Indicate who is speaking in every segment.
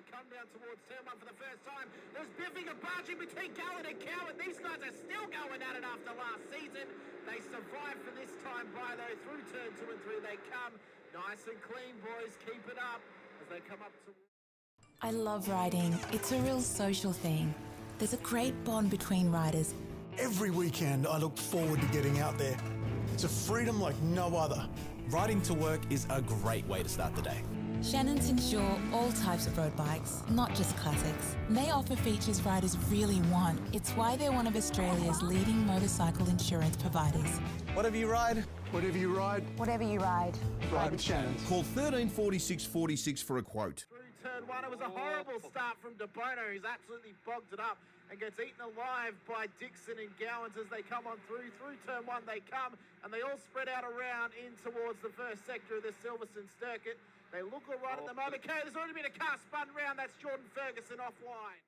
Speaker 1: they come down towards turn one for the first time. There's biffing and barging between Gallen and Coward. These guys are still going at it after last season. They survive for this time by though. Through turn 2 and 3 they come. Nice and clean, boys. Keep it up as they come up to...
Speaker 2: I love riding. It's a real social thing. There's a great bond between riders.
Speaker 3: Every weekend I look forward to getting out there. It's a freedom like no other.
Speaker 4: Riding to work is a great way to start the day.
Speaker 2: Shannons insure all types of road bikes, not just classics. They offer features riders really want. It's why they're one of Australia's leading motorcycle insurance providers.
Speaker 3: Whatever you ride, whatever you ride,
Speaker 5: Whatever you ride,
Speaker 3: ride with Shannons.
Speaker 6: Call 134646 for a quote.
Speaker 1: Through turn one, it was a horrible start from De Bono. He's absolutely bogged it up and gets eaten alive by Dixon and Gowans as they come on through. Through turn one they come, and they all spread out around in towards the first sector of the Silverstone circuit. They look all right at the moment. Okay, there's already been a car spun round. That's Jordan Ferguson offline.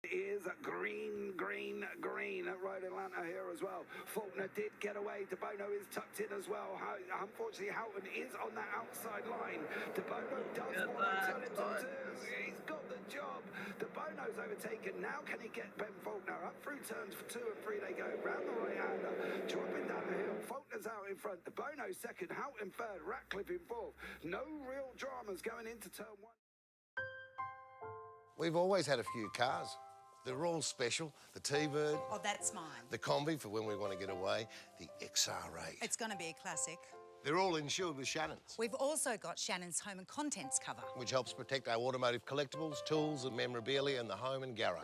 Speaker 7: Is green, green, green at Road Atlanta here as well. Faulkner did get away. De Bono is tucked in as well. Unfortunately, Houghton is on that outside line. De Bono does want to tell him to do. He's got the job. De Bono's overtaken. Now can he get Ben Faulkner up through turns for 2 and 3? They go round the right-hander, dropping down the hill. Faulkner's out in front. De Bono second. Houghton third. Ratcliffe in fourth. No real dramas going into turn 1.
Speaker 8: We've always had a few cars. They're all special. The T-Bird.
Speaker 5: Oh, that's mine.
Speaker 8: The Combi for when we want to get away. The XR8.
Speaker 5: It's going to be a classic.
Speaker 8: They're all insured with Shannons,
Speaker 5: We've also got Shannon's home and contents cover.
Speaker 8: which helps protect our automotive collectibles, tools and memorabilia in the home and garage.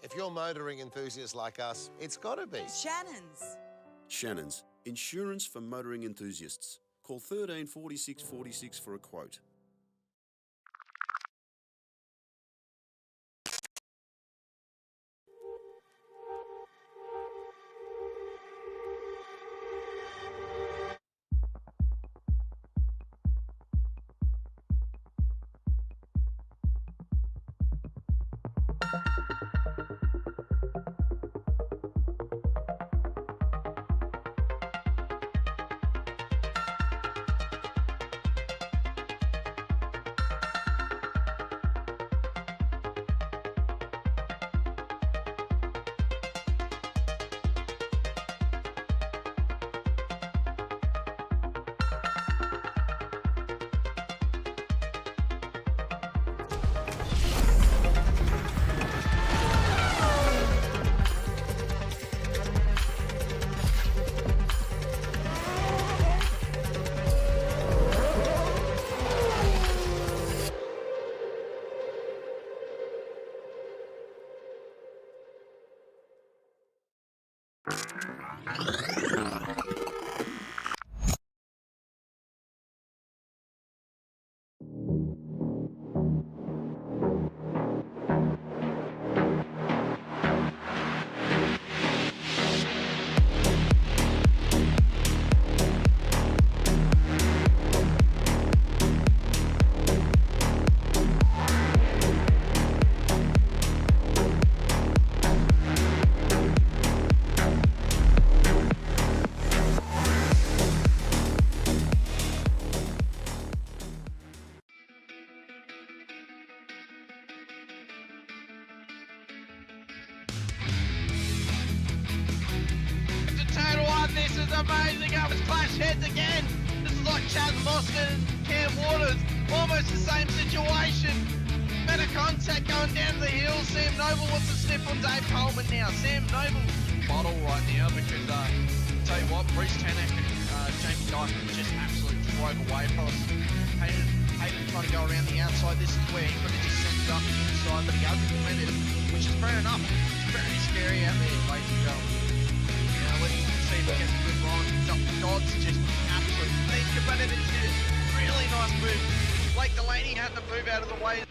Speaker 8: If you're motoring enthusiasts like us, it's got to be.
Speaker 5: Shannon's.
Speaker 9: Shannons, insurance for motoring enthusiasts. Call 134646 for a quote.
Speaker 10: This is amazing. It was clash heads again. This is like Chaz Mostert and Cam Waters. Almost the same situation. Better contact going down the hill. Sam Noble wants to sniff on Dave Coleman now. Sam Noble bottle right now because tell you what, Bruce Tanak and Jamie Dyson just absolutely drove away from us. Hayden trying to go around the outside. This is where he could have just sent it up the inside, but he hasn't committed, which is fair enough. It's very scary out there, ladies and gentlemen. Let's see if we get a good run. Dodds just absolutely thinker, but it is a really nice move. Blake Delaney had to move out of the way.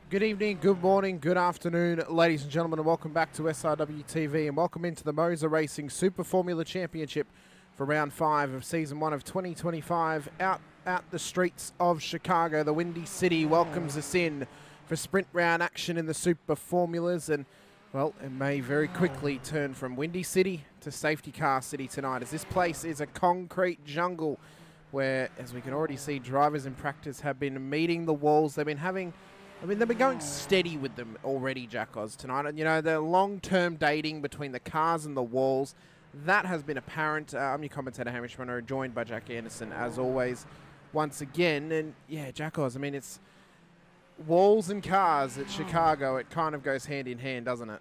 Speaker 1: Good evening, good morning, good afternoon, ladies and gentlemen, and welcome back to SRW TV, and welcome into the MOZA Racing Super Formula Championship for round 5 of season 1 of 2025. Out at the streets of Chicago, the Windy City welcomes us in for sprint round action in the Super Formulas, and well, it may very quickly turn from Windy City to Safety Car City tonight, as this place is a concrete jungle where, as we can already see, drivers in practice have been meeting the walls. They've been going steady with them already, Jack Oz, tonight. And, you know, the long-term dating between the cars and the walls, that has been apparent. I'm your commentator, Hamish Munro, joined by Jack Anderson, as always, once again. And, yeah, Jack Oz, I mean, it's walls and cars at Chicago. It kind of goes hand in hand, doesn't it?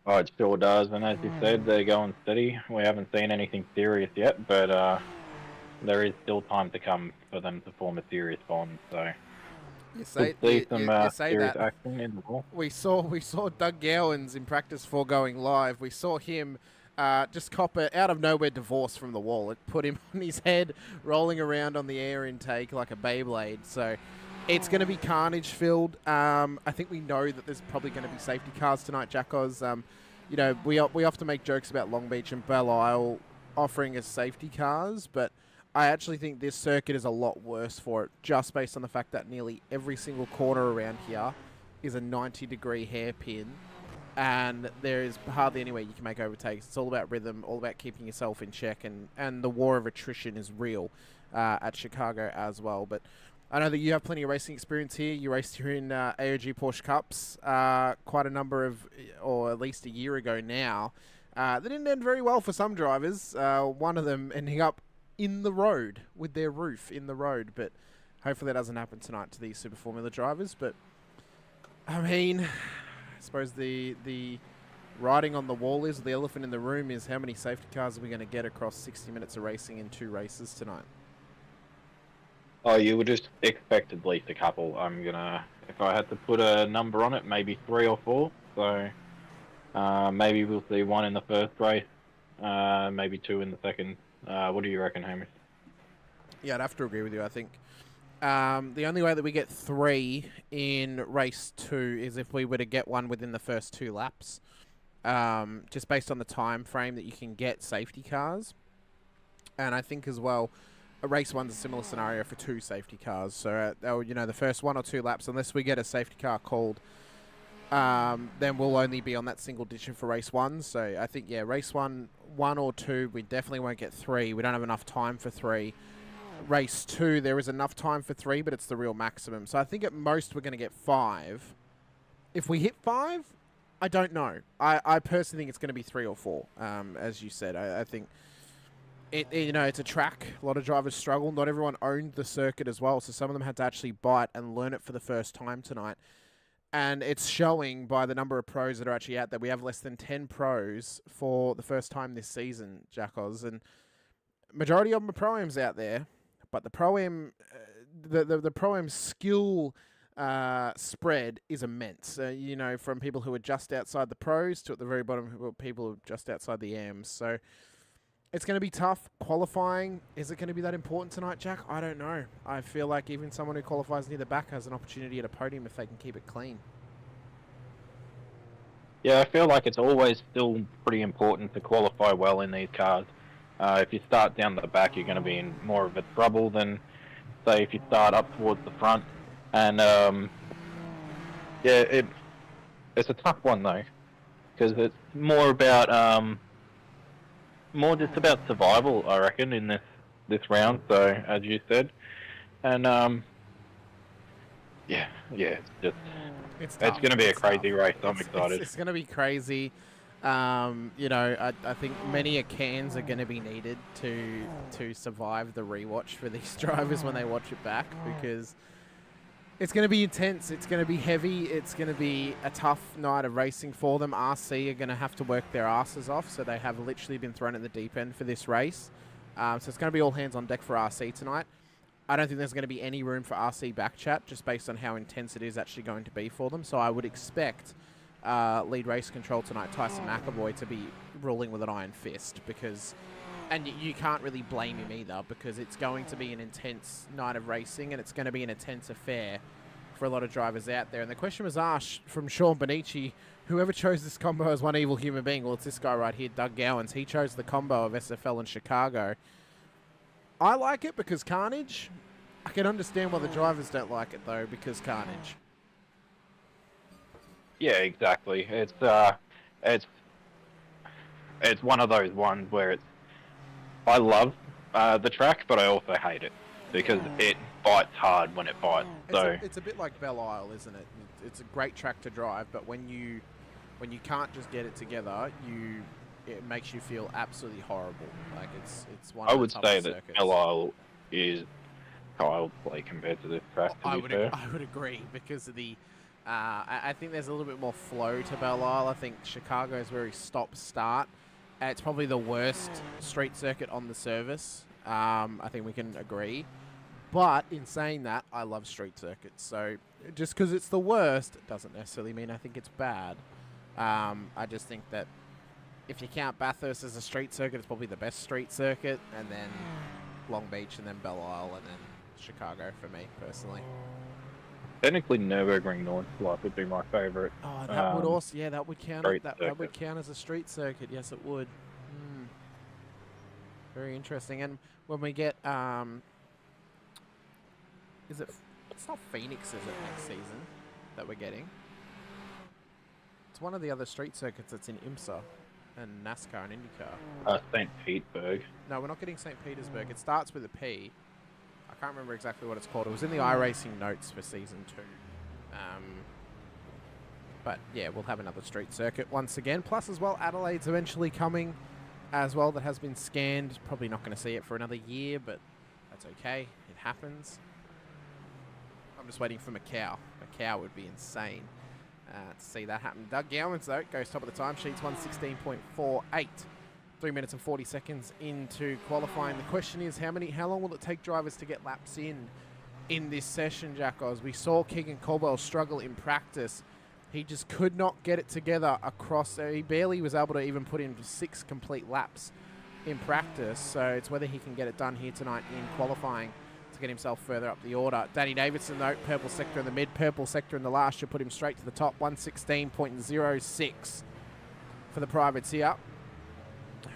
Speaker 11: Oh, it sure does. And as you said, they're going steady. We haven't seen anything serious yet, but there is still time to come for them to form a serious bond, so...
Speaker 1: You say that.
Speaker 11: Action in the wall.
Speaker 1: We saw Doug Gowans in practice before going live. We saw him just cop a out of nowhere divorce from the wall. It put him on his head, rolling around on the air intake like a Beyblade. So it's going to be carnage filled. I think we know that there's probably going to be safety cars tonight, Jack Oz. You know, we often make jokes about Long Beach and Belle Isle offering us safety cars, but I actually think this circuit is a lot worse for it, just based on the fact that nearly every single corner around here is a 90-degree hairpin, and there is hardly any way you can make overtakes. It's all about rhythm, all about keeping yourself in check, and the war of attrition is real at Chicago as well. But I know that you have plenty of racing experience here. You raced here in AOG Porsche Cups quite a number of, or at least a year ago now. They didn't end very well for some drivers, one of them ending up in the road, with their roof in the road, but hopefully that doesn't happen tonight to these Super Formula drivers. But I mean, I suppose the writing on the wall is, the elephant in the room is, how many safety cars are we going to get across 60 minutes of racing in 2 races tonight?
Speaker 11: Oh, you would just expect at least a couple. I'm gonna, if I had to put a number on it, maybe 3 or 4. So maybe we'll see 1 in the first race, maybe 2 in the second. What do you reckon, Hamish?
Speaker 1: Yeah, I'd have to agree with you. I think the only way that we get 3 in race 2 is if we were to get 1 within the first 2 laps, just based on the time frame that you can get safety cars. And I think as well, race 1's a similar scenario for 2 safety cars. So, you know, the first 1 or 2 laps, unless we get a safety car called, then we'll only be on that single digit for race 1. So I think, yeah, race 1 or 2, we definitely won't get 3. We don't have enough time for 3. Race 2, there is enough time for 3, but it's the real maximum. So I think at most we're going to get 5. If we hit 5, I don't know. I personally think it's going to be 3 or 4, as you said. I think, you know, it's a track. A lot of drivers struggle. Not everyone owned the circuit as well, so some of them had to actually bite and learn it for the first time tonight. And it's showing by the number of pros that are actually out there. We have less than 10 pros for the first time this season, Jack Oz. And majority of them are Pro-Ams out there. But the Pro-Am, the Pro-Am skill spread is immense. You know, from people who are just outside the pros to at the very bottom, who are people who are just outside the AMs. So it's going to be tough. Qualifying, is it going to be that important tonight, Jack? I don't know. I feel like even someone who qualifies near the back has an opportunity at a podium if they can keep it clean.
Speaker 11: Yeah, I feel like it's always still pretty important to qualify well in these cars. If you start down the back, you're going to be in more of a trouble than, say, if you start up towards the front. And, yeah, it's a tough one, though, because it's more about... more just about survival, I reckon, in this round. So, as you said, and yeah, it's going to be a crazy race. I'm excited.
Speaker 1: It's going to be crazy. You know, I think many cans are going to be needed to survive the rewatch for these drivers when they watch it back, because it's going to be intense. It's going to be heavy. It's going to be a tough night of racing for them. RC are going to have to work their asses off, so they have literally been thrown at the deep end for this race. So it's going to be all hands on deck for RC tonight. I don't think there's going to be any room for RC back chat, just based on how intense it is actually going to be for them. So I would expect
Speaker 12: lead race control tonight, Tyson McAvoy, to be ruling with an iron fist because, and you can't really blame him either because it's going to be an intense night of racing and it's going to be an intense affair for a lot of drivers out there. And the question was asked from Sean Bonici, whoever chose this combo as one evil human being, well, it's this guy right here, Doug Gowans. He chose the combo of SFL and Chicago. I like it because Carnage. I can understand why the drivers don't like it, though, because Carnage.
Speaker 11: Yeah, exactly. It's one of those ones where I love the track, but I also hate it because it bites hard when it bites.
Speaker 12: It's a bit like Belle Isle, isn't it? It's a great track to drive, but when you can't just get it together, it makes you feel absolutely horrible. Like it's one.
Speaker 11: I
Speaker 12: of the
Speaker 11: would
Speaker 12: toughest
Speaker 11: say that
Speaker 12: circuits.
Speaker 11: Belle Isle is child's play compared to this track.
Speaker 12: I would agree because of the. I think there's a little bit more flow to Belle Isle. I think Chicago is very stop-start. It's probably the worst street circuit on the service. I think we can agree. But in saying that, I love street circuits. So just because it's the worst doesn't necessarily mean I think it's bad. I just think that if you count Bathurst as a street circuit, it's probably the best street circuit. And then Long Beach and then Belle Isle and then Chicago for me, personally.
Speaker 11: Technically, Nürburgring Nordschleife would be my favourite.
Speaker 12: Oh, that would also, yeah, that would count. That would count as a street circuit. Yes, it would. Very interesting. And when we get, is it? It's not Pheonix, is it? Next season that we're getting. It's one of the other street circuits that's in IMSA and NASCAR and IndyCar.
Speaker 11: St. Petersburg.
Speaker 12: No, we're not getting St. Petersburg. It starts with a P. I can't remember exactly what it's called. It was in the iRacing notes for season 2. But yeah, we'll have another street circuit once again. Plus as well, Adelaide's eventually coming as well. That has been scanned. Probably not going to see it for another year, but that's okay. It happens. I'm just waiting for Macau. Macau would be insane to see that happen. Doug Gowans, though, goes top of the timesheets, 1:16.48. 3 minutes and 40 seconds into qualifying. The question is, how long will it take drivers to get laps in this session, Jackos? We saw Keegan Caldwell struggle in practice. He just could not get it together across. He barely was able to even put in 6 complete laps in practice. So it's whether he can get it done here tonight in qualifying to get himself further up the order. Danny Davidson, though, purple sector in the mid, purple sector in the last, should put him straight to the top. 1:16.06 for the privateer,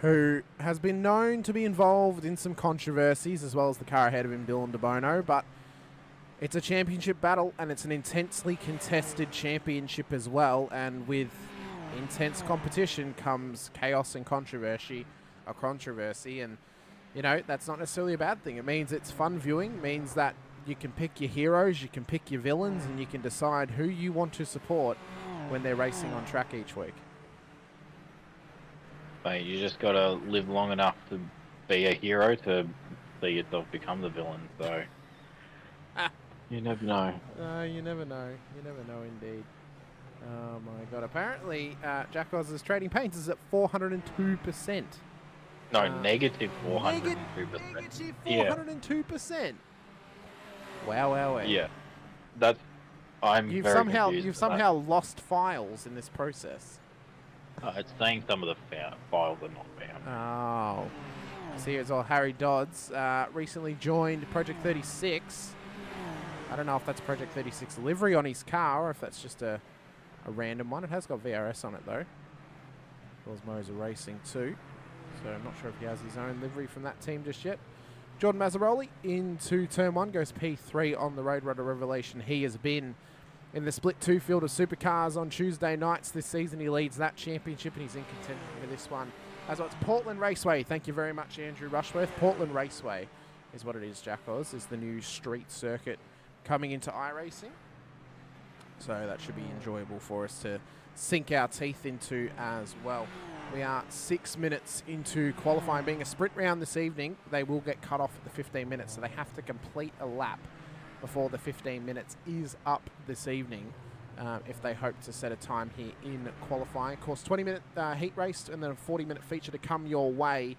Speaker 12: who has been known to be involved in some controversies, as well as the car ahead of him, Dylan DeBono, but it's a championship battle, and it's an intensely contested championship as well, and with intense competition comes chaos and controversy, and, you know, that's not necessarily a bad thing. It means it's fun viewing, means that you can pick your heroes, you can pick your villains, and you can decide who you want to support when they're racing on track each week.
Speaker 11: Mate, you just gotta live long enough to be a hero to see yourself become the villain, so you never know.
Speaker 12: You never know. You never know indeed. Oh my god. Apparently, Jack Oz's trading paints is at 402%.
Speaker 11: No, negative 402%.
Speaker 12: Negative 402%. Wow.
Speaker 11: Yeah. That's
Speaker 12: You've somehow lost files in this process.
Speaker 11: It's saying some of the files are not found.
Speaker 12: Oh. I see as well, Harry Dodds recently joined Project 36. I don't know if that's Project 36 livery on his car or if that's just a random one. It has got VRS on it, though. As well as MOZA Racing, too. So I'm not sure if he has his own livery from that team just yet. Jordan Mazzaroli into Turn 1, goes P3 on the Road Runner Revelation. He has been in the split 2 field of supercars on Tuesday nights this season. He leads that championship and he's in contention for this one. As well, it's Portland Raceway. Thank you very much, Andrew Rushworth. Portland Raceway is what it is, Jack Oz, is the new street circuit coming into iRacing. So that should be enjoyable for us to sink our teeth into as well. We are 6 minutes into qualifying. Being a sprint round this evening, they will get cut off at the 15 minutes, so they have to complete a lap before the 15 minutes is up this evening if they hope to set a time here in qualifying. Of course, 20-minute heat race and then a 40-minute feature to come your way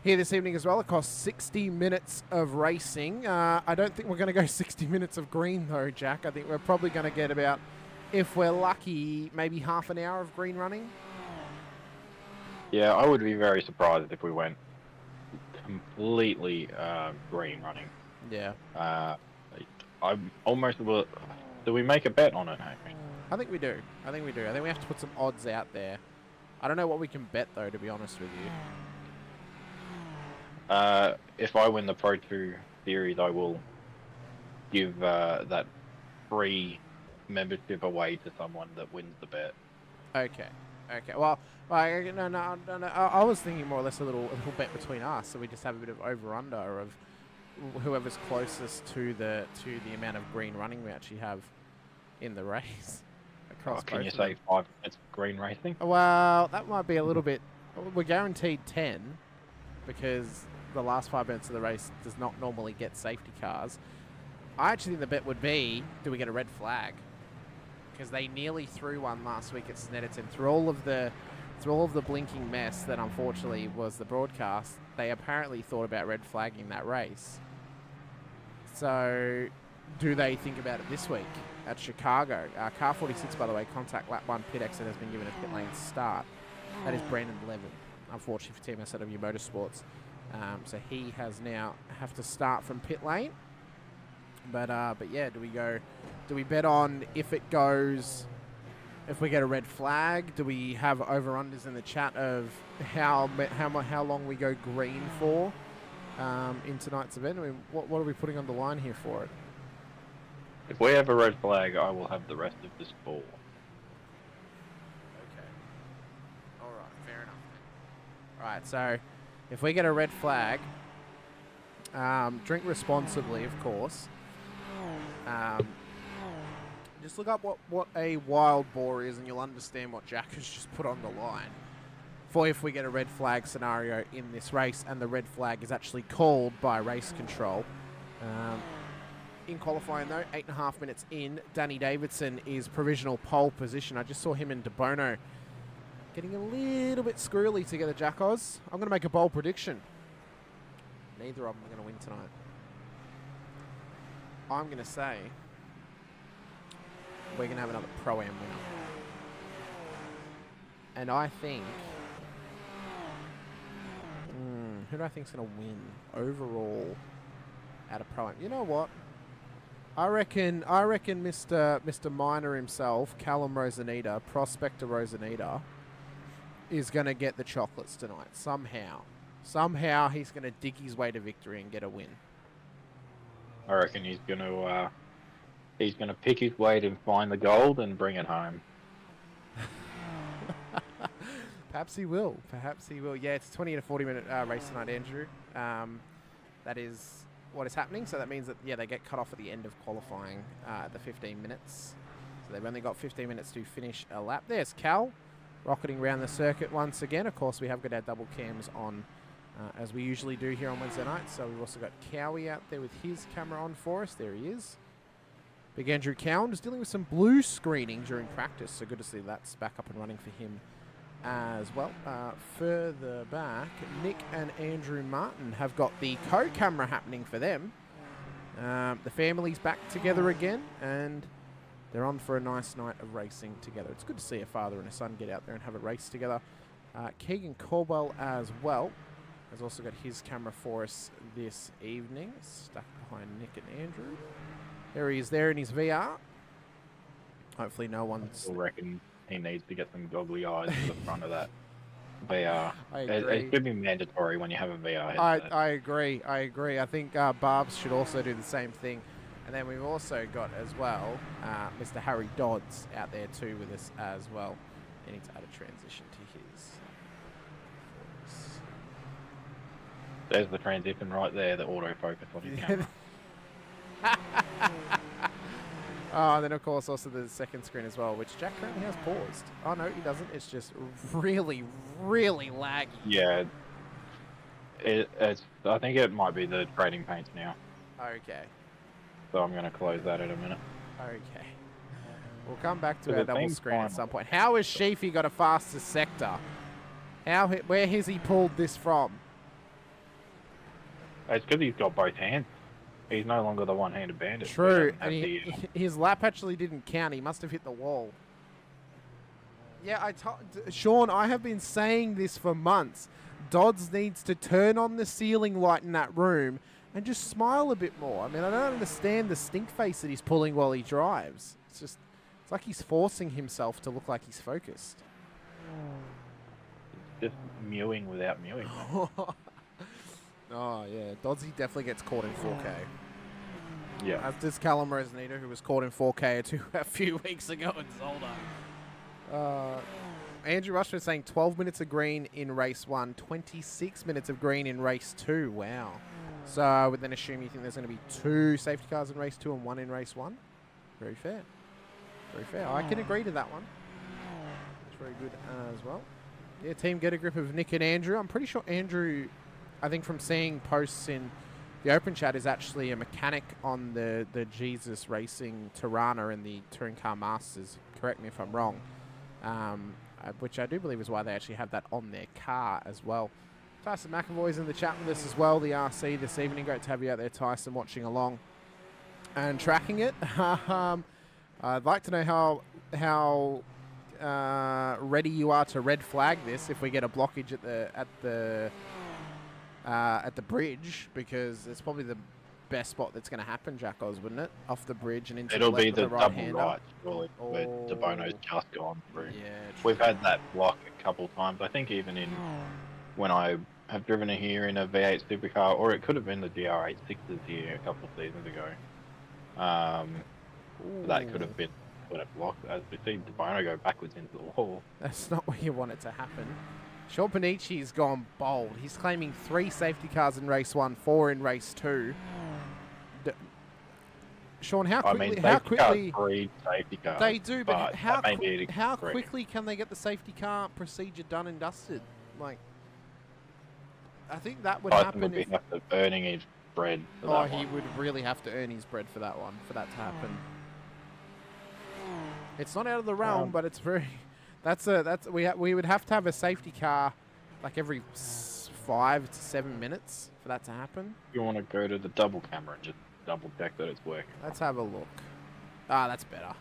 Speaker 12: here this evening as well. It costs 60 minutes of racing. I don't think we're going to go 60 minutes of green, though, Jack. I think we're probably going to get about if we're lucky, maybe half an hour of green running.
Speaker 11: Yeah, I would be very surprised if we went completely green running.
Speaker 12: Yeah.
Speaker 11: I'm almost. Do we make a bet on it, Hamish?
Speaker 12: I think we do. I think we have to put some odds out there. I don't know what we can bet, though, to be honest with you.
Speaker 11: If I win the Pro 2 series, I will give that free membership away to someone that wins the bet.
Speaker 12: Okay. Well, no. I was thinking more or less a little bet between us, so we just have a bit of over/under of whoever's closest to the amount of green running we actually have in the race.
Speaker 11: Can you say 5 minutes green racing?
Speaker 12: Well, that might be a little bit. We're guaranteed 10 because the last 5 minutes of the race does not normally get safety cars. I actually think the bet would be, do we get a red flag? Because they nearly threw one last week at Snetterton. Through all of the blinking mess that unfortunately was the broadcast, they apparently thought about red flagging that race. So, do they think about it this week at Chicago? Car 46, by the way, contact lap 1 pit exit has been given a pit lane start. That is Brandon Levin, unfortunately for Team SLW Motorsports. So he has now have to start from pit lane. But yeah, do we bet on if it goes, if we get a red flag? Do we have over-unders in the chat of how long we go green for in tonight's event? I mean, what are we putting on the line here for it?
Speaker 11: If we have a red flag, I will have the rest of this ball.
Speaker 12: Okay. All right, fair enough. All right, so if we get a red flag, drink responsibly, of course. Just look up what a wild boar is and you'll understand what Jack has just put on the line for if we get a red flag scenario in this race, and the red flag is actually called by race control. In qualifying though, 8.5 minutes in, Danny Davidson is provisional pole position. I just saw him and De Bono getting a little bit squirrely together, Jack Oz. I'm going to make a bold prediction. Neither of them are going to win tonight. I'm going to say we're going to have another Pro-Am winner. And I think... who do I think is going to win overall at a Pro-Am? You know what? I reckon Mr. Minor himself, Callum Rosanita, Prospector Rosanita, is going to get the chocolates tonight. Somehow he's going to dig his way to victory and get a win.
Speaker 11: I reckon he's going to pick his way to find the gold and bring it home.
Speaker 12: Perhaps he will. Yeah, it's a 20 to 40 minute race tonight, Andrew. That is what is happening. So that means that, yeah, they get cut off at the end of qualifying at the 15 minutes. So they've only got 15 minutes to finish a lap. There's Cal rocketing around the circuit once again. Of course, we have got our double cams on as we usually do here on Wednesday night. So we've also got Cowie out there with his camera on for us. There he is. Big Andrew Cowan is dealing with some blue screening during practice. So good to see that's back up and running for him as well. Further back, Nick and Andrew Martin have got the co-camera happening for them. The family's back together again, and they're on for a nice night of racing together. It's good to see a father and a son get out there and have a race together. Keegan Caldwell as well has also got his camera for us this evening, stuck behind Nick and Andrew. There he is there in his VR. Hopefully no one's...
Speaker 11: I reckon he needs to get some goggly eyes to the front of that VR.
Speaker 12: I agree.
Speaker 11: It should be mandatory when you have a VR headset.
Speaker 12: I agree. I think Barbs should also do the same thing. And then we've also got as well Mr. Harry Dodds out there too with us as well. I need to add a transition to his.
Speaker 11: There's the transition right there, the autofocus on his camera.
Speaker 12: Oh, and then of course also the second screen as well, which Jack currently has paused. Oh no, he doesn't. It's just really, really laggy.
Speaker 11: Yeah. I think it might be the trading paints now.
Speaker 12: Okay.
Speaker 11: So I'm going to close that in a minute.
Speaker 12: Okay. We'll come back to our double screen at some point. How has Sheafy got a faster sector? Where has he pulled this from?
Speaker 11: It's because he's got both hands. He's no longer the one-handed bandit.
Speaker 12: True, and his lap actually didn't count. He must have hit the wall. Yeah, Sean, I have been saying this for months. Dodds needs to turn on the ceiling light in that room and just smile a bit more. I mean, I don't understand the stink face that he's pulling while he drives. It's like he's forcing himself to look like he's focused.
Speaker 11: Just mewing without mewing.
Speaker 12: Oh, yeah. Doddsy definitely gets caught in 4K.
Speaker 11: Yeah.
Speaker 12: As does Callum Resnito, who was caught in 4K a few weeks ago in Zolder. Andrew Rushford is saying 12 minutes of green in race 1, 26 minutes of green in race 2. Wow. So I would then assume you think there's going to be 2 safety cars in race 2 and 1 in race 1. Very fair. Very fair. I can agree to that one. That's very good as well. Yeah, team get a grip of Nick and Andrew. I'm pretty sure Andrew, I think from seeing posts in the open chat, is actually a mechanic on the Jesus Racing Tirana and the Touring Car Masters. Correct me if I'm wrong. Which I do believe is why they actually have that on their car as well. Tyson McAvoy's in the chat with us as well, the RC this evening. Great to have you out there, Tyson, watching along and tracking it. I'd like to know how ready you are to red flag this if we get a blockage at the bridge, because it's probably the best spot that's going to happen, Jack Oz, wouldn't it? Off the bridge and into
Speaker 11: It'll
Speaker 12: the left
Speaker 11: be
Speaker 12: of
Speaker 11: the
Speaker 12: the right
Speaker 11: double
Speaker 12: hander.
Speaker 11: right, surely, where De Bono's just gone through.
Speaker 12: Yeah,
Speaker 11: we've had that block a couple times. I think even in when I have driven it here in a V8 supercar, or it could have been the GR86s here a couple of seasons ago. That could have been when it blocked, as we see De Bono go backwards into the wall.
Speaker 12: That's not where you want it to happen. Sean Panici's gone bold. He's claiming 3 safety cars in race 1, 4 in race 2. Sean, how quickly?
Speaker 11: Breed safety cars.
Speaker 12: They do, but how
Speaker 11: how
Speaker 12: quickly can they get the safety car procedure done and dusted? Like, I think that would happen.
Speaker 11: Would be after earning his bread.
Speaker 12: Oh, he would really have to earn his bread for that one, for that to happen. It's not out of the realm, but it's very. We would have to have a safety car like every 5 to 7 minutes for that to happen.
Speaker 11: You want to go to the double camera and just double check that it's working.
Speaker 12: Let's have a look. Ah, that's better.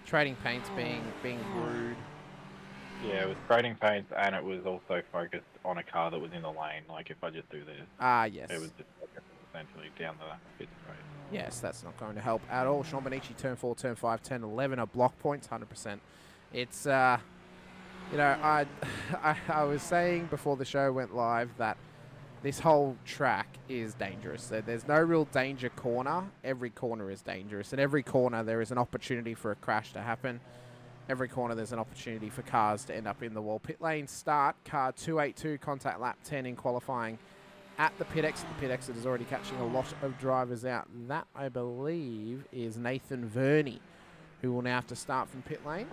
Speaker 12: Trading paints being rude.
Speaker 11: Yeah, it was trading paints, and it was also focused on a car that was in the lane. Like if I just do this.
Speaker 12: Ah, yes.
Speaker 11: It was just essentially down the pit straight.
Speaker 12: Yes, that's not going to help at all. Sean Bonici, turn 4, turn 5, turn 11 are block points, 100%. It's, you know, I was saying before the show went live that this whole track is dangerous. There's no real danger corner. Every corner is dangerous. At every corner, there is an opportunity for a crash to happen. Every corner, there's an opportunity for cars to end up in the wall. Pit lane start, car 282, contact lap 10 in qualifying at the pit exit. The pit exit is already catching a lot of drivers out. That, I believe, is Nathan Verney, who will now have to start from pit lane.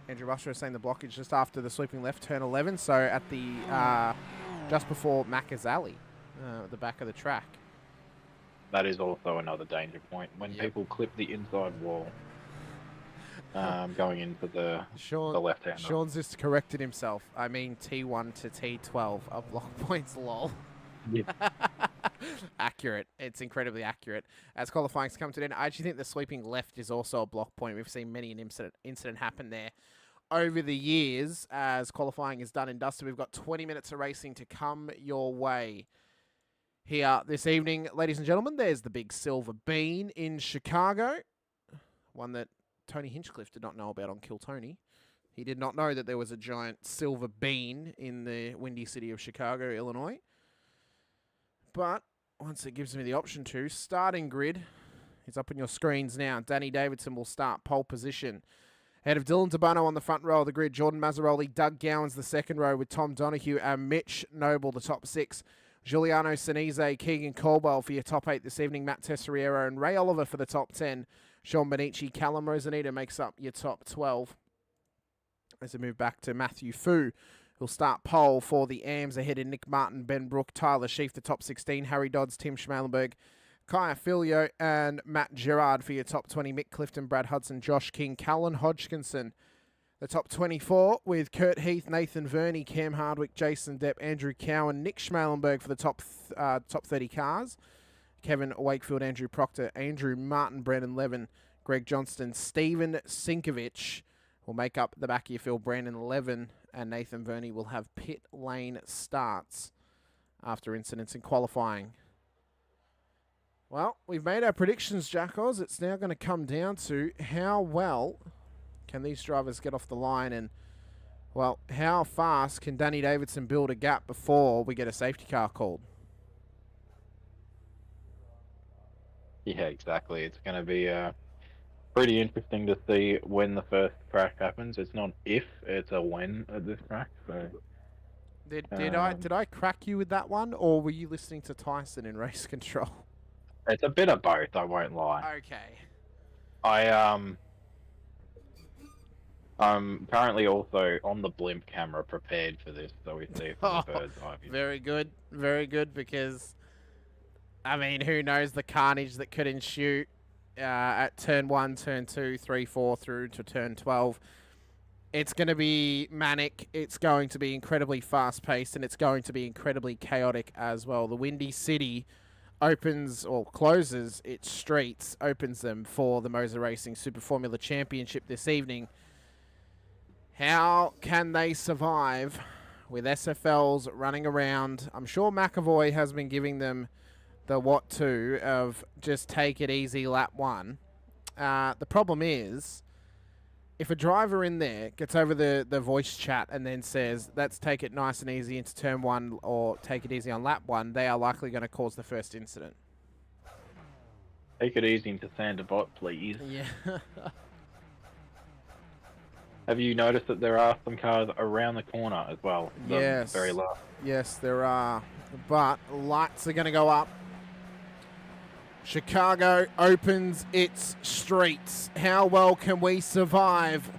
Speaker 12: Andrew Busher is saying the blockage just after the sweeping left, turn 11, so at the just before Macazali, at the back of the track.
Speaker 11: That is also another danger point. When people clip the inside wall, going into the left-hander.
Speaker 12: Sean's just corrected himself. I mean T1 to T12 are block points, lol.
Speaker 11: Yeah.
Speaker 12: Accurate. It's incredibly accurate. As qualifying's come to an end, I actually think the sweeping left is also a block point. We've seen many an incident happen there over the years as qualifying is done and dusted. We've got 20 minutes of racing to come your way here this evening. Ladies and gentlemen, there's the big silver bean in Chicago. One that Tony Hinchcliffe did not know about on Kill Tony. He did not know that there was a giant silver bean in the windy city of Chicago, Illinois. But once it gives me the option to, starting grid is up on your screens now. Danny Davidson will start pole position. Ahead of Dylan DeBono on the front row of the grid, Jordan Mazzaroli, Doug Gowans the second row with Tom Donohue and Mitch Noble the top 6. Giuliano Sinise, Keegan Caldwell for your top 8 this evening, Matt Tesseriero and Ray Oliver for the top 10. Sean Bonici, Callum Rosanita makes up your top 12. As we move back to Matthew Fu, who'll start pole for the AMs ahead in Nick Martin, Ben Brook, Tyler Sheaf, the top 16, Harry Dodds, Tim Schmalenberg, Kaya Filio, and Matt Gerard for your top 20. Mick Clifton, Brad Hudson, Josh King, Callan Hodgkinson, The top 24 with Kurt Heath, Nathan Verney, Cam Hardwick, Jason Depp, Andrew Cowan, Nick Schmalenberg for the top 30 cars. Kevin Wakefield, Andrew Proctor, Andrew Martin, Brandon Levin, Greg Johnston, Stephen Sinkovich will make up the back of your field. Brandon Levin and Nathan Verney will have pit lane starts after incidents in qualifying. Well, we've made our predictions, Jackals. It's now going to come down to how well can these drivers get off the line and, well, how fast can Danny Davidson build a gap before we get a safety car called?
Speaker 11: Yeah, exactly. It's going to be pretty interesting to see when the first crash happens. It's not if, it's a when at this track. So,
Speaker 12: did I crack you with that one, or were you listening to Tyson in race control?
Speaker 11: It's a bit of both, I won't lie.
Speaker 12: Okay.
Speaker 11: I'm currently also on the blimp camera prepared for this, so we see it from the bird's eye view.
Speaker 12: Very good, because, I mean, who knows the carnage that could ensue at turn 1, turn 2, 3, 4 through to turn 12. It's going to be manic, it's going to be incredibly fast-paced, and it's going to be incredibly chaotic as well. The Windy City opens or closes its streets, opens them for the MOZA Racing Super Formula Championship this evening. How can they survive with SFLs running around? I'm sure McAvoy has been giving them the what to of just take it easy lap 1. The problem is, if a driver in there gets over the voice chat and then says, let's take it nice and easy into turn 1 or take it easy on lap 1, they are likely going to cause the first incident.
Speaker 11: Take it easy into Sanderbot, please.
Speaker 12: Yeah.
Speaker 11: Have you noticed that there are some cars around the corner as well?
Speaker 12: Yes.
Speaker 11: Very low.
Speaker 12: Yes, there are. But lights are going to go up. Chicago opens its streets. How well can we survive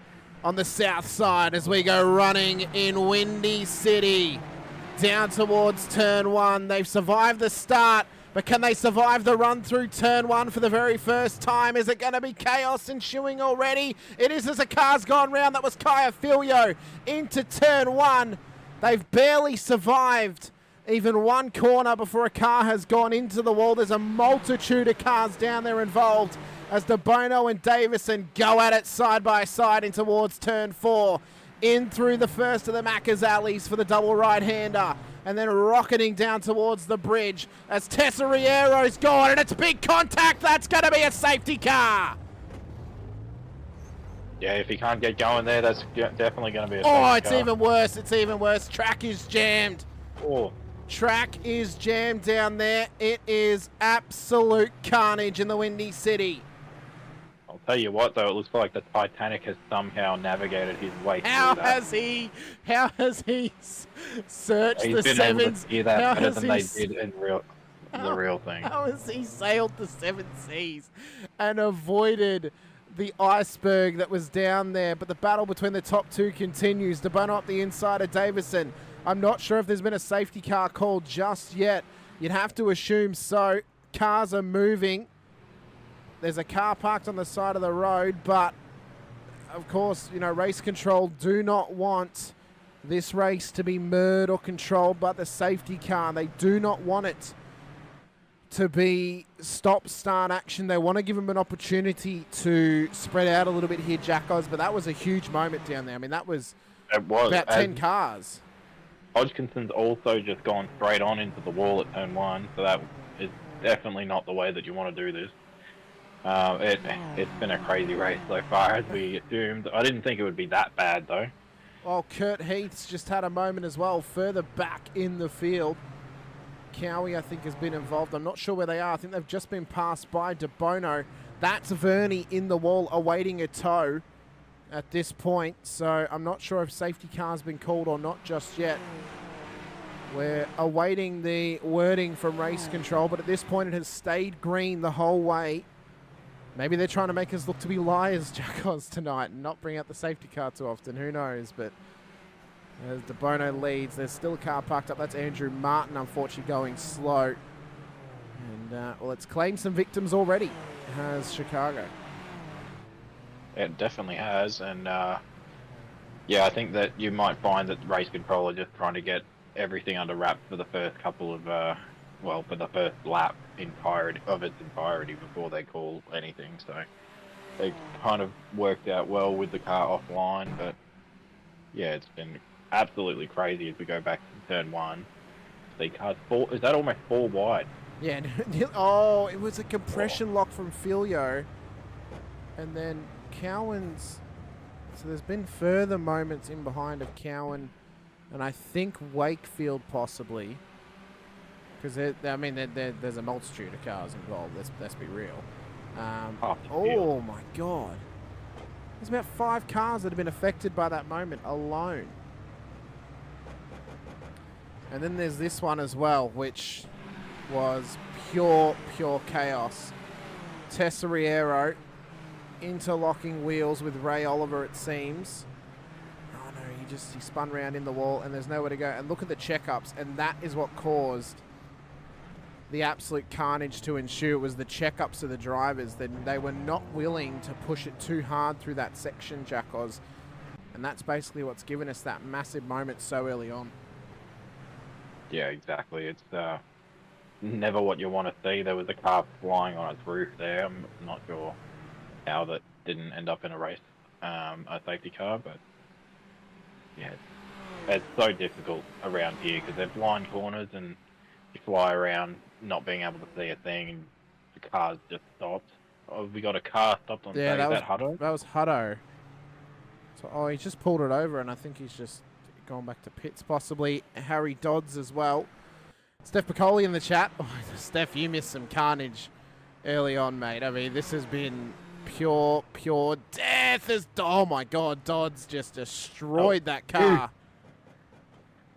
Speaker 12: on the south side as we go running in Windy City? Down towards turn 1. They've survived the start, but can they survive the run through turn 1 for the very first time? Is it going to be chaos ensuing already? It is, as a car's gone round. That was Kaya Filio into turn 1. They've barely survived even one corner before a car has gone into the wall. There's a multitude of cars down there involved as De Bono and Davison go at it side by side in towards turn 4. In through the first of the Macca's alleys for the double right-hander, and then rocketing down towards the bridge as Tesseriero's gone, and it's big contact. That's going to be a safety car.
Speaker 11: Yeah, if he can't get going there, that's definitely going to be a safety
Speaker 12: car. It's even worse. It's even worse. Track is jammed.
Speaker 11: Oh.
Speaker 12: Track is jammed down there. It is absolute carnage in the Windy City.
Speaker 11: I'll tell you what, though, it looks like the Titanic has somehow navigated his way through that.
Speaker 12: How has he searched
Speaker 11: He's
Speaker 12: the
Speaker 11: been
Speaker 12: sevens?
Speaker 11: able to see that better than they did in the real thing.
Speaker 12: How has he sailed the 7 seas and avoided the iceberg that was down there? But the battle between the top 2 continues. De Bono up the inside of Davison. I'm not sure if there's been a safety car called just yet. You'd have to assume so. Cars are moving. There's a car parked on the side of the road, but of course, you know, race control do not want this race to be murdered or controlled by the safety car. They do not want it to be stop-start action. They want to give them an opportunity to spread out a little bit here, Jackos, but that was a huge moment down there. I mean, that was about 10 cars.
Speaker 11: Hodgkinson's also just gone straight on into the wall at turn 1, so that is definitely not the way that you want to do this. It's been a crazy race so far, as we assumed. I didn't think it would be that bad, though.
Speaker 12: Well, Kurt Heath's just had a moment as well, further back in the field. Cowie, I think, has been involved. I'm not sure where they are. I think they've just been passed by De Bono. That's Verney in the wall awaiting a tow at this point, so I'm not sure if safety car's been called or not just yet. We're awaiting the wording from race control, but at this point it has stayed green the whole way. Maybe they're trying to make us look to be liars, Jackos, tonight and not bring out the safety car too often. Who knows? But as De Bono leads, there's still a car parked up. That's Andrew Martin, unfortunately, going slow. And, well, it's claimed some victims already, has Chicago.
Speaker 11: It definitely has, and Yeah, I think that you might find that the race control are just trying to get everything under wraps for the first couple of, for the first lap of its entirety before they call anything. So they kind of worked out well with the car offline, but yeah, it's been absolutely crazy as we go back to turn one. The car's is that almost 4 wide?
Speaker 12: Yeah. Oh, it was a compression lock from Filio, and then Cowan's. So there's been further moments in behind of Cowan, and I think Wakefield possibly, because there's a multitude of cars involved. Let's be real. Oh my God! There's about 5 cars that have been affected by that moment alone. And then there's this one as well, which was pure chaos. Tesseriero interlocking wheels with Ray Oliver, it seems. Oh no, he spun round in the wall and there's nowhere to go. And look at the checkups, and that is what caused the absolute carnage to ensue. It was the checkups of the drivers. They were not willing to push it too hard through that section, Jackos. And that's basically what's given us that massive moment so early on.
Speaker 11: Yeah, exactly. It's never what you want to see. There was a car flying on its roof there. I'm not sure how that didn't end up in a race, a safety car, but yeah, it's so difficult around here because they're blind corners and you fly around not being able to see a thing and the car's just stopped. Oh, we got a car stopped on stage. Is that Hutto?
Speaker 12: That was Hutto. So, he just pulled it over and I think he's just gone back to pits possibly. Harry Dodds as well. Steph Piccoli in the chat. Oh, Steph, you missed some carnage early on, mate. I mean, this has been pure death. Oh my God, Dodds just destroyed that car.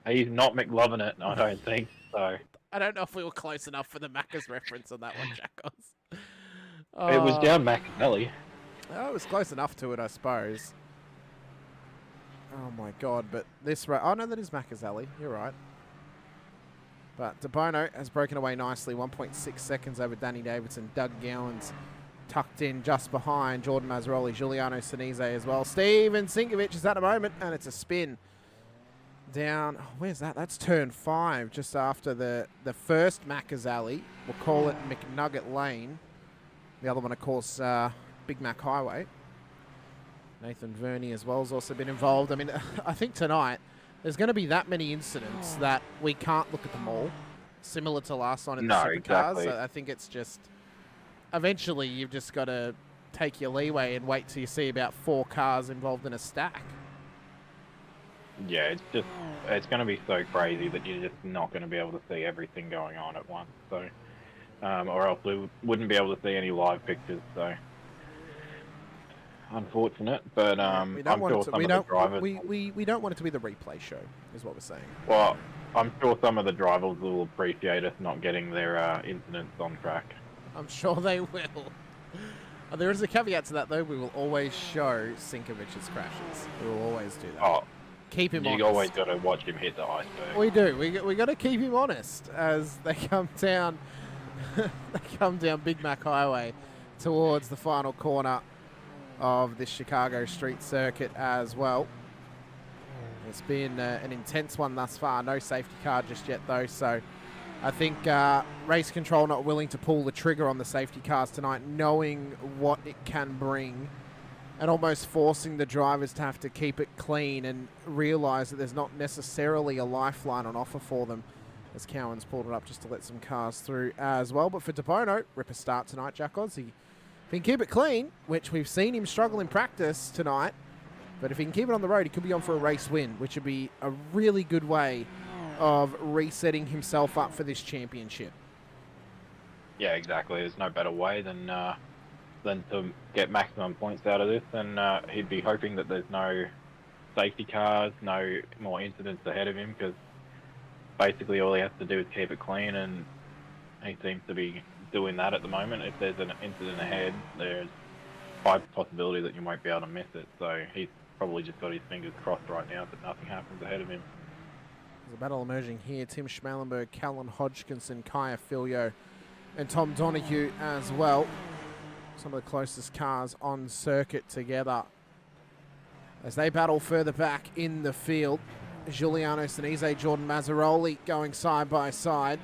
Speaker 11: He's not McLovin it, I don't think so.
Speaker 12: I don't know if we were close enough for the Macca's reference on that one, Jackos.
Speaker 11: It was down Macca's.
Speaker 12: Oh, it was close enough to it, I suppose. Oh my God, but this oh no, that is Macca's Alley. You're right. But De Bono has broken away nicely. 1.6 seconds over Danny Davidson. Doug Gowans tucked in just behind Jordan Mazzaroli, Giuliano Sinise as well. Steven Sinkovic is at the moment, and it's a spin down. Oh, where's that? That's turn 5, just after the first Macca's Alley. We'll call it McNugget Lane. The other one, of course, Big Mac Highway. Nathan Verney as well has also been involved. I mean, I think tonight there's going to be that many incidents that we can't look at them all, similar to last night in the supercars.
Speaker 11: Exactly.
Speaker 12: I think it's just, eventually you've just got to take your leeway and wait till you see about 4 cars involved in a stack.
Speaker 11: Yeah, it's going to be so crazy that you're just not going to be able to see everything going on at once. So, or else we wouldn't be able to see any live pictures. So, unfortunate, but I'm sure some of the drivers.
Speaker 12: We don't want it to be the replay show, is what we're saying.
Speaker 11: Well, I'm sure some of the drivers will appreciate us not getting their incidents on track.
Speaker 12: I'm sure they will. There is a caveat to that, though. We will always show Sinkovic's crashes. We will always do that.
Speaker 11: Oh,
Speaker 12: keep him honest.
Speaker 11: You always got to watch him hit the iceberg.
Speaker 12: We do. We got to keep him honest as they come down. They come down Big Mac Highway towards the final corner of this Chicago street circuit as well. It's been an intense one thus far. No safety car just yet, though, so I think race control not willing to pull the trigger on the safety cars tonight, knowing what it can bring and almost forcing the drivers to have to keep it clean and realise that there's not necessarily a lifeline on offer for them, as Cowan's pulled it up just to let some cars through as well. But for De Bono, ripper start tonight, Jack Oz. If he can keep it clean, which we've seen him struggle in practice tonight, but if he can keep it on the road, he could be on for a race win, which would be a really good way of resetting himself up for this championship.
Speaker 11: Yeah, exactly. There's no better way than to get maximum points out of this, and he'd be hoping that there's no safety cars, no more incidents ahead of him, because basically all he has to do is keep it clean, and he seems to be doing that at the moment. If there's an incident ahead, there's a high possibility that you won't be able to miss it, so he's probably just got his fingers crossed right now that nothing happens ahead of him.
Speaker 12: There's a battle emerging here. Tim Schmalenberg, Callan Hodgkinson, Kaya Filio, and Tom Donahue as well. Some of the closest cars on circuit together. as they battle further back in the field. Giuliano Sinise, Jordan Mazzaroli going side by side.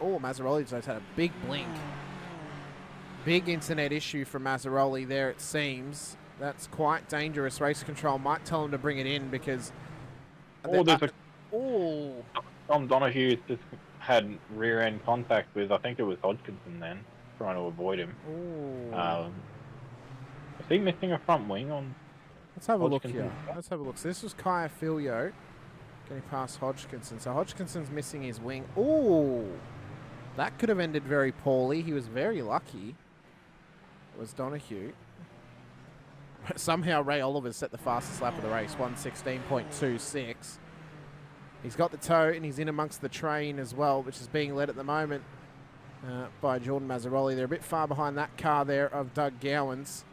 Speaker 12: Oh, Mazzaroli just had a big blink. Big internet issue for Mazzaroli there, it seems. That's quite dangerous. Race control might tell him to bring it in because...
Speaker 11: Tom Donahue just had rear-end contact with, I think it was Hodgkinson then, trying to avoid him. Is he missing a front wing on...
Speaker 12: Let's have a look here. Let's have a look. So this was Kaya Filio getting past Hodgkinson. So Hodgkinson's missing his wing. Ooh! That could have ended very poorly. He was very lucky. It was Donahue. Somehow Ray Oliver set the fastest lap of the race, 1:16.26. He's got the toe and he's in amongst the train as well, which is being led at the moment by Jordan Mazzaroli. They're a bit far behind that car there of Doug Gowans.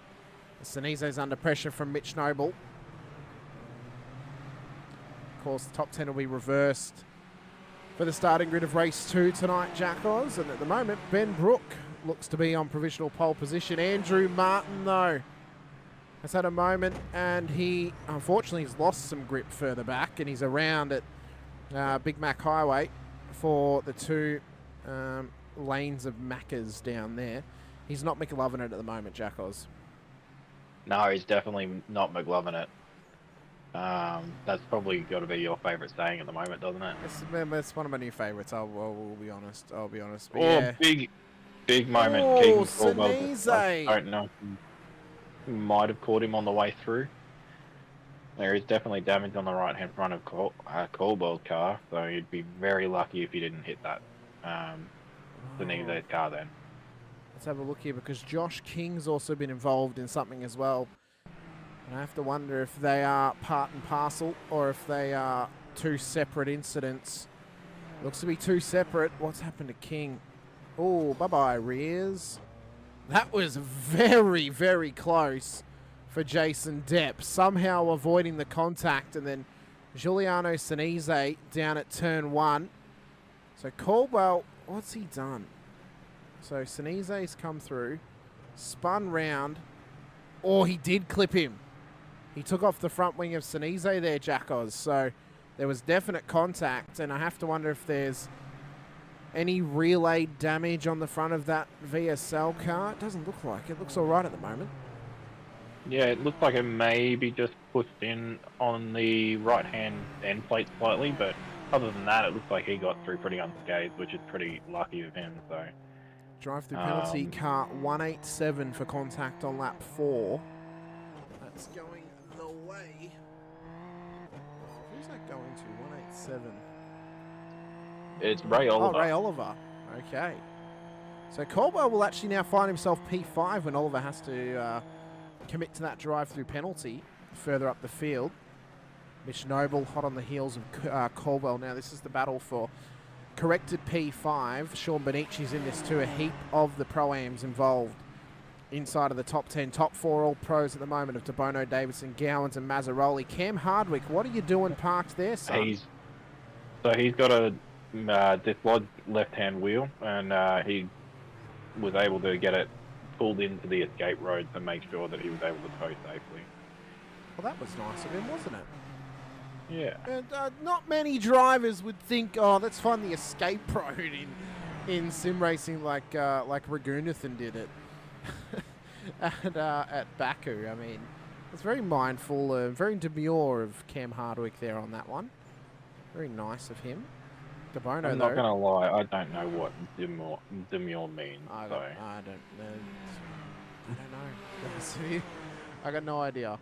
Speaker 12: Sinise's under pressure from Mitch Noble. Of course, the top 10 will be reversed for the starting grid of race 2 tonight, Jack Oz. And at the moment, Ben Brook looks to be on provisional pole position. Andrew Martin, though, has had a moment, and he unfortunately has lost some grip further back, and he's around at Big Mac Highway for the two lanes of Maccas down there. He's not McLovin it at the moment, Jack Oz.
Speaker 11: No, he's definitely not McLovin it. That's probably got to be your favourite saying at the moment, doesn't it?
Speaker 12: It's one of my new favourites. I'll be honest. I'll be honest. But
Speaker 11: oh,
Speaker 12: yeah.
Speaker 11: big moment.
Speaker 12: Oh, Sinise.
Speaker 11: I don't know. Might have caught him on the way through. There is definitely damage on the right-hand front of Caldwell's car, so he'd be very lucky if he didn't hit that Sinise's car then.
Speaker 12: Let's have a look here, because Josh King's also been involved in something as well. And I have to wonder if they are part and parcel or if they are two separate incidents. Looks to be two separate. What's happened to King? Oh, bye-bye, rears. That was very, very close for Jason Depp. Somehow avoiding the contact, and then Giuliano Sinise down at turn 1. So Caldwell, what's he done? So Sinise's come through, spun round. Oh, he did clip him. He took off the front wing of Sinise there, Jack Oz. So there was definite contact, and I have to wonder if there's any relay damage on the front of that VSL car. It doesn't look like it. It looks all right at the moment.
Speaker 11: Yeah, it looks like it maybe just pushed in on the right-hand end plate slightly, but other than that, it looks like he got through pretty unscathed, which is pretty lucky of him. So
Speaker 12: drive-through penalty, car 187 for contact on lap 4. That's going the way. Who's that going to? 187.
Speaker 11: It's Ray Oliver.
Speaker 12: Oh, Ray Oliver. Okay. So Caldwell will actually now find himself P5 when Oliver has to commit to that drive-through penalty further up the field. Mitch Noble hot on the heels of Caldwell. Now this is the battle for corrected P5. Sean Bonici's in this too. A heap of the Pro-Ams involved inside of the top 10. Top 4 all pros at the moment of DeBono, Davidson, Gowans and Mazzaroli. Cam Hardwick, what are you doing parked there, son?
Speaker 11: He's got a dislodged left-hand wheel, and he was able to get it pulled into the escape road to make sure that he was able to tow safely.
Speaker 12: Well, that was nice of him, wasn't it?
Speaker 11: Yeah.
Speaker 12: And not many drivers would think, oh, let's find the escape road in sim racing like Raghunathan did it at Baku. I mean, it's very mindful, very demure of Cam Hardwick there on that one. Very nice of him. DeBono,
Speaker 11: I'm not going to lie, I don't know what demure means.
Speaker 12: I don't know. I got no idea.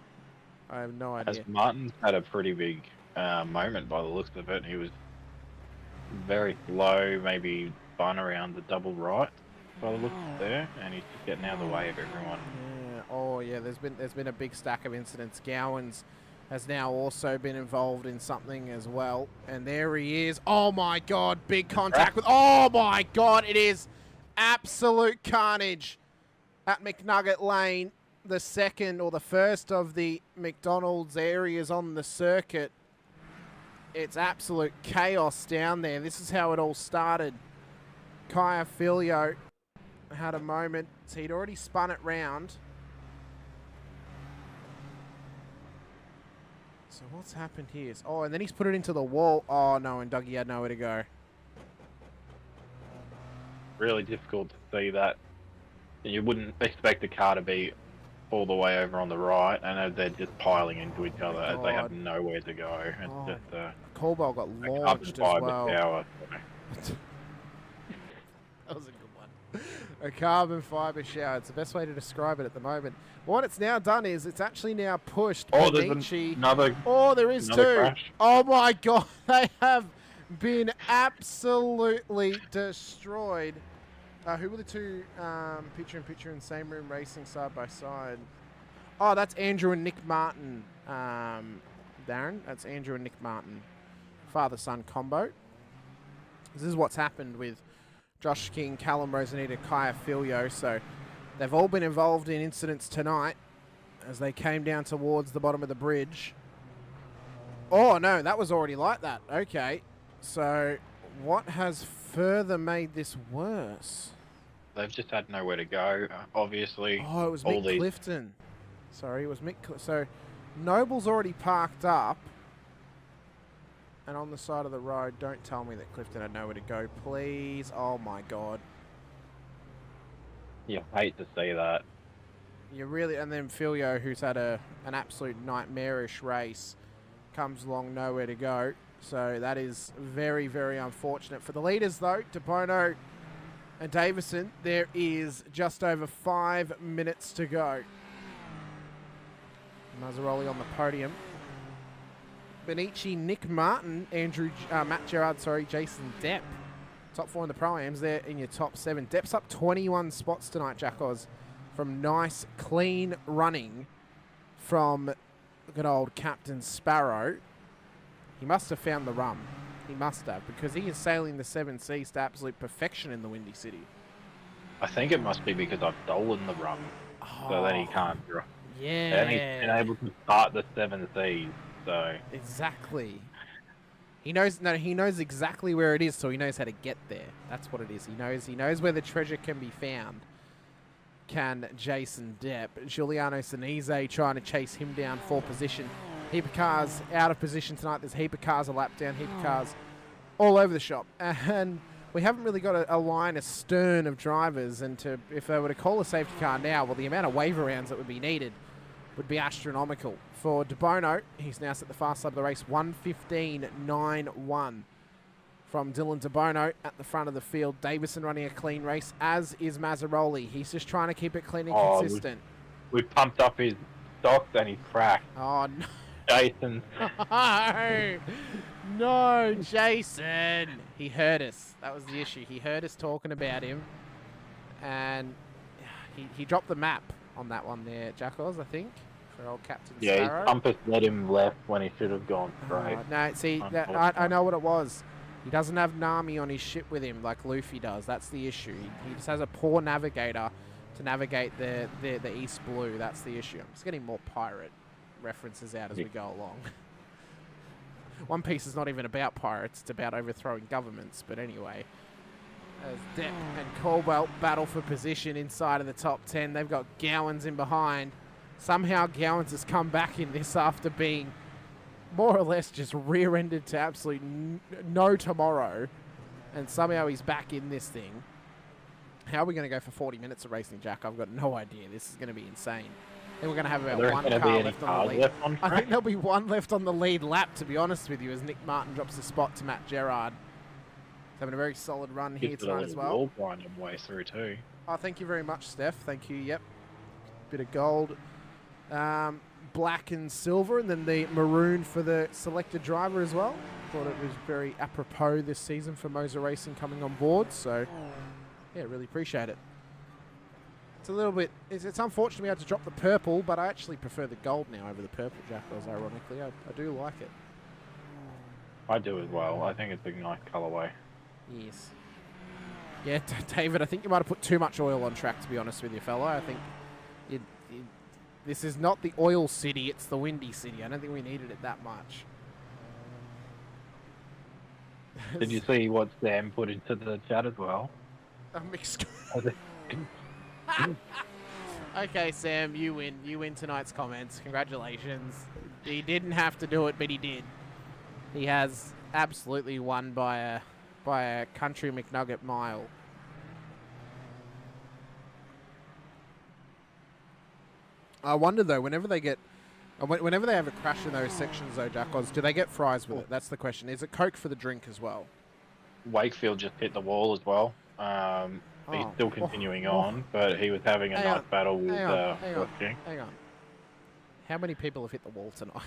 Speaker 12: I have no idea.
Speaker 11: As Martin's had a pretty big moment by the looks of it. He was very slow, maybe spun around the double right by the looks there, and he's just getting out of the way of everyone.
Speaker 12: Yeah. Oh yeah, there's been a big stack of incidents. Gowans has now also been involved in something as well. And there he is. Oh my God, big contact with, oh my God, it is absolute carnage at McNugget Lane. The second or the first of the McDonald's areas on the circuit. It's absolute chaos down there. This is how it all started. Kaya Filio had a moment. So he'd already spun it round. So what's happened here? Oh, and then he's put it into the wall. Oh, no, and Dougie had nowhere to go.
Speaker 11: Really difficult to see that. You wouldn't expect the car to be all the way over on the right, and they're just piling into each other as they have nowhere to go. It's just
Speaker 12: Colbell got launched as well.
Speaker 11: Shower.
Speaker 12: That was a good one. A carbon fibre shower. It's the best way to describe it at the moment. What it's now done is it's actually now pushed Pheonix. There is two.
Speaker 11: Crash.
Speaker 12: Oh my God. They have been absolutely destroyed. Who were the two picture-in-picture in the same room racing side by side? Oh, that's Andrew and Nick Martin, Darren. That's Andrew and Nick Martin. Father-son combo. This is what's happened with Josh King, Callum Rosanita, Kaya Filio. So they've all been involved in incidents tonight as they came down towards the bottom of the bridge. Oh, no, that was already like that. Okay. So what has further made this worse?
Speaker 11: They've just had nowhere to go, obviously.
Speaker 12: Oh, it was Mick Clifton. Sorry, it was Mick. So Noble's already parked up and on the side of the road. Don't tell me that Clifton had nowhere to go, please. Oh, my God.
Speaker 11: You hate to see that.
Speaker 12: You really, and then Filio, who's had an absolute nightmarish race, comes along nowhere to go. So that is very, very unfortunate. For the leaders, though, DeBono and Davison, there is just over 5 minutes to go. Mazzaroli on the podium. Benici, Nick Martin, Matt Gerard, Jason Depp. Top 4 in the Pro-Ams there in your top 7. Depp's up 21 spots tonight, Jack Oz, from nice, clean running from good old Captain Sparrow. He must have found the rum. He must have, because he is sailing the 7 Seas to absolute perfection in the Windy City.
Speaker 11: I think it must be because I've stolen the rum, so then he can't draw.
Speaker 12: Yeah.
Speaker 11: And he's been able to start the 7 Seas, so...
Speaker 12: Exactly. He knows exactly where it is, so he knows how to get there. That's what it is. He knows where the treasure can be found. Can Jason Depp. Giuliano Sinise trying to chase him down for position. Heap of cars out of position tonight. There's a heap of cars a lap down, heap of cars all over the shop. And we haven't really got a line astern of drivers. And if they were to call a safety car now, well, the amount of waiver rounds that would be needed would be astronomical. For DeBono, he's now set the fast lap of the race, 1:15.91 from Dylan DeBono at the front of the field. Davison running a clean race, as is Mazzaroli. He's just trying to keep it clean and consistent.
Speaker 11: We pumped up his stocks and he crashed.
Speaker 12: Oh, no.
Speaker 11: Jason.
Speaker 12: No, Jason. He heard us. That was the issue. He heard us talking about him. And he dropped the map on that one there, Jack Oz, I think, for old Captain Sparrow.
Speaker 11: Yeah, his compass led him left when he should have gone straight.
Speaker 12: No, see, I know what it was. He doesn't have Nami on his ship with him like Luffy does. That's the issue. He just has a poor navigator to navigate the East Blue. That's the issue. I'm just getting more pirate references out as we go along. One Piece is not even about pirates. It's about overthrowing governments. But anyway, as Depp and Caldwell battle for position inside of the top 10. They've got Gowans in behind. Somehow Gowans has come back in this after being more or less just rear-ended to absolute no tomorrow. And somehow he's back in this thing. How are we going to go for 40 minutes of racing, Jack? I've got no idea. This is going to be insane. I think we're going to have about one car left on the lead. I think there'll be one left on the lead lap, to be honest with you, as Nick Martin drops the spot to Matt Gerard. He's having a very solid run here tonight as well.
Speaker 11: Way through too.
Speaker 12: Oh, thank you very much, Steph. Thank you. Yep. Bit of gold, black and silver, and then the maroon for the selected driver as well. Thought it was very apropos this season for MOZA Racing coming on board. So, yeah, really appreciate it. It's a little bit, it's unfortunate we had to drop the purple, but I actually prefer the gold now over the purple, Jackals, ironically. I do like it.
Speaker 11: I do as well. I think it's a nice colourway.
Speaker 12: Yes. Yeah, David, I think you might have put too much oil on track, to be honest with you, fella. I think this is not the oil city, it's the windy city. I don't think we needed it that much.
Speaker 11: Did you see what Sam put into the chat as well?
Speaker 12: A mixed... Okay, Sam, you win. You win tonight's comments. Congratulations. He didn't have to do it, but he did. He has absolutely won by a country McNugget mile. I wonder though, whenever they have a crash in those sections though, Jackos, do they get fries with it? That's the question. Is it Coke for the drink as well?
Speaker 11: Wakefield just hit the wall as well. He's still continuing on, but he was having a nice battle with King.
Speaker 12: Hang on. How many people have hit the wall tonight?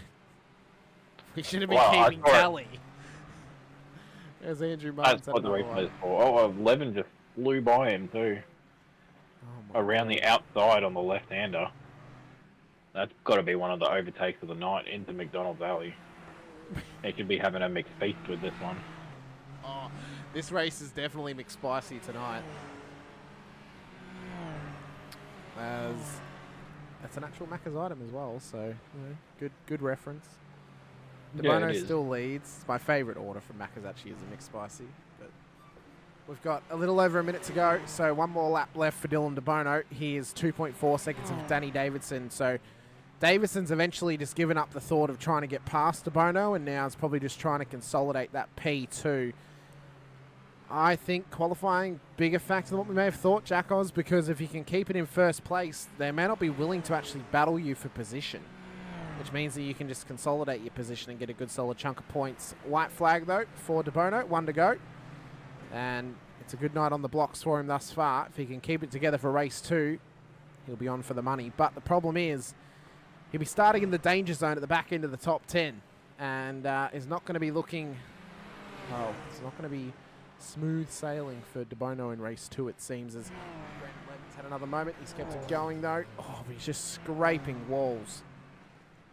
Speaker 12: We should have been keeping tally. There's Andrew Martin.
Speaker 11: That's what the replay is for. Oh, 11 just flew by him too. Around the outside on the left-hander. That's got to be one of the overtakes of the night into McDonald's Alley. He could be having a mixed feast with this one.
Speaker 12: Oh, this race is definitely McSpicy tonight. That's an actual Macca's item as well, so you know, good reference. DeBono still leads. It's my favourite order from Macca's actually is a McSpicy. But we've got a little over a minute to go, so one more lap left for Dylan DeBono. He is 2.4 seconds of Danny Davidson, so Davidson's eventually just given up the thought of trying to get past DeBono, and now is probably just trying to consolidate that P2. I think qualifying bigger factor than what we may have thought, Jack Oz, because if you can keep it in first place, they may not be willing to actually battle you for position, which means that you can just consolidate your position and get a good solid chunk of points. White flag, though, for DeBono, 1 to go. And it's a good night on the blocks for him thus far. If he can keep it together for race 2, he'll be on for the money. But the problem is, he'll be starting in the danger zone at the back end of the top 10 and is not going to be looking... Oh, it's not going to be smooth sailing for DeBono in race 2, it seems, as Brandon Levin's had another moment. He's kept it going, though. Oh, but he's just scraping walls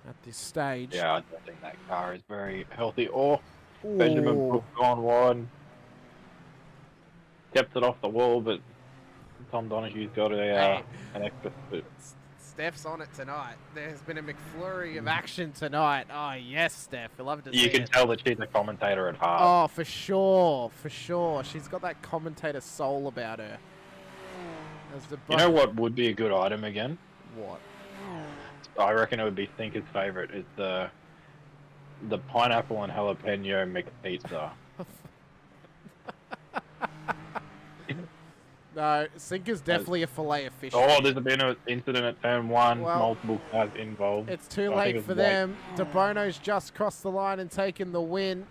Speaker 12: at this stage.
Speaker 11: Yeah, I don't think that car is very healthy. Oh, Benjamin Brook gone wide. Kept it off the wall, but Tom Donohue's got an extra foot.
Speaker 12: Steph's on it tonight. There's been a McFlurry of action tonight. Oh, yes, Steph. I love to see it.
Speaker 11: You can tell that she's a commentator at heart.
Speaker 12: Oh, for sure. For sure. She's got that commentator soul about her.
Speaker 11: You know what would be a good item again?
Speaker 12: What?
Speaker 11: I reckon it would be Thinker's favourite. Is the pineapple and jalapeno mixed pizza.
Speaker 12: No, Sinker's definitely a fillet of fish.
Speaker 11: Oh, there's been an incident at turn 1. Well, multiple cars involved.
Speaker 12: It's too late for them. DeBono's just crossed the line and taken the win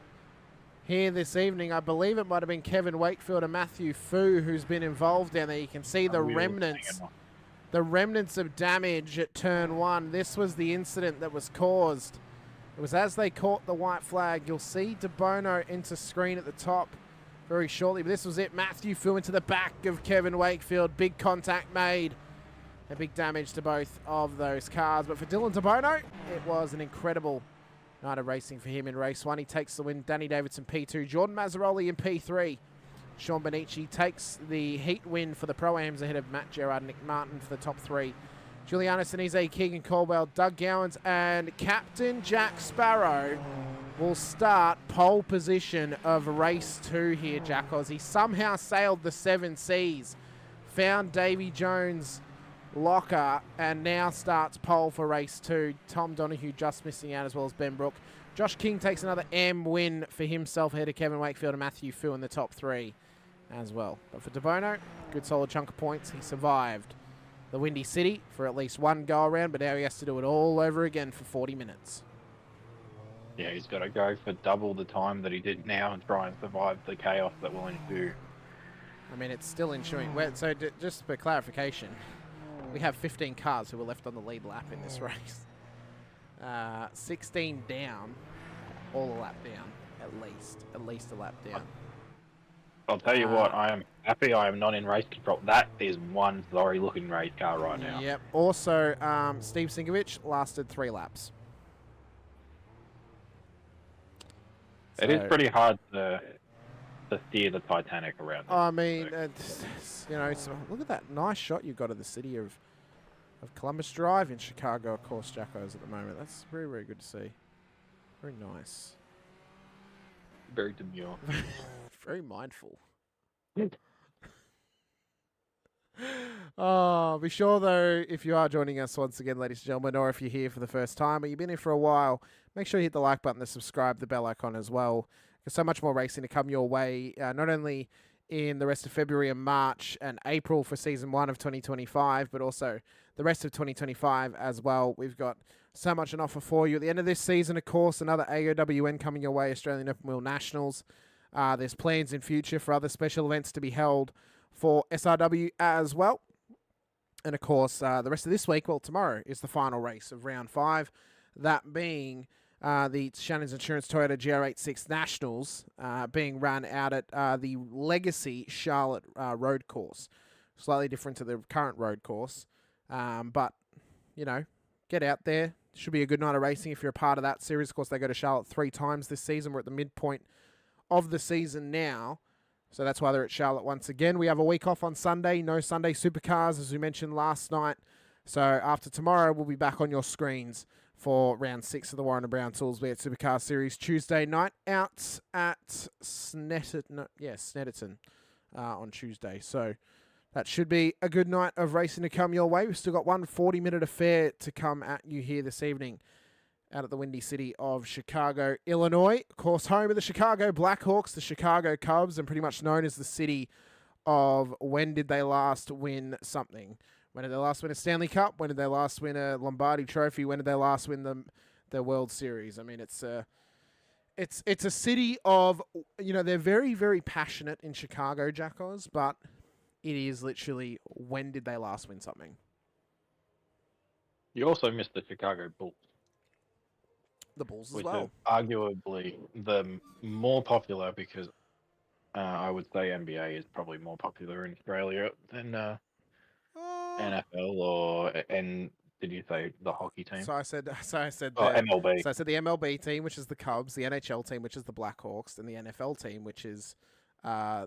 Speaker 12: here this evening. I believe it might have been Kevin Wakefield and Matthew Fu who's been involved down there. You can see the remnants of damage at turn 1. This was the incident that was caused. It was as they caught the white flag. You'll see DeBono enter screen at the top very shortly, but this was it. Matthew flew into the back of Kevin Wakefield. Big contact made and big damage to both of those cars. But for Dylan DeBono, it was an incredible night of racing for him in race 1. He takes the win. Danny Davidson P2, Jordan Mazzaroli in P3. Sean Benici takes the heat win for the Pro-Ams ahead of Matt Gerard and Nick Martin for the top 3. Giuliano Sinise, Keegan Caldwell, Doug Gowans, and Captain Jack Sparrow will start pole position of race 2 here, Jack Oz. He somehow sailed the 7 seas, found Davy Jones' locker, and now starts pole for race 2. Tom Donohue just missing out, as well as Ben Brook. Josh King takes another M win for himself ahead of Kevin Wakefield and Matthew Fu in the top 3 as well. But for DeBono, good solid chunk of points. He survived the Windy City for at least one go-around, but now he has to do it all over again for 40 minutes.
Speaker 11: Yeah, he's got to go for double the time that he did now and try and survive the chaos that will ensue.
Speaker 12: I mean, it's still ensuing. So just for clarification, we have 15 cars who were left on the lead lap in this race. 16 down, all a lap down, at least a lap down.
Speaker 11: I'll tell you what, I am happy I am not in race control. That is one sorry-looking race car right now.
Speaker 12: Yep. Also, Steve Sinkovich lasted 3 laps.
Speaker 11: It is pretty hard to steer the Titanic around.
Speaker 12: I mean, you know, so look at that nice shot you got of the city of Columbus Drive in Chicago, of course, Jacko's at the moment. That's very, very good to see. Very nice.
Speaker 11: Very demure.
Speaker 12: Very mindful. Oh, be sure though, if you are joining us once again, ladies and gentlemen, or if you're here for the first time or you've been here for a while, make sure you hit the like button, the subscribe, the bell icon as well. There's so much more racing to come your way, not only in the rest of February and March and April for Season 1 of 2025, but also the rest of 2025 as well. We've got so much on offer for you. At the end of this season, of course, another AOWN coming your way, Australian Open Wheel Nationals. There's plans in future for other special events to be held for SRW as well. And, of course, the rest of this week, well, tomorrow is the final race of Round 5, that being the Shannon's Insurance Toyota GR86 Nationals being run out at the Legacy Charlotte road course. Slightly different to the current road course. But, you know, get out there. Should be a good night of racing if you're a part of that series. Of course, they go to Charlotte 3 times this season. We're at the midpoint of the season now. So that's why they're at Charlotte once again. We have a week off on Sunday. No Sunday Supercars, as we mentioned last night. So after tomorrow, we'll be back on your screens for round 6 of the Warren & Brown Toolsby at Supercar Series Tuesday night out at Snetterton on Tuesday. So that should be a good night of racing to come your way. We've still got one 40-minute affair to come at you here this evening out at the windy city of Chicago, Illinois. Of course, home of the Chicago Blackhawks, the Chicago Cubs, and pretty much known as the city of when did they last win something. When did they last win a Stanley Cup? When did they last win a Lombardi Trophy? When did they last win the World Series? I mean, it's a city of, you know, they're very, very passionate in Chicago, Jackos, but it is literally when did they last win something.
Speaker 11: You also missed the Chicago Bulls.
Speaker 12: The Bulls as
Speaker 11: which
Speaker 12: well.
Speaker 11: Are arguably the more popular because I would say NBA is probably more popular in Australia than NFL did you say the hockey team?
Speaker 12: So I said
Speaker 11: MLB.
Speaker 12: So I said the MLB team, which is the Cubs, the NHL team, which is the Blackhawks, and the NFL team, which is I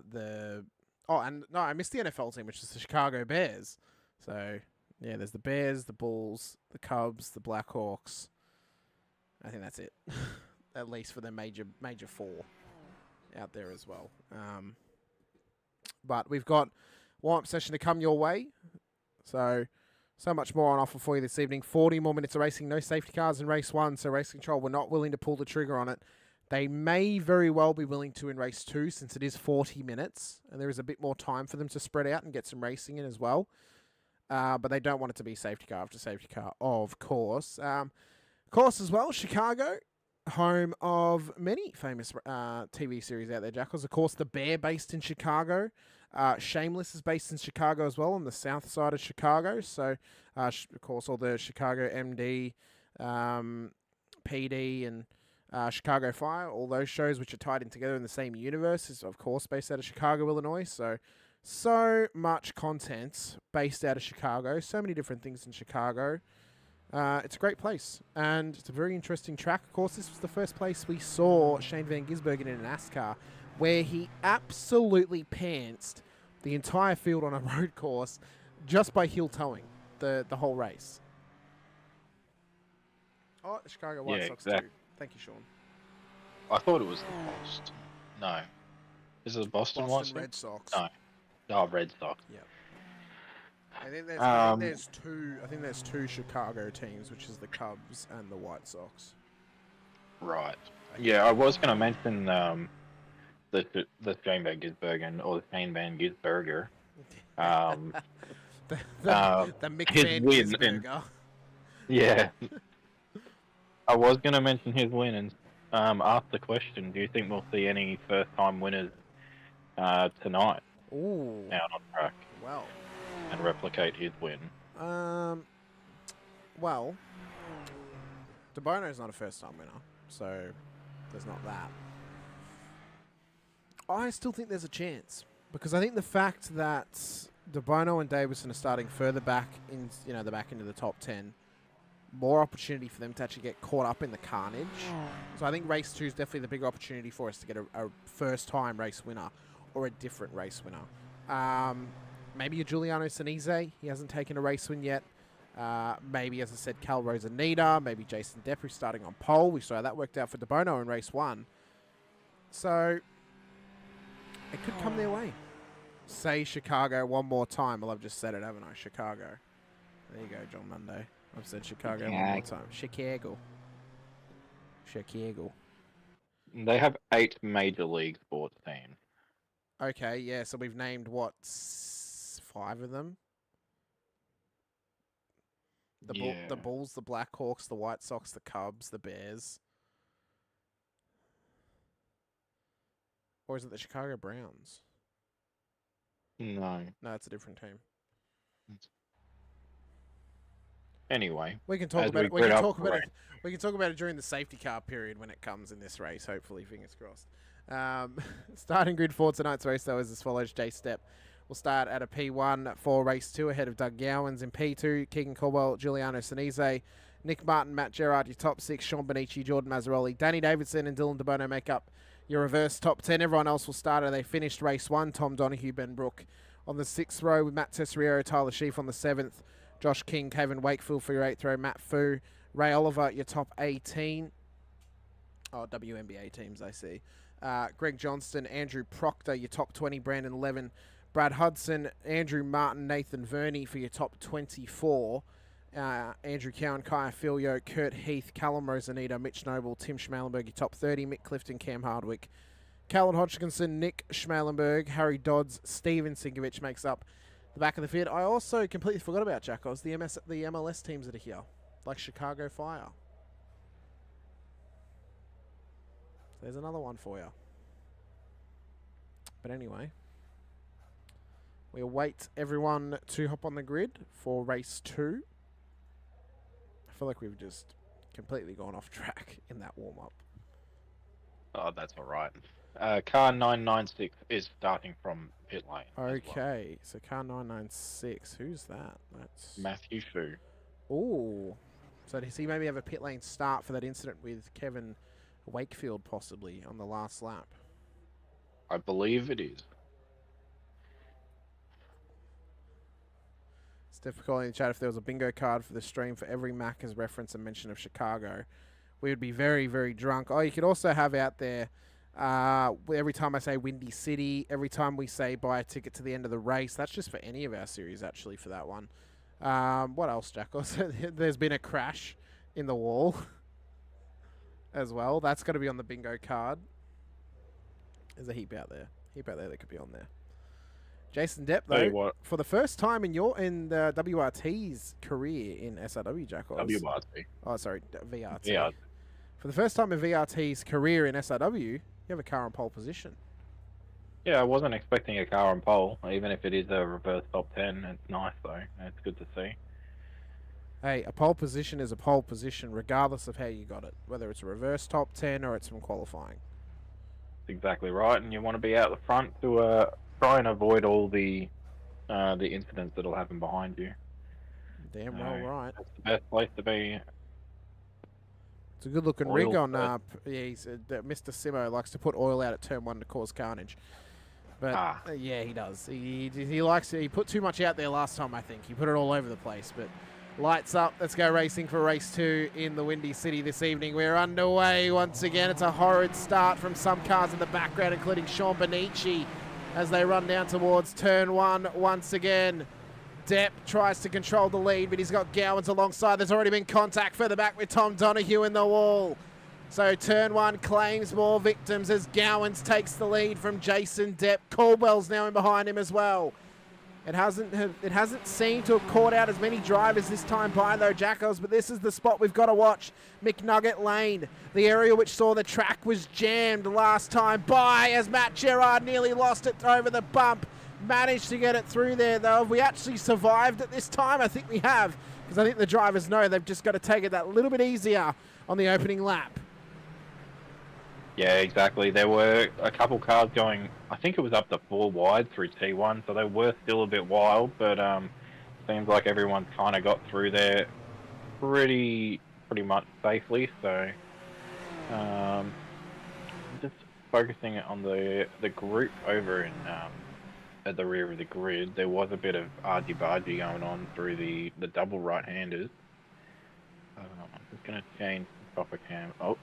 Speaker 12: missed the NFL team, which is the Chicago Bears. So yeah, there's the Bears, the Bulls, the Cubs, the Blackhawks. I think that's it, at least for the major four out there as well. But we've got warm-up session to come your way. So much more on offer for you this evening. 40 more minutes of racing. No safety cars in race 1, so Race Control were not willing to pull the trigger on it. They may very well be willing to in race 2 since it is 40 minutes, and there is a bit more time for them to spread out and get some racing in as well. But they don't want it to be safety car after safety car, of course. Of course, as well, Chicago, home of many famous TV series out there, Jackals. Of course, The Bear, based in Chicago. Shameless is based in Chicago as well, on the south side of Chicago. So, of course, all the Chicago MD, PD, and Chicago Fire, all those shows which are tied in together in the same universe, is, of course, based out of Chicago, Illinois. So much content based out of Chicago. So many different things in Chicago. It's a great place, and it's a very interesting track. Of course, this was the first place we saw Shane Van Gisbergen in a NASCAR, where he absolutely pantsed the entire field on a road course just by heel towing the whole race. Oh, the Chicago White Sox too. Thank you, Sean.
Speaker 11: I thought it was the Boston. No. Is it the Boston White Sox?
Speaker 12: Red Sox.
Speaker 11: No. Oh, Red Sox.
Speaker 12: Yeah. I think there's two Chicago teams, which is the Cubs and the White Sox.
Speaker 11: Right. Yeah, I was going to mention the Shane Van Gisbergen, or the Shane Van Gisberger.
Speaker 12: The Mick Van Gisberger.
Speaker 11: Yeah. I was going to mention his win and ask the question, do you think we'll see any first-time winners tonight
Speaker 12: Ooh.
Speaker 11: out on track?
Speaker 12: Well.
Speaker 11: And replicate his win?
Speaker 12: Well, DeBono's not a first-time winner, so there's not that. I still think there's a chance, because I think the fact that DeBono and Davison are starting further back in, the back into the top 10, more opportunity for them to actually get caught up in the carnage. So I think race 2 is definitely the bigger opportunity for us to get a first-time race winner or a different race winner. Maybe a Giuliano Sinise. He hasn't taken a race win yet. Maybe, as I said, Cal Rosanita. Maybe Jason Depp starting on pole. We saw how that worked out for DeBono in race 1. So it could come their way. Say Chicago one more time. Well, I've just said it, haven't I? Chicago. There you go, John Monday. I've said Chicago one more time. Chicago. Chicago.
Speaker 11: They have 8 major league sports teams.
Speaker 12: Okay, yeah, so we've named, what, 5 of them? The Bulls, the Blackhawks, the White Sox, the Cubs, the Bears. Or is it the Chicago Browns?
Speaker 11: No.
Speaker 12: No, it's a different team.
Speaker 11: Anyway,
Speaker 12: we can talk about it. We can talk about it. We can talk about it during the safety car period when it comes in this race. Hopefully, fingers crossed. Starting grid for tonight's race though is as follows: J Step will start at a P1 for race 2 ahead of Doug Gowans. In P2, Keegan Caldwell, Giuliano Sinise, Nick Martin, Matt Gerard, your top 6, Sean Bonici, Jordan Mazzaroli, Danny Davidson and Dylan DeBono make up your reverse top 10. Everyone else will start at they finished race 1. Tom Donoghue, Ben Brook on the 6th row with Matt Tesseriero, Tyler Sheaf on the 7th. Josh King, Kevin Wakefield for your 8th row. Matt Fu, Ray Oliver, your top 18. Oh, WNBA teams, I see. Greg Johnston, Andrew Proctor, your top 20. Brandon Levin, Brad Hudson, Andrew Martin, Nathan Verney for your top 24. Andrew Cowan, Kaya Filio, Kurt Heath, Callum Rosanita, Mitch Noble, Tim Schmalenberg, your top 30. Mick Clifton, Cam Hardwick, Callan Hodgkinson, Nick Schmalenberg, Harry Dodds, Steven Sinkovich makes up the back of the field. I also completely forgot about Jackos, the MLS teams that are here, like Chicago Fire. There's another one for you. But anyway, we await everyone to hop on the grid for race 2. I feel like we've just completely gone off track in that warm-up.
Speaker 11: Oh, that's all right. Car 996 is starting from pit lane.
Speaker 12: Okay, so car 996. Who's that? That's
Speaker 11: Matthew Fu.
Speaker 12: Oh, so does he maybe have a pit lane start for that incident with Kevin Wakefield possibly on the last lap?
Speaker 11: I believe it is.
Speaker 12: It's difficult in the chat if there was a bingo card for the stream for every Macca's reference and mention of Chicago. We would be very, very drunk. Oh, you could also have out there, every time I say Windy City, every time we say buy a ticket to the end of the race, that's just for any of our series actually for that one. What else, Jackal? There's been a crash in the wall as well. That's got to be on the bingo card. There's a heap out there. That could be on there. Jason Depp, though, for the first time in the WRT's career in SRW, Jackal.
Speaker 11: WRT.
Speaker 12: Oh, sorry, VRT.
Speaker 11: VRT.
Speaker 12: For the first time in VRT's career in SRW, you have a car on pole position.
Speaker 11: Yeah, I wasn't expecting a car on pole, even if it is a reverse top 10. It's nice, though. It's good to see.
Speaker 12: Hey, a pole position is a pole position, regardless of how you got it, whether it's a reverse top 10 or it's from qualifying.
Speaker 11: That's exactly right, and you want to be out the front to try and avoid all the incidents that'll happen behind you.
Speaker 12: Damn well right.
Speaker 11: That's the best place to be.
Speaker 12: It's a good-looking rig on. Mr. Simo likes to put oil out at turn 1 to cause carnage. But yeah, he does. He likes to. He put too much out there last time. I think he put it all over the place. But lights up. Let's go racing for race 2 in the Windy City this evening. We're underway once again. It's a horrid start from some cars in the background, including Sean Bonici, as they run down towards turn 1 once again. Depp tries to control the lead, but he's got Gowans alongside. There's already been contact further back with Tom Donoghue in the wall. So turn 1 claims more victims as Gowans takes the lead from Jason Depp. Caldwell's now in behind him as well. It hasn't seemed to have caught out as many drivers this time by though, Jackals, but this is the spot we've got to watch. McNugget Lane, the area which saw the track was jammed last time by as Matt Gerard nearly lost it over the bump. Managed to get it through there though. Have we actually survived it this time? I think we have, because I think the drivers know they've just got to take it that little bit easier on the opening lap.
Speaker 11: Yeah, exactly. There were a couple cars going, I think it was up to 4 wide through T1, so they were still a bit wild, but seems like everyone kind of got through there pretty much safely. So just focusing on the group over in at the rear of the grid, there was a bit of argy-bargy going on through the double right-handers. I'm just going to change the proper cam. Oh,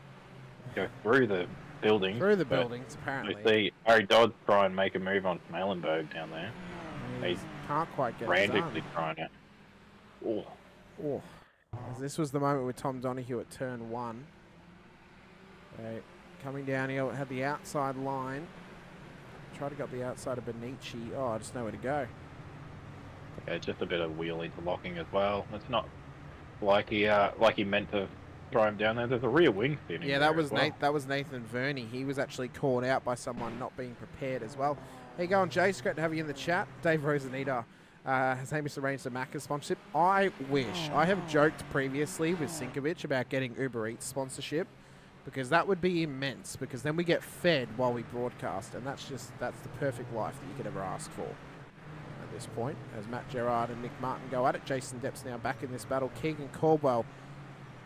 Speaker 11: go through the buildings.
Speaker 12: Through the buildings, apparently.
Speaker 11: We see Harry Dodds try and make a move on Smalenberg down there.
Speaker 12: He can't quite get it
Speaker 11: frantically
Speaker 12: done.
Speaker 11: trying to. Oh.
Speaker 12: Oh. As this was the moment with Tom Donoghue at turn 1. Okay, coming down here, had the outside line. Tried to get the outside of Benici. Oh, I just know where to go.
Speaker 11: Yeah, just a bit of wheel interlocking as well. It's not like he meant to throw him down there. There's a rear wing spinning.
Speaker 12: Yeah, that was that was Nathan Verney. He was actually called out by someone not being prepared as well. How you going, Jace? Great to have you in the chat. Dave Rosanita has Hamish arranged a Macca sponsorship. I wish. I have joked previously with Sinkovic about getting Uber Eats sponsorship, because that would be immense, because then we get fed while we broadcast, and that's the perfect life that you could ever ask for at this point. As Matt Gerard and Nick Martin go at it, Jason Depp's now back in this battle. Keegan Caldwell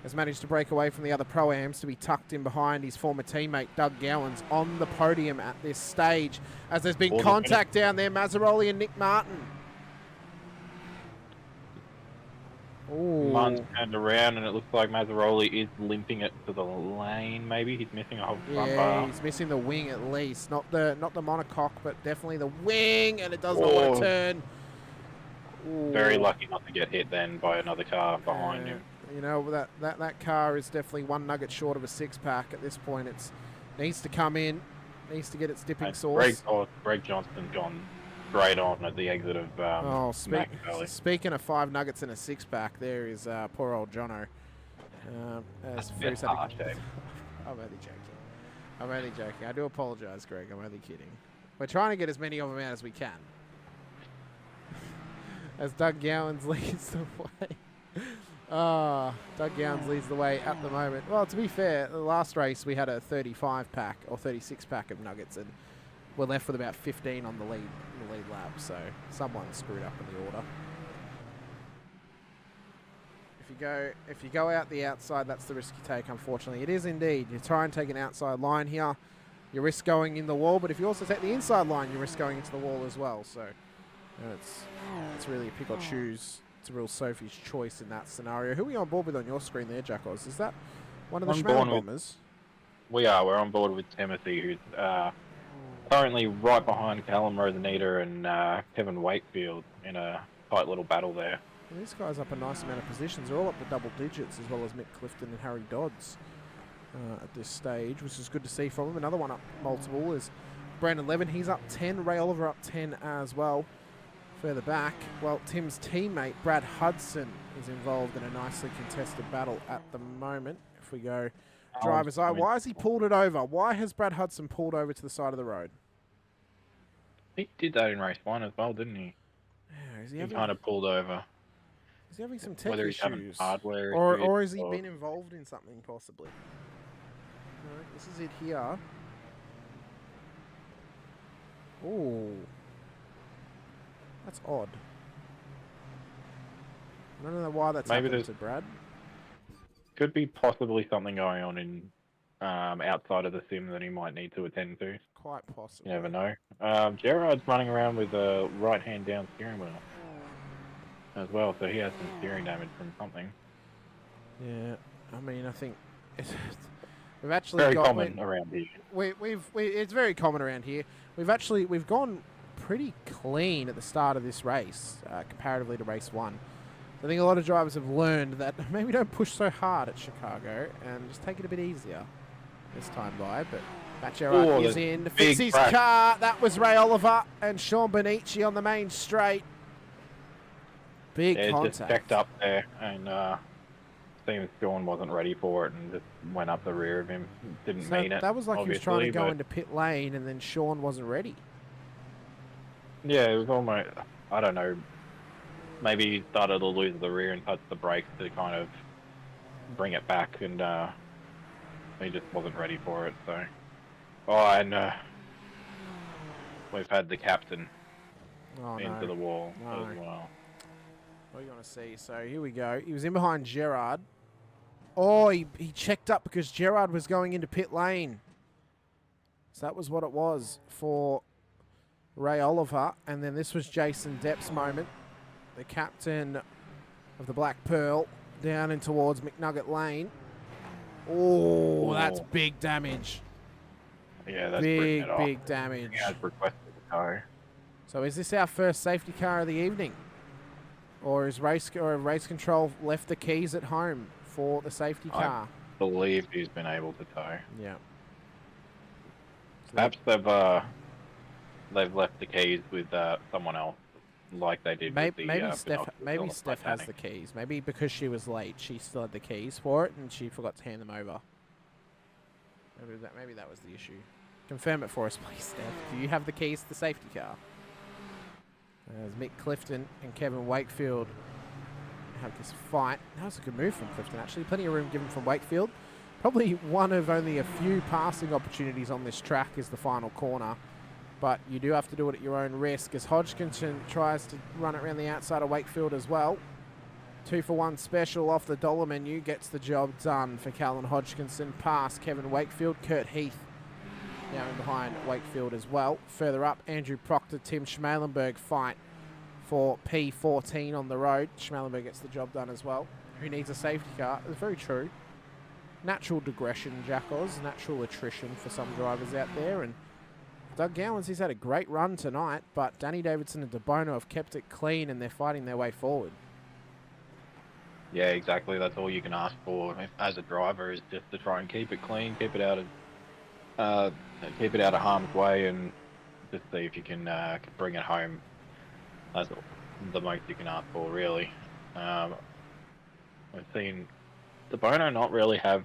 Speaker 12: has managed to break away from the other Pro-Ams to be tucked in behind his former teammate Doug Gowans on the podium at this stage, as there's been contact down there. Mazzaroli and Nick Martin.
Speaker 11: Martin's turned around, and it looks like Mazzaroli is limping it to the lane. Maybe he's missing a whole front bar.
Speaker 12: He's missing the wing at least, not the monocoque, but definitely the wing, and it does not want to turn.
Speaker 11: Very lucky not to get hit then by another car behind him.
Speaker 12: You know, that car is definitely one nugget short of a 6-pack at this point. It needs to come in, needs to get its dipping sauce.
Speaker 11: Greg Johnston gone straight on at the exit of
Speaker 12: speaking of 5 nuggets in a 6-pack, there is poor old Jono.
Speaker 11: That's a bit harsh, Dave.
Speaker 12: I'm only joking. I do apologise, Greg. I'm only kidding. We're trying to get as many of them out as we can. As Doug Gowans leads the way. Doug Gowans leads the way at the moment. Well, to be fair, the last race we had a 35-pack or 36-pack of nuggets, and we're left with about 15 on the lead lap, so someone screwed up in the order. If you go out the outside, that's the risk you take, unfortunately. It is indeed. You try and take an outside line here, you risk going in the wall, but if you also take the inside line, you risk going into the wall as well. So it's really a pick or choose. It's a real Sophie's choice in that scenario. Who are we on board with on your screen there, Jackos? Is that one of the Schmeller bombers?
Speaker 11: We're on board with Timothy, who's currently right behind Callum Rosanita and Kevin Wakefield in a tight little battle there.
Speaker 12: Well, these guys up a nice amount of positions. They're all up to double digits, as well as Mick Clifton and Harry Dodds at this stage, which is good to see from him. Another one up multiple is Brandon Levin. He's up 10. Ray Oliver up 10 as well. Further back, well, Tim's teammate Brad Hudson is involved in a nicely contested battle at the moment. If we go driver's eye, why has he pulled it over? Why has Brad Hudson pulled over to the side of the road?
Speaker 11: He did that in race 1 as well, didn't he?
Speaker 12: Yeah,
Speaker 11: he kind of pulled over.
Speaker 12: Is he having some tech
Speaker 11: Whether
Speaker 12: issues?
Speaker 11: He's having hardware
Speaker 12: or has he been involved in something, possibly? No, this is it here. Oh. That's odd. I don't know why that's happened to Brad.
Speaker 11: Could be possibly something going on in outside of the sim that he might need to attend to.
Speaker 12: Quite possibly.
Speaker 11: You never know. Gerard's running around with a right hand down steering wheel as well, so he has some steering damage from something.
Speaker 12: Yeah, I mean, I think we've actually
Speaker 11: very common around here.
Speaker 12: It's very common around here. We've gone pretty clean at the start of this race, comparatively to race 1. I think a lot of drivers have learned that maybe don't push so hard at Chicago and just take it a bit easier this time by. But Matt Gerard is in to fix his car. That was Ray Oliver and Sean Benici on the main straight. Big contact.
Speaker 11: Just checked up there, and seems Sean wasn't ready for it and just went up the rear of him. Didn't mean it.
Speaker 12: That was like he was trying to go into pit lane, and then Sean wasn't ready.
Speaker 11: Yeah, it was almost, I don't know, maybe he started to lose the rear and touched the brakes to kind of bring it back, and he just wasn't ready for it, so. And we've had the captain into the wall as well.
Speaker 12: What do you want to see? So here we go. He was in behind Gerard. Oh, he checked up because Gerard was going into pit lane. So that was what it was for Ray Oliver. And then this was Jason Depp's moment. The captain of the Black Pearl down in towards McNugget Lane. Oh, that's big damage.
Speaker 11: Yeah, that's
Speaker 12: big damage.
Speaker 11: He has requested a tow.
Speaker 12: So is this our first safety car of the evening? Or is race control left the keys at home for the safety car?
Speaker 11: I believe he's been able to tow.
Speaker 12: Yeah. So
Speaker 11: perhaps they've left the keys with someone else, like they did with the
Speaker 12: maybe Steph has the keys. Maybe because she was late, she still had the keys for it, and she forgot to hand them over. Maybe that was the issue. Confirm it for us, please, Steph. Do you have the keys to the safety car? As Mick Clifton and Kevin Wakefield have this fight. That was a good move from Clifton, actually. Plenty of room given from Wakefield. Probably one of only a few passing opportunities on this track is the final corner. But you do have to do it at your own risk as Hodgkinson tries to run it around the outside of Wakefield as well. 2-for-1 special off the dollar menu gets the job done for Callan Hodgkinson. Past Kevin Wakefield. Kurt Heath now in behind Wakefield as well. Further up, Andrew Proctor, Tim Schmalenberg fight for P14 on the road. Schmalenberg gets the job done as well. Who needs a safety car? It's very true. Natural digression, Jack Oz. Natural attrition for some drivers out there. And Doug Gowans, he's had a great run tonight, but Danny Davidson and De Bono have kept it clean and they're fighting their way forward.
Speaker 11: Yeah, exactly. That's all you can ask for as a driver, is just to try and keep it clean, keep it out of harm's way, and just see if you can bring it home. That's the most you can ask for, really. I've seen De Bono not really have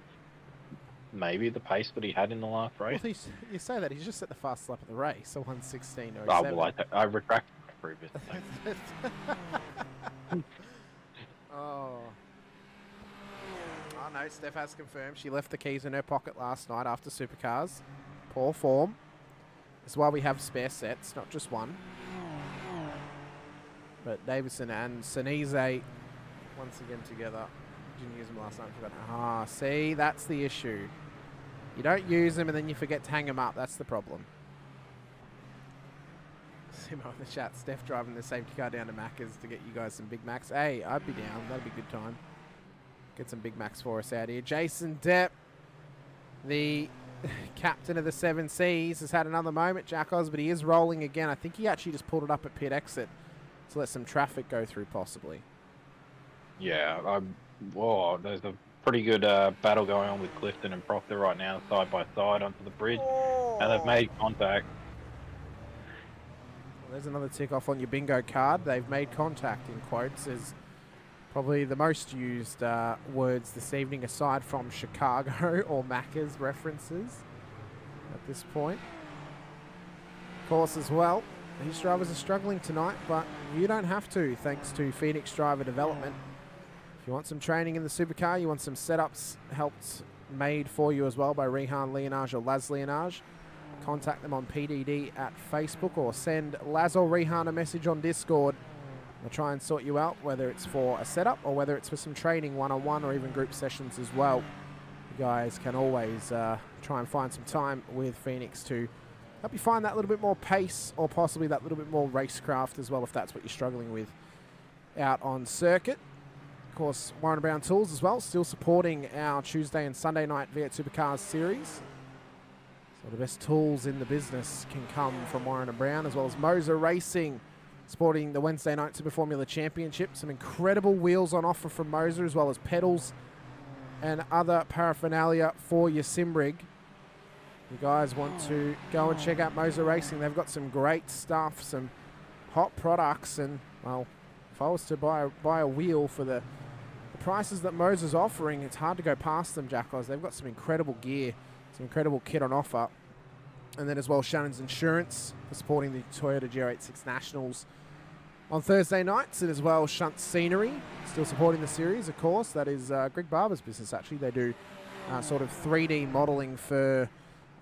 Speaker 11: maybe the pace that he had in the last race.
Speaker 12: Well, you say that, he's just at the fast lap of the race, a 1:16.07.
Speaker 11: Oh, well, I retract my previous thing.
Speaker 12: Oh no, Steph has confirmed she left the keys in her pocket last night after Supercars. Poor form. That's why we have spare sets, not just one. But Davison and Sinise once again together. Didn't use them last night. Ah, see, that's the issue. You don't use them and then you forget to hang them up. That's the problem. Simo in the chat. Steph driving the safety car down to Macca's to get you guys some Big Macs. Hey, I'd be down. That'd be a good time. Get some Big Macs for us out here. Jason Depp, the captain of the 7 Seas, has had another moment, Jack Oz, but he is rolling again. I think he actually just pulled it up at pit exit to let some traffic go through, possibly.
Speaker 11: Yeah, there's a pretty good battle going on with Clifton and Proctor right now, side by side onto the bridge, and they've made contact.
Speaker 12: Well, there's another tick off on your bingo card. They've made contact, in quotes, is probably the most used words this evening, aside from Chicago or Macca's references at this point. Of course, as well, these drivers are struggling tonight, but you don't have to, thanks to Pheonix Driver Development. If you want some training in the supercar, you want some setups made for you as well by Rehan Leonage or Laz Leonage, contact them on PDD at Facebook or send Laz or Rehan a message on Discord. They'll try and sort you out, whether it's for a setup or whether it's for some training one-on-one or even group sessions as well. You guys can always try and find some time with Pheonix to help you find that little bit more pace or possibly that little bit more racecraft as well, if that's what you're struggling with out on circuit. Of course, Warren Brown Tools as well, still supporting our Tuesday and Sunday night V8 Supercars series. So the best tools in the business can come from Warren and Brown, as well as MOZA Racing, sporting the Wednesday night Super Formula Championship. Some incredible wheels on offer from MOZA, as well as pedals and other paraphernalia for your sim rig. You guys want to go and check out MOZA Racing. They've got some great stuff, some hot products, and, well, if I was to buy a wheel for the prices that MOZA's offering, it's hard to go past them, Jack Oz. They've got some incredible gear, some incredible kit on offer. And then as well, Shannon's Insurance for supporting the Toyota GR86 Nationals on Thursday nights, and as well Shunt Scenery, still supporting the series, of course. That is Greg Barber's business, actually. They do sort of 3D modelling for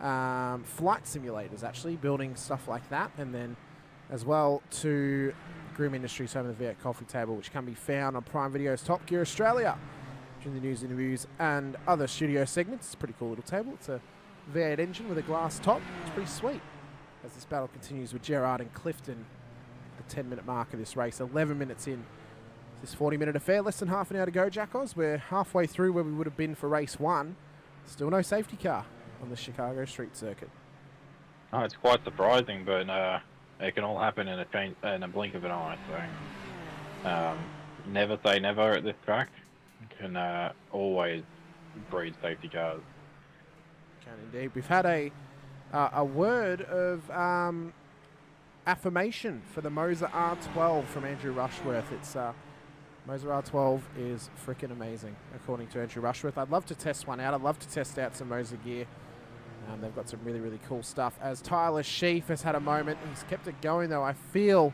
Speaker 12: flight simulators, actually, building stuff like that. And then as well to Groom Industries home of the V8 Coffee Table, which can be found on Prime Video's Top Gear Australia during the news, interviews and other studio segments. It's a pretty cool little table. It's a V8 engine with a glass top. It's pretty sweet. As this battle continues with Gerard and Clifton, the 10-minute mark of this race, 11 minutes in this 40-minute affair, less than half an hour to go, Jack Oz. We're halfway through where we would have been for race 1. Still no safety car on the Chicago street circuit.
Speaker 11: Oh, it's quite surprising, but it can all happen in a blink of an eye. So never say never at this track. Can always breed safety cars.
Speaker 12: Can indeed. We've had a word of affirmation for the MOZA R12 from Andrew Rushworth. It's MOZA R12 is freaking amazing, according to Andrew Rushworth. I'd love to test one out. I'd love to test out some MOZA gear. They've got some really, really cool stuff. As Tyler Sheaf has had a moment. He's kept it going, though. I feel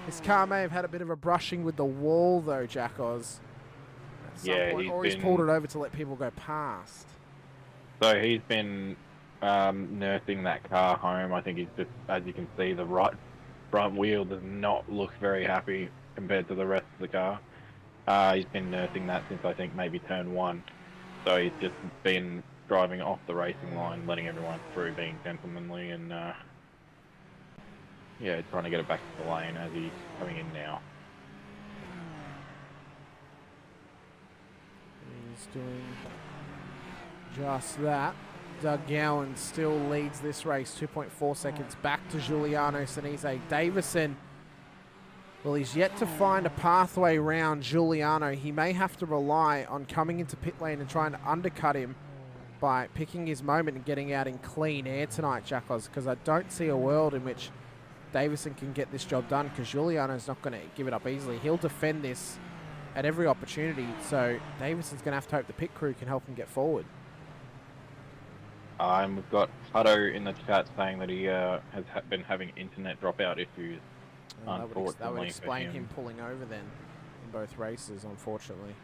Speaker 12: his car may have had a bit of a brushing with the wall, though, Jack Oz.
Speaker 11: Yeah,
Speaker 12: he's pulled it over to let people go past.
Speaker 11: So he's been nursing that car home. I think he's just, as you can see, the right front wheel does not look very happy compared to the rest of the car. He's been nursing that since I think maybe turn 1. So he's just been driving off the racing line, letting everyone through, being gentlemanly, and yeah, trying to get it back to the lane as he's coming in now.
Speaker 12: He's doing just that. Doug Gowan still leads this race, 2.4 seconds back to Giuliano Sinise. Davison, well, he's yet to find a pathway round Giuliano. He may have to rely on coming into pit lane and trying to undercut him by picking his moment and getting out in clean air tonight, Jack Oz, because I don't see a world in which Davison can get this job done, because Giuliano's not going to give it up easily. He'll defend this at every opportunity, so Davison's going to have to hope the pit crew can help him get forward.
Speaker 11: And we've got Hutto in the chat saying that he has been having internet dropout issues.
Speaker 12: That would explain him pulling over then in both races, unfortunately.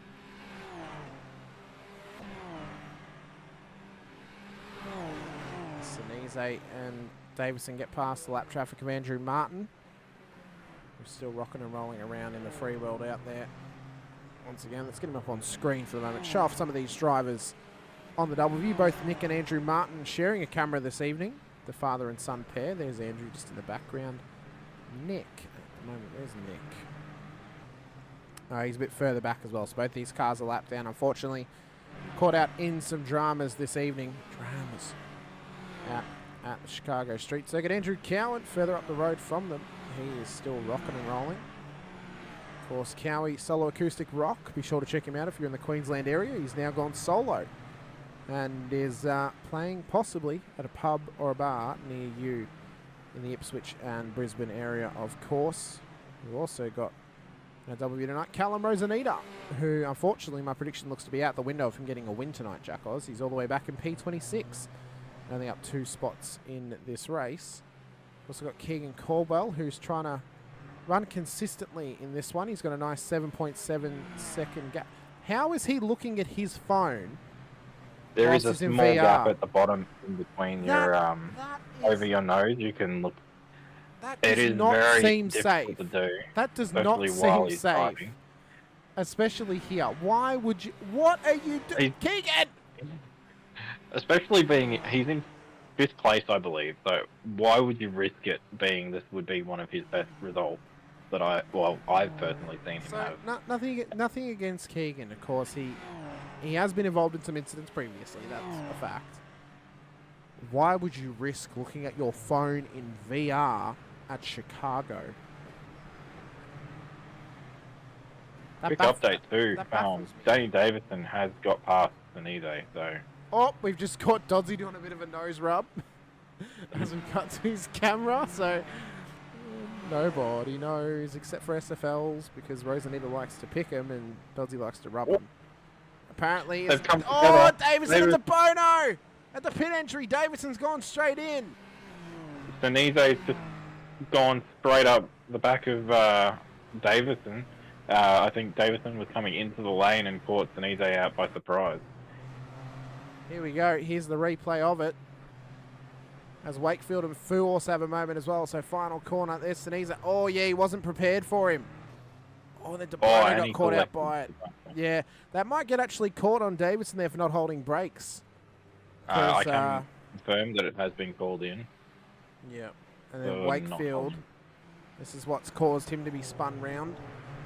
Speaker 12: Sinise and Davison get past the lap traffic of Andrew Martin, who's still rocking and rolling around in the free world out there. Once again, let's get him up on screen for the moment. Show off some of these drivers on the double view. Both Nick and Andrew Martin sharing a camera this evening. The father and son pair. There's Andrew just in the background. Nick at the moment. There's Nick. He's a bit further back as well. So both these cars are lapped down. Unfortunately, caught out in some dramas this evening. Dramas. Out at the Chicago street circuit. Andrew Cowan further up the road from them. He is still rocking and rolling. Of course, Cowie Solo Acoustic Rock. Be sure to check him out if you're in the Queensland area. He's now gone solo and is playing possibly at a pub or a bar near you in the Ipswich and Brisbane area, of course. We've also got a W tonight, Callum Rosanita, who unfortunately my prediction looks to be out the window of him getting a win tonight, Jack Oz. He's all the way back in P26, only up 2 spots in this race. Also got Keegan Caldwell, who's trying to run consistently in this one. He's got a nice 7.7 second gap. How is he looking at his phone?
Speaker 11: There is a small gap at the bottom in between your over your nose. You can look.
Speaker 12: That does not seem safe.
Speaker 11: To do,
Speaker 12: that does not seem safe. Driving. Especially here. Why would you? What are you doing, Keegan?
Speaker 11: Especially being he's in 5th place, I believe. So why would you risk it? Being this would be one of his best results that I've personally seen him have.
Speaker 12: Nothing against Keegan. Of course, he has been involved in some incidents previously. That's a fact. Why would you risk looking at your phone in VR at Chicago?
Speaker 11: Quick update too. Danny Davison has got past Sinise, so.
Speaker 12: Oh, we've just caught Doddsy doing a bit of a nose rub as we cut to his camera, so nobody knows except for SFLs, because Rosanita likes to pick him and Doddsy likes to rub him. Apparently, Davison at the Bono! At the pit entry, Davison's gone straight in.
Speaker 11: Sinise's just gone straight up the back of Davison. I think Davison was coming into the lane and caught Sinise out by surprise.
Speaker 12: Here we go. Here's the replay of it. As Wakefield and Fu also have a moment as well. So final corner. There's Sinise. Oh, yeah, he wasn't prepared for him. Oh, the DeBono got caught out by it. Yeah, that might get actually caught on Davison there for not holding brakes.
Speaker 11: I can confirm that it has been called in.
Speaker 12: Yeah. And then Wakefield, this is what's caused him to be spun round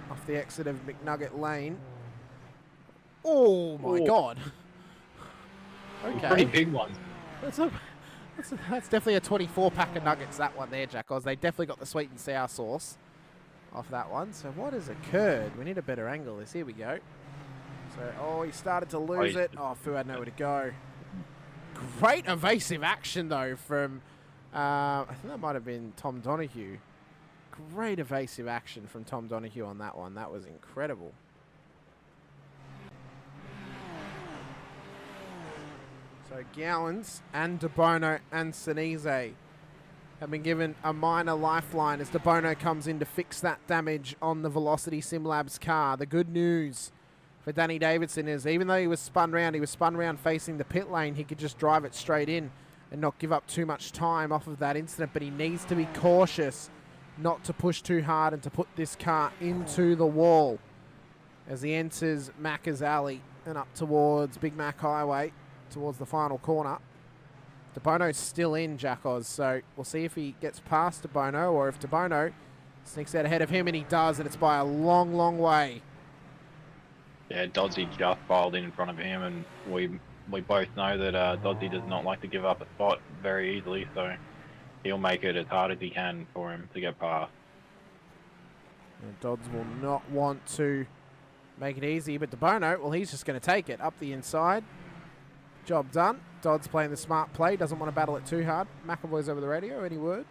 Speaker 12: off the exit of McNugget Lane. Oh, my God. Okay.
Speaker 11: Pretty big ones.
Speaker 12: That's definitely a 24 pack of nuggets, that one there, Jackals. They definitely got the sweet and sour sauce off that one. So what has occurred? We need a better angle this. Here we go. So, he started to lose it. Oh, Fu had nowhere to go. Great evasive action, though, from, I think that might have been Tom Donahue. Great evasive action from Tom Donahue on that one. That was incredible. So Gowans and De Bono and Sinise have been given a minor lifeline as De Bono comes in to fix that damage on the Velocity SimLabs car. The good news for Danny Davidson is even though he was spun round facing the pit lane, he could just drive it straight in and not give up too much time off of that incident, but he needs to be cautious not to push too hard and to put this car into the wall as he enters Macca's Alley and up towards Big Mac Highway, towards the final corner. De Bono's still in, Jack Oz, so we'll see if he gets past De Bono or if De Bono sneaks out ahead of him, and he does, and it's by a long, long way.
Speaker 11: Yeah, Doddsy just filed in front of him, and we both know that Doddsy does not like to give up a spot very easily, so he'll make it as hard as he can for him to get past.
Speaker 12: And Dodds will not want to make it easy, but De Bono, well, he's just going to take it up the inside. Job done. Dodds playing the smart play, doesn't want to battle it too hard. McAvoy's over the radio, any word?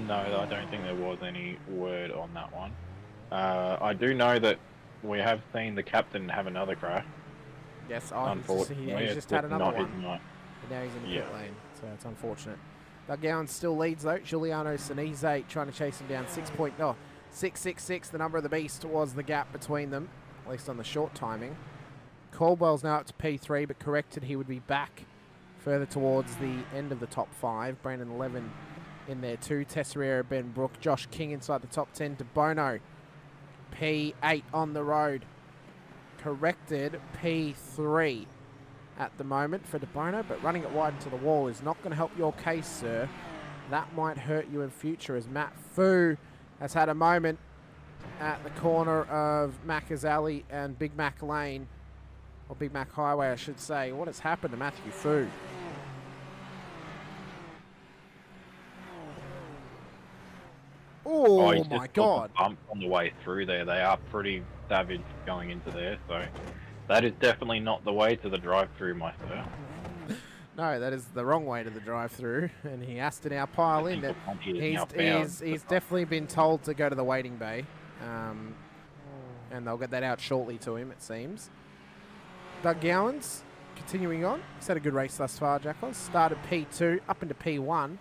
Speaker 11: No, I don't think there was any word on that one. I do know that we have seen the captain have another crash.
Speaker 12: Yes,
Speaker 11: unfortunately.
Speaker 12: he's just had another one. And
Speaker 11: now
Speaker 12: he's in the pit lane, so it's unfortunate. Doug Gowan still leads, though. Giuliano Sinise trying to chase him down. 6.666, the number of the beast, was the gap between them, at least on the short timing. Caldwell's now up to P3, but corrected. He would be back further towards the end of the top 5. Brandon Levin in there too. Tesserier, Ben Brook, Josh King inside the top 10. De Bono, P8 on the road. Corrected, P3 at the moment for De Bono, but running it wide into the wall is not going to help your case, sir. That might hurt you in future, as Matt Fu has had a moment at the corner of Macca's Alley and Big Mac Lane. Or Big Mac Highway, I should say. What has happened to Matthew Fu? Oh my God.
Speaker 11: Bump on the way through there. They are pretty savage going into there, so that is definitely not the way to the drive-through, my sir.
Speaker 12: No, that is the wrong way to the drive-through, and he has to now pile in. He's definitely been told to go to the waiting bay, and they'll get that out shortly to him, it seems. Doug Gowans, continuing on. He's had a good race thus far, Jackals. Started P2, up into P1.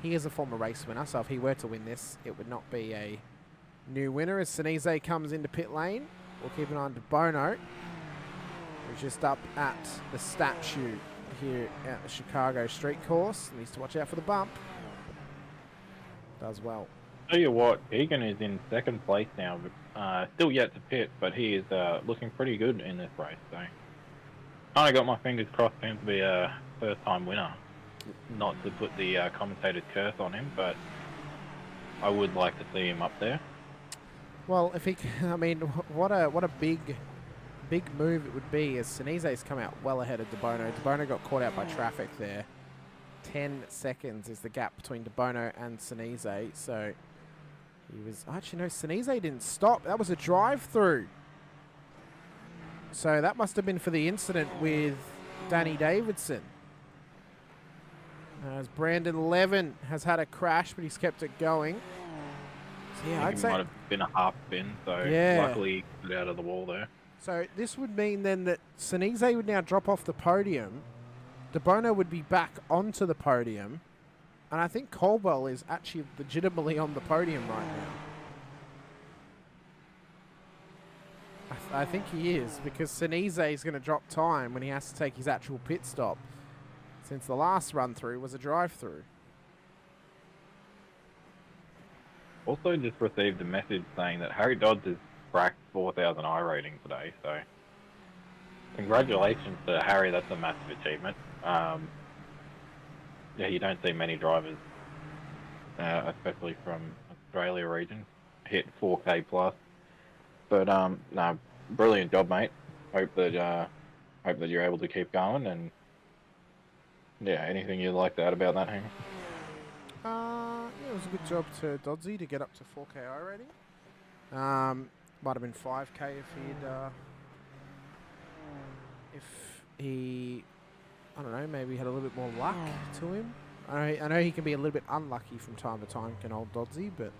Speaker 12: He is a former race winner, so if he were to win this, it would not be a new winner. As Sinise comes into pit lane, we'll keep an eye on De Bono, who's just up at the statue here at the Chicago street course. Needs to watch out for the bump. Does well.
Speaker 11: Tell you what, Egan is in second place now, still yet to pit, but he is looking pretty good in this race, so I got my fingers crossed for him to be a first-time winner. Not to put the commentator's curse on him, but I would like to see him up there.
Speaker 12: Well, if he, I mean, what a big move it would be, as Sinise's come out well ahead of De Bono. De Bono got caught out by traffic there. 10 seconds is the gap between De Bono and Sinise, so he was, actually no, Sinise didn't stop. That was a drive-through. So that must have been for the incident with Danny Davidson. As Brandon Levin has had a crash, but he's kept it going. So yeah, I'd say
Speaker 11: it might have been a half spin, so
Speaker 12: yeah.
Speaker 11: Luckily he got out of the wall there.
Speaker 12: So this would mean then that Sinise would now drop off the podium. De Bono would be back onto the podium. And I think Caldwell is actually legitimately on the podium right now. I think he is, because Sinise is going to drop time when he has to take his actual pit stop, since the last run-through was a drive-through.
Speaker 11: Also just received a message saying that Harry Dodds has cracked 4,000 iRating today, so congratulations to Harry, that's a massive achievement. Yeah, you don't see many drivers, especially from Australia region, hit 4K plus. But no, brilliant job, mate. Hope that hope that you're able to keep going. And yeah, anything you'd like to add about that, Hamish?
Speaker 12: Yeah, it was a good job to Dodsey to get up to 4KI rating. Might have been 5K if he, I don't know, maybe had a little bit more luck to him. I know he can be a little bit unlucky from time to time, can old Dodsey, but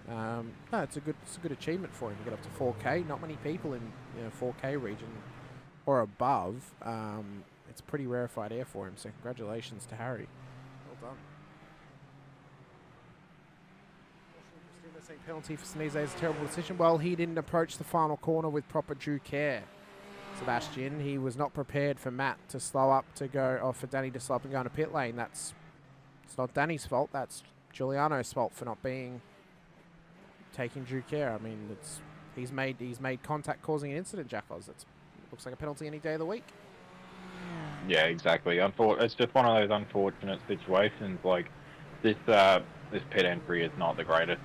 Speaker 12: no, it's a good achievement for him to get up to 4K. Not many people in 4K region or above. It's pretty rarefied air for him, so congratulations to Harry. Well done. Penalty for Sinise is a terrible decision. Well, he didn't approach the final corner with proper due care, Sebastian. He was not prepared for Matt to slow up to go, or for Danny to slow up and go into pit lane. It's not Danny's fault. That's Giuliano's fault for not taking due care. I mean, he's made contact causing an incident, Jackals. It looks like a penalty any day of the week.
Speaker 11: Yeah, exactly. It's just one of those unfortunate situations. Like this pit entry is not the greatest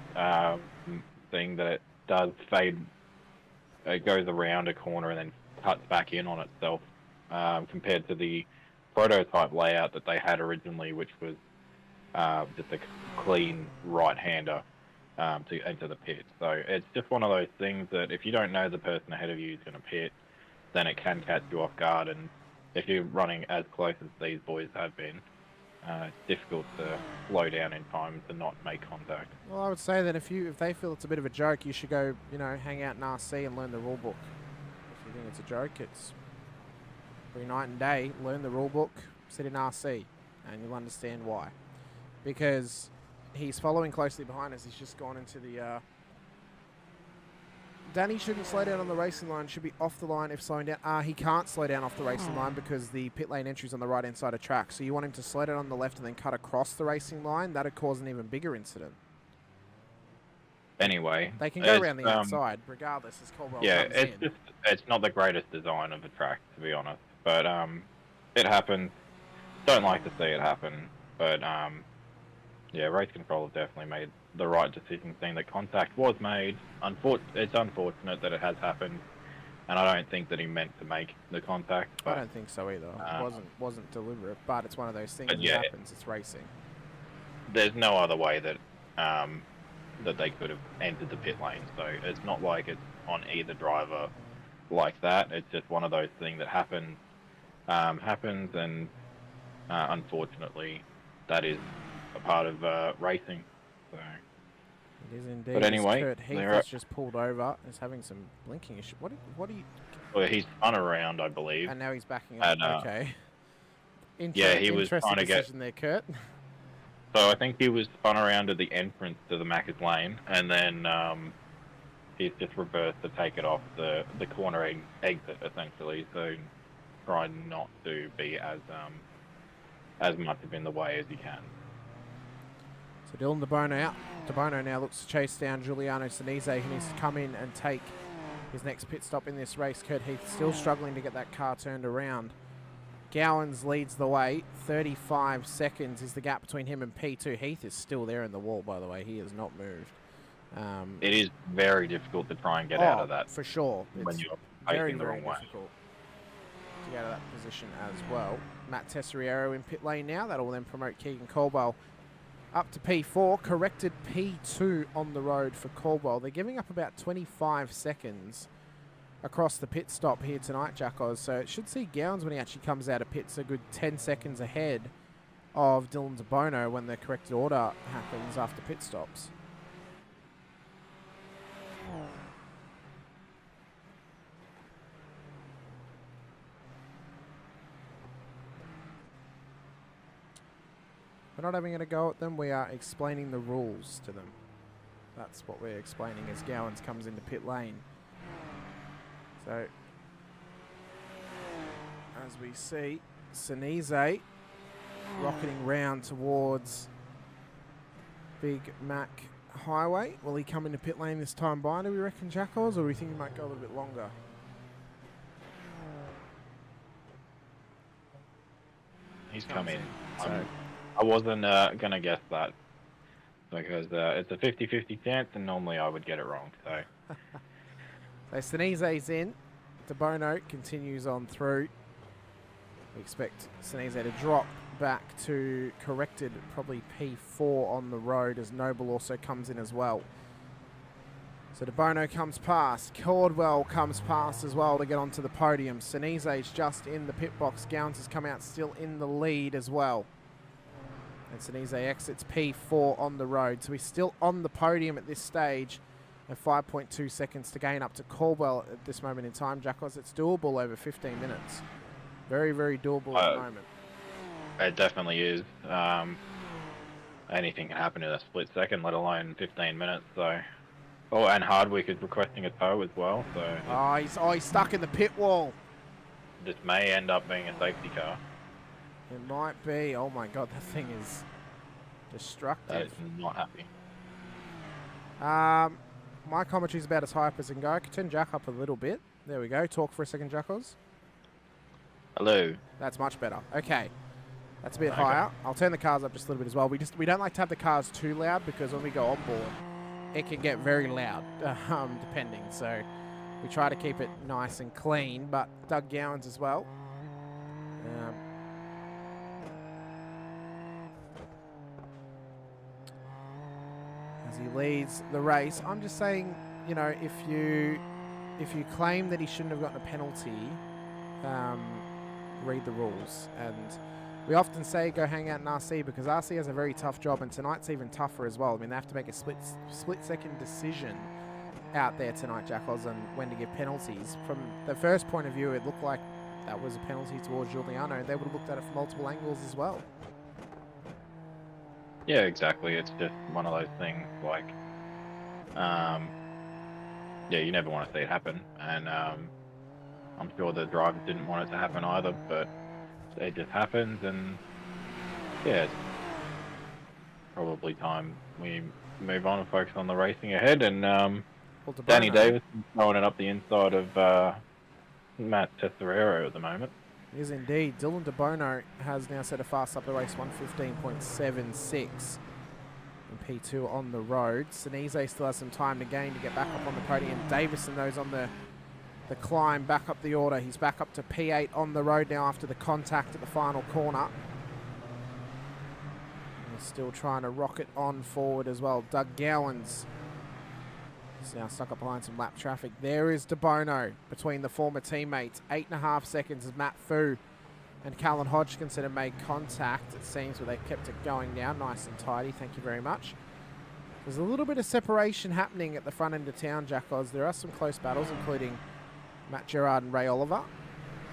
Speaker 11: thing that it does fade. It goes around a corner and then cuts back in on itself, compared to the prototype layout that they had originally, which was just a clean right-hander to enter the pit. So it's just one of those things that if you don't know the person ahead of you is going to pit, then it can catch you off guard. And if you're running as close as these boys have been, it's difficult to slow down in time to not make contact.
Speaker 12: Well, I would say that if they feel it's a bit of a joke, you should go, hang out in RC and learn the rule book. If you think it's a joke, it's every night and day. Learn the rule book, sit in RC, and you'll understand why. Because he's following closely behind us. He's just gone into the. Danny shouldn't slow down on the racing line, should be off the line if slowing down. He can't slow down off the racing line because the pit lane entry is on the right-hand side of track. So you want him to slow down on the left and then cut across the racing line. That would cause an even bigger incident.
Speaker 11: Anyway.
Speaker 12: They can go around the outside, regardless, as Caldwell comes in.
Speaker 11: It's not the greatest design of the track, to be honest. But it happens. Don't like to see it happen. But yeah, race control have definitely made the right decision, seeing that contact was made. It's unfortunate that it has happened, and I don't think that he meant to make the contact.
Speaker 12: I don't think so either. It wasn't deliberate, but it's one of those things that happens. It's racing.
Speaker 11: There's no other way that that they could have entered the pit lane, so it's not like it's on either driver like that. It's just one of those things that happens, and unfortunately, that is a part of racing. So.
Speaker 12: It is indeed.
Speaker 11: But anyway,
Speaker 12: Kurt Heath has just pulled over. Is having some blinking issue. What do you?
Speaker 11: Well, he's spun around, I believe.
Speaker 12: And now he's backing up. Okay.
Speaker 11: Yeah, he was trying to get
Speaker 12: there, Kurt.
Speaker 11: So I think he was spun around to the entrance to the Macca's lane, and then he's just reversed to take it off the corner exit, essentially. So try not to be as much in the way as you can.
Speaker 12: So Dylan DeBono out. DeBono now looks to chase down Giuliano Sinise, who needs to come in and take his next pit stop in this race. Kurt Heath still struggling to get that car turned around. Gowans leads the way. 35 seconds is the gap between him and P2. Heath is still there in the wall, by the way. He has not moved.
Speaker 11: It is very difficult to try and get out of that.
Speaker 12: For sure.
Speaker 11: When you're
Speaker 12: very,
Speaker 11: facing the
Speaker 12: very
Speaker 11: wrong way.
Speaker 12: difficult to get out of that position as well. Matt Tesseriero in pit lane now. That will then promote Keegan Caldwell up to P4. Corrected P2 on the road for Caldwell. They're giving up about 25 seconds across the pit stop here tonight, Jackos. So it should see Gowans, when he actually comes out of pits, a good 10 seconds ahead of Dylan DeBono when the corrected order happens after pit stops. We're not having a go at them, we are explaining the rules to them. That's what we're explaining as Gowans comes into pit lane. So, as we see, Sinise rocketing round towards Big Mac Highway. Will he come into pit lane this time by, do we reckon, Jackals, or do we think he might go a little bit longer?
Speaker 11: He's come in. So I wasn't going to guess that, because it's a 50-50 chance, and normally I would get it wrong. So
Speaker 12: So Sinise's in. DeBono continues on through. We expect Sinise to drop back to corrected, probably P4 on the road, as Noble also comes in as well. So De Bono comes past. Caldwell comes past as well to get onto the podium. Sinise's just in the pit box. Gowns has come out still in the lead as well. And Sinise exits P4 on the road. So he's still on the podium at this stage. And 5.2 seconds to gain up to Caldwell at this moment in time, Jackals. It's doable over 15 minutes. Very, very doable at the moment.
Speaker 11: It definitely is. Anything can happen in a split second, let alone 15 minutes. So, and Hardwick is requesting a tow as well. So
Speaker 12: he's stuck in the pit wall.
Speaker 11: This may end up being a safety car.
Speaker 12: It might be. Oh my God, that thing is destructive.
Speaker 11: That is not happy.
Speaker 12: My commentary's about as high up as it can go. I can turn Jack up a little bit. There we go. Talk for a second, Jackals.
Speaker 11: Hello.
Speaker 12: That's much better. Okay. That's a bit higher. I'll turn the cars up just a little bit as well. We don't like to have the cars too loud because when we go on board, it can get very loud, depending. So we try to keep it nice and clean. But Doug Gowans as well. As he leads the race, I'm just saying, you know, if you claim that he shouldn't have gotten a penalty, read the rules. And we often say go hang out in RC because RC has a very tough job, and tonight's even tougher as well. I mean, they have to make a split-second decision out there tonight, Jackals, on when to give penalties. From the first point of view, it looked like that was a penalty towards Giuliano. They would have looked at it from multiple angles as well.
Speaker 11: Yeah, exactly. It's just one of those things like, yeah, you never want to see it happen. And I'm sure the drivers didn't want it to happen either, but it just happens. And yeah, it's probably time we move on and focus on the racing ahead. And Danny Davis is throwing it up the inside of Matt Tesserero at the moment.
Speaker 12: It is indeed. Dylan De Bono has now set a fast up the race, 1:15.76 in P2 on the road. Sinise still has some time to gain to get back up on the podium. Davison, those on the climb back up the order. He's back up to P8 on the road now after the contact at the final corner. He's still trying to rocket on forward as well. Doug Gowans is now stuck up behind some lap traffic. There is De Bono between the former teammates. 8.5 seconds as Matt Fu and Callan Hodgkinson have made contact. It seems where they've kept it going now. Nice and tidy. Thank you very much. There's a little bit of separation happening at the front end of town, Jackals. There are some close battles, including Matt Gerard and Ray Oliver.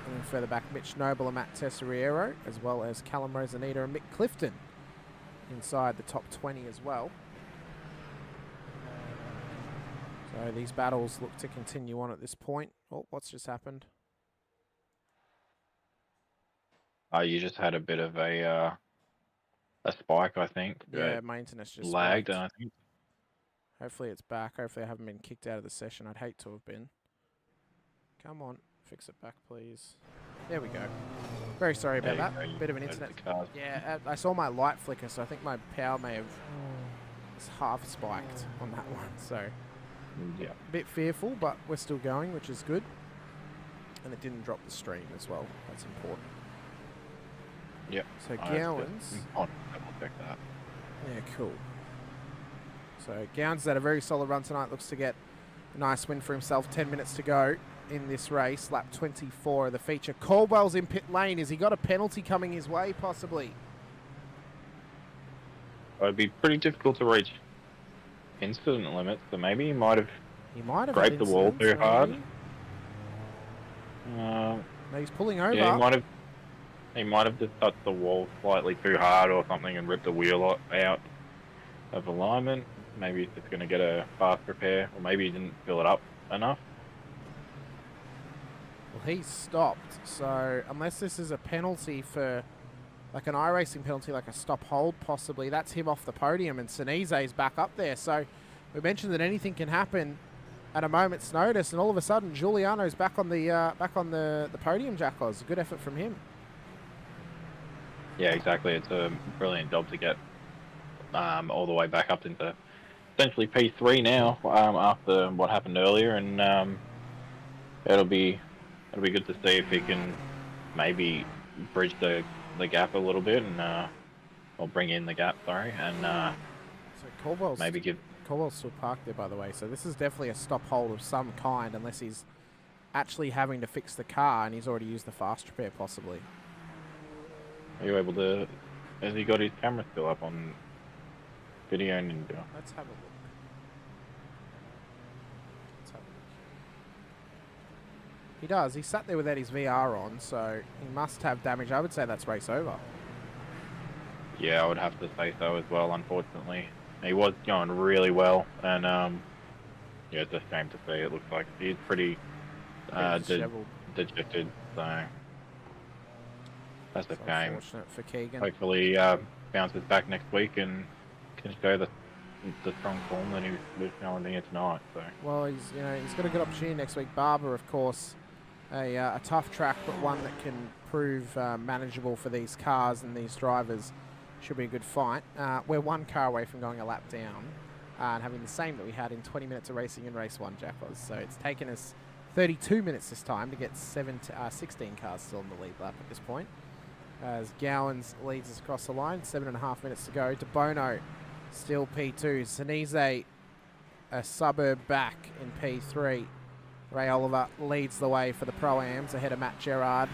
Speaker 12: And then further back, Mitch Noble and Matt Tesoriero, as well as Callum Rosanita and Mick Clifton inside the top 20 as well. So these battles look to continue on at this point. Oh, what's just happened?
Speaker 11: You just had a bit of a spike, I think.
Speaker 12: Yeah, my internet's just
Speaker 11: lagged, I think.
Speaker 12: Hopefully it's back. Hopefully I haven't been kicked out of the session. I'd hate to have been. Come on, fix it back, please. There we go. Very sorry about that. Bit of an internet. Yeah, I saw my light flicker, so I think my power may have half spiked on that one. So
Speaker 11: yeah,
Speaker 12: a bit fearful, but we're still going, which is good. And it didn't drop the stream as well. That's important.
Speaker 11: Yeah.
Speaker 12: So Gowans.
Speaker 11: I'll double check that.
Speaker 12: Yeah, cool. So Gowans had a very solid run tonight. Looks to get a nice win for himself. 10 minutes to go in this race. Lap 24 of the feature. Caldwell's in pit lane. Has he got a penalty coming his way, possibly?
Speaker 11: It'd be pretty difficult to reach incident limits, so maybe he might have scraped the wall too hard.
Speaker 12: No, he's pulling over.
Speaker 11: Yeah, he might have just touched the wall slightly too hard or something and ripped the wheel out of alignment. Maybe he's just going to get a fast repair, or maybe he didn't fill it up enough.
Speaker 12: Well, he stopped, so unless this is a penalty for, like an iRacing penalty, like a stop-hold possibly, that's him off the podium, and Sinise's back up there. So we mentioned that anything can happen at a moment's notice, and all of a sudden Giuliano's back on the podium, Jackos. Good effort from him.
Speaker 11: Yeah, exactly. It's a brilliant job to get all the way back up into essentially P3 now after what happened earlier, and it'll be good to see if he can maybe bridge the gap a little bit and or bring in the gap, sorry, and
Speaker 12: so Caldwell's
Speaker 11: maybe give.
Speaker 12: Caldwell's still parked there, by the way. So this is definitely a stop hold of some kind, unless he's actually having to fix the car and he's already used the fast repair, possibly.
Speaker 11: Are you able to? Has he got his camera still up on video and?
Speaker 12: Let's have a look. He does. He sat there without his VR on, so he must have damage. I would say that's race over.
Speaker 11: Yeah, I would have to say so as well, unfortunately. He was going really well, and yeah, it's a shame to see. It looks like he's pretty dejected, so that's a shame.
Speaker 12: Unfortunate for Keegan.
Speaker 11: Hopefully bounces back next week and can show the strong form that he was showing here tonight. So.
Speaker 12: Well, he's got a good opportunity next week. Barber, of course, a tough track, but one that can prove manageable for these cars and these drivers. Should be a good fight. We're one car away from going a lap down and having the same that we had in 20 minutes of racing in race 1, Jackals. So it's taken us 32 minutes this time to get 16 cars still in the lead lap at this point. As Gowans leads us across the line, 7.5 minutes to go. De Bono still P2. Sinise a suburb back in P3. Ray Oliver leads the way for the Pro-Ams ahead of Matt Gerard.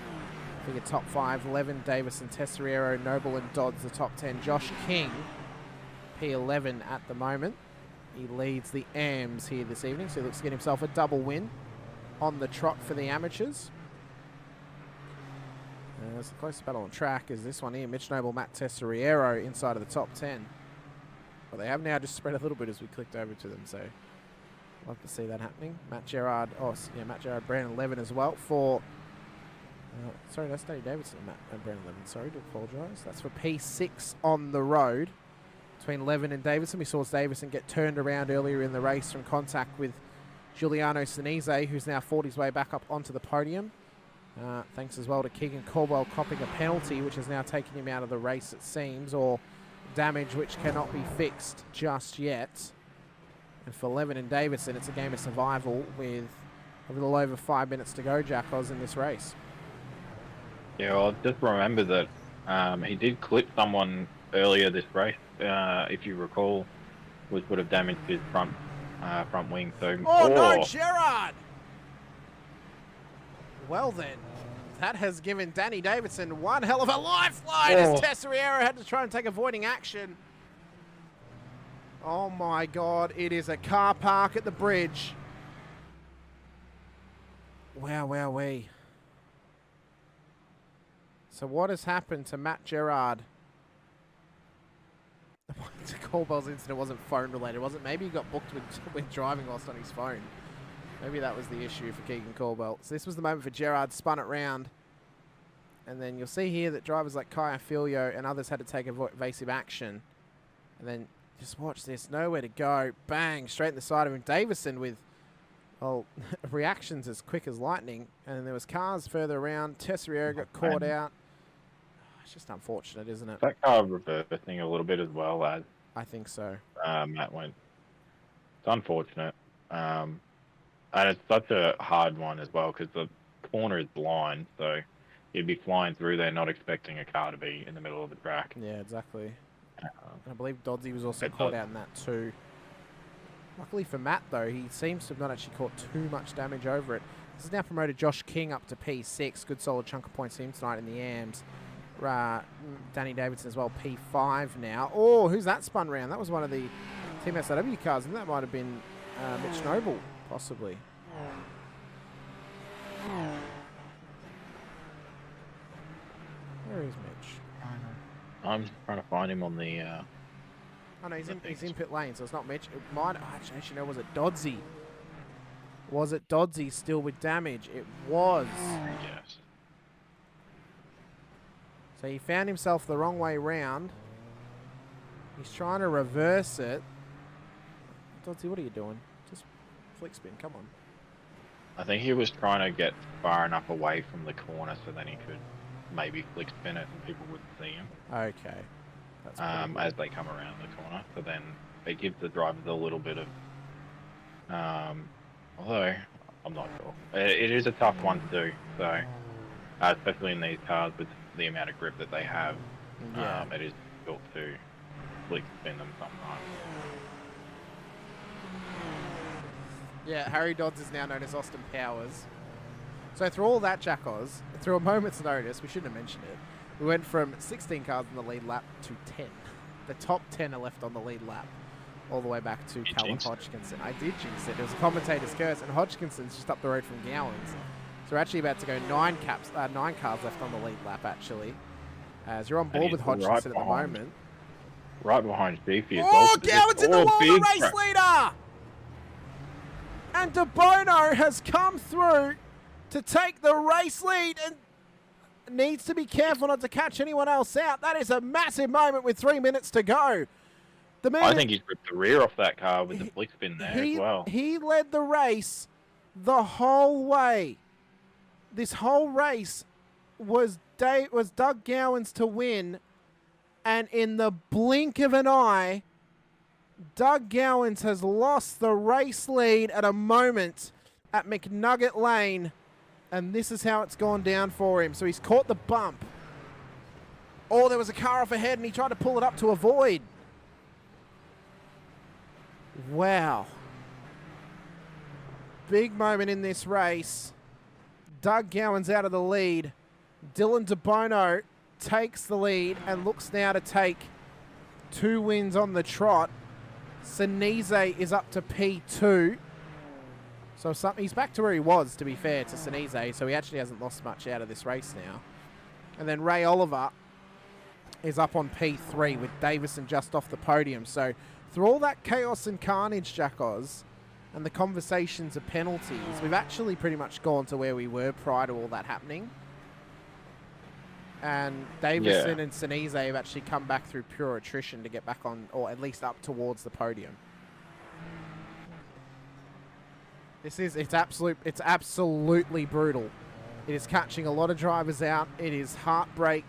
Speaker 12: Figure top 5, Levin, Davison, Tesseriero, Noble and Dodds, the top 10. Josh King, P11 at the moment. He leads the AMs here this evening, so he looks to get himself a double win on the trot for the amateurs. It's the closest battle on track is this one here. Mitch Noble, Matt Tesseriero inside of the top 10. Well, they have now just spread a little bit as we clicked over to them, so love to see that happening. Matt Gerard, Matt Gerard, Brandon Levin as well for... sorry, that's Danny Davidson and Brandon Levin. Sorry, to apologise. That's for P6 on the road between Levin and Davidson. We saw Davidson get turned around earlier in the race from contact with Giuliano Sinise, who's now fought his way back up onto the podium. Thanks as well to Keegan Caldwell copping a penalty, which has now taken him out of the race, it seems, or damage which cannot be fixed just yet. And for Levin and Davidson, it's a game of survival with a little over 5 minutes to go, Jackos, in this race.
Speaker 11: Yeah, well, just remember that he did clip someone earlier this race, if you recall, which would have damaged his front wing. So,
Speaker 12: no, Gerard! Well then, that has given Danny Davidson one hell of a lifeline as Tesseriero had to try and take avoiding action. Oh my God, it is a car park at the bridge. Wow, wowee. So what has happened to Matt Gerard? The Caldwell's incident wasn't phone related, was it? Maybe he got booked when driving whilst on his phone. Maybe that was the issue for Keegan Caldwell. So this was the moment for Gerard, spun it round. And then you'll see here that drivers like Kaya Filio and others had to take evasive action. And then just watch this, nowhere to go. Bang, straight in the side of him. Davison with, well, reactions as quick as lightning. And then there was cars further around. Tesseriero got caught out. It's just unfortunate, isn't it?
Speaker 11: That car reversing a little bit as well, as
Speaker 12: I think so.
Speaker 11: Matt went. It's unfortunate. And it's such a hard one as well because the corner is blind, so you'd be flying through there not expecting a car to be in the middle of the track.
Speaker 12: Yeah, exactly. I believe Doddsy was also caught out in that too. Luckily for Matt, though, he seems to have not actually caught too much damage over it. This is now promoted Josh King up to P6. Good solid chunk of points for him tonight in the AMs. Danny Davidson as well, P5 now. Oh, who's that spun round? That was one of the Team SRW cars, and that might have been Mitch Noble, possibly. Where is Mitch?
Speaker 11: I'm just trying to find him on the...
Speaker 12: oh, no, he's in pit lane, so it's not Mitch. It might... actually, no, was it Doddsy? Was it Doddsy still with damage? It was.
Speaker 11: Yes.
Speaker 12: So he found himself the wrong way round. He's trying to reverse it. Doddsy, what are you doing? Just flick spin, come on.
Speaker 11: I think he was trying to get far enough away from the corner so then he could maybe flick spin it and people wouldn't see him.
Speaker 12: Okay. That's
Speaker 11: as they come around the corner. So then it gives the drivers a little bit of... although, I'm not sure. It is a tough one to do, so... especially in these cars with the amount of grip that they have,
Speaker 12: Yeah.
Speaker 11: it is difficult to flick spin them sometimes.
Speaker 12: Yeah, Harry Dodds is now known as Austin Powers. So through all that, Jack Oz, through a moment's notice, we shouldn't have mentioned it, we went from 16 cars in the lead lap to 10. The top 10 are left on the lead lap, all the way back to Callum Hodgkinson. I did jinx it. It was a commentator's curse, and Hodgkinson's just up the road from Gowans. So we're actually about to go 9 cars left on the lead lap, actually. As you're on board with Hodgkinson at the moment.
Speaker 11: Right behind Beefy as
Speaker 12: well.
Speaker 11: well.
Speaker 12: Oh, Gowans in the wall, the race leader! And De Bono has come through to take the race lead and needs to be careful not to catch anyone else out. That is a massive moment with 3 minutes to go. The man
Speaker 11: I think he's ripped the rear off that car with the flick spin there as well.
Speaker 12: He led the race the whole way. This whole race was Doug Gowans to win, and in the blink of an eye, Doug Gowans has lost the race lead at a moment at McNugget Lane, and this is how it's gone down for him. So he's caught the bump. Oh, there was a car off ahead, and he tried to pull it up to avoid. Wow. Big moment in this race. Doug Gowans out of the lead. Dylan De Bono takes the lead and looks now to take 2 wins on the trot. Sinise is up to P2. So he's back to where he was, to be fair to Sinise, so he actually hasn't lost much out of this race now. And then Ray Oliver is up on P3 with Davison just off the podium. So through all that chaos and carnage, Jack Oz, and the conversations of penalties, we've actually pretty much gone to where we were prior to all that happening. And Davison and Sinise have actually come back through pure attrition to get back on, or at least up towards the podium. It's absolutely brutal. It is catching a lot of drivers out. It is heartbreak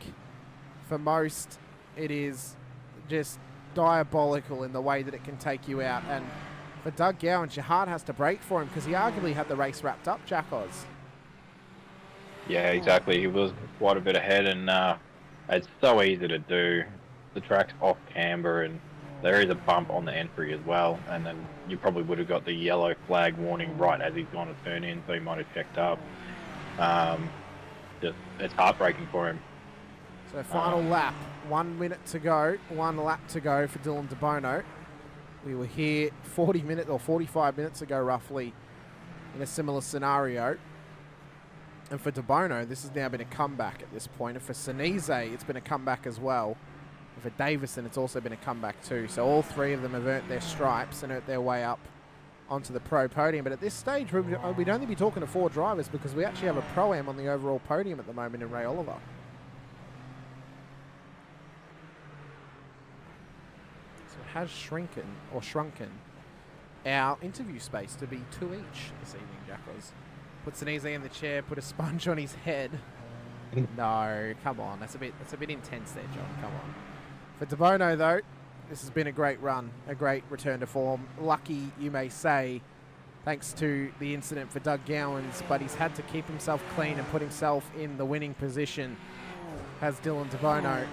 Speaker 12: for most. It is just diabolical in the way that it can take you out. And for Doug Gowans, your heart has to break for him because he arguably had the race wrapped up, Jack Oz.
Speaker 11: Yeah, exactly. He was quite a bit ahead, and it's so easy to do. The track's off camber, and there is a bump on the entry as well, and then you probably would have got the yellow flag warning right as he's gone to turn in, so he might have checked up. It's heartbreaking for him.
Speaker 12: So final lap, 1 minute to go, 1 lap to go for Dylan De Bono. We were here 45 minutes ago roughly in a similar scenario. And for De Bono, this has now been a comeback at this point. And for Sinise, it's been a comeback as well. And for Davison, it's also been a comeback too. So all 3 of them have earned their stripes and earned their way up onto the pro podium. But at this stage, we'd only be talking to 4 drivers because we actually have a Pro-Am on the overall podium at the moment in Ray Oliver. So it has shrunken our interview space to be 2 each this evening, Jackals. Put Sinise in the chair, put a sponge on his head. No, come on. That's a bit intense there, John. Come on. For De Bono, though, this has been a great run, a great return to form. Lucky, you may say, thanks to the incident for Doug Gowans, but he's had to keep himself clean and put himself in the winning position, has Dylan De Bono,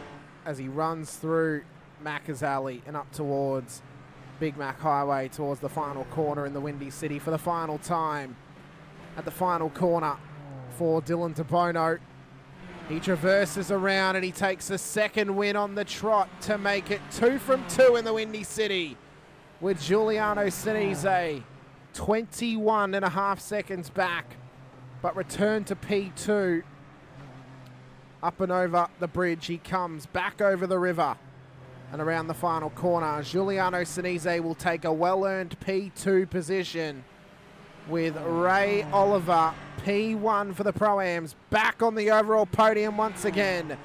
Speaker 12: as he runs through Macca's Alley and up towards Big Mac Highway, towards the final corner in the Windy City for the final time. At the final corner for Dylan De Bono. He traverses around and he takes a 2nd win on the trot to make it 2 from 2 in the Windy City with Giuliano Sinise 21.5 seconds back, but returned to P2. Up and over the bridge he comes, back over the river and around the final corner. Giuliano Sinise will take a well-earned P2 position, with Ray Oliver, P1 for the Pro-Ams, back on the overall podium once again.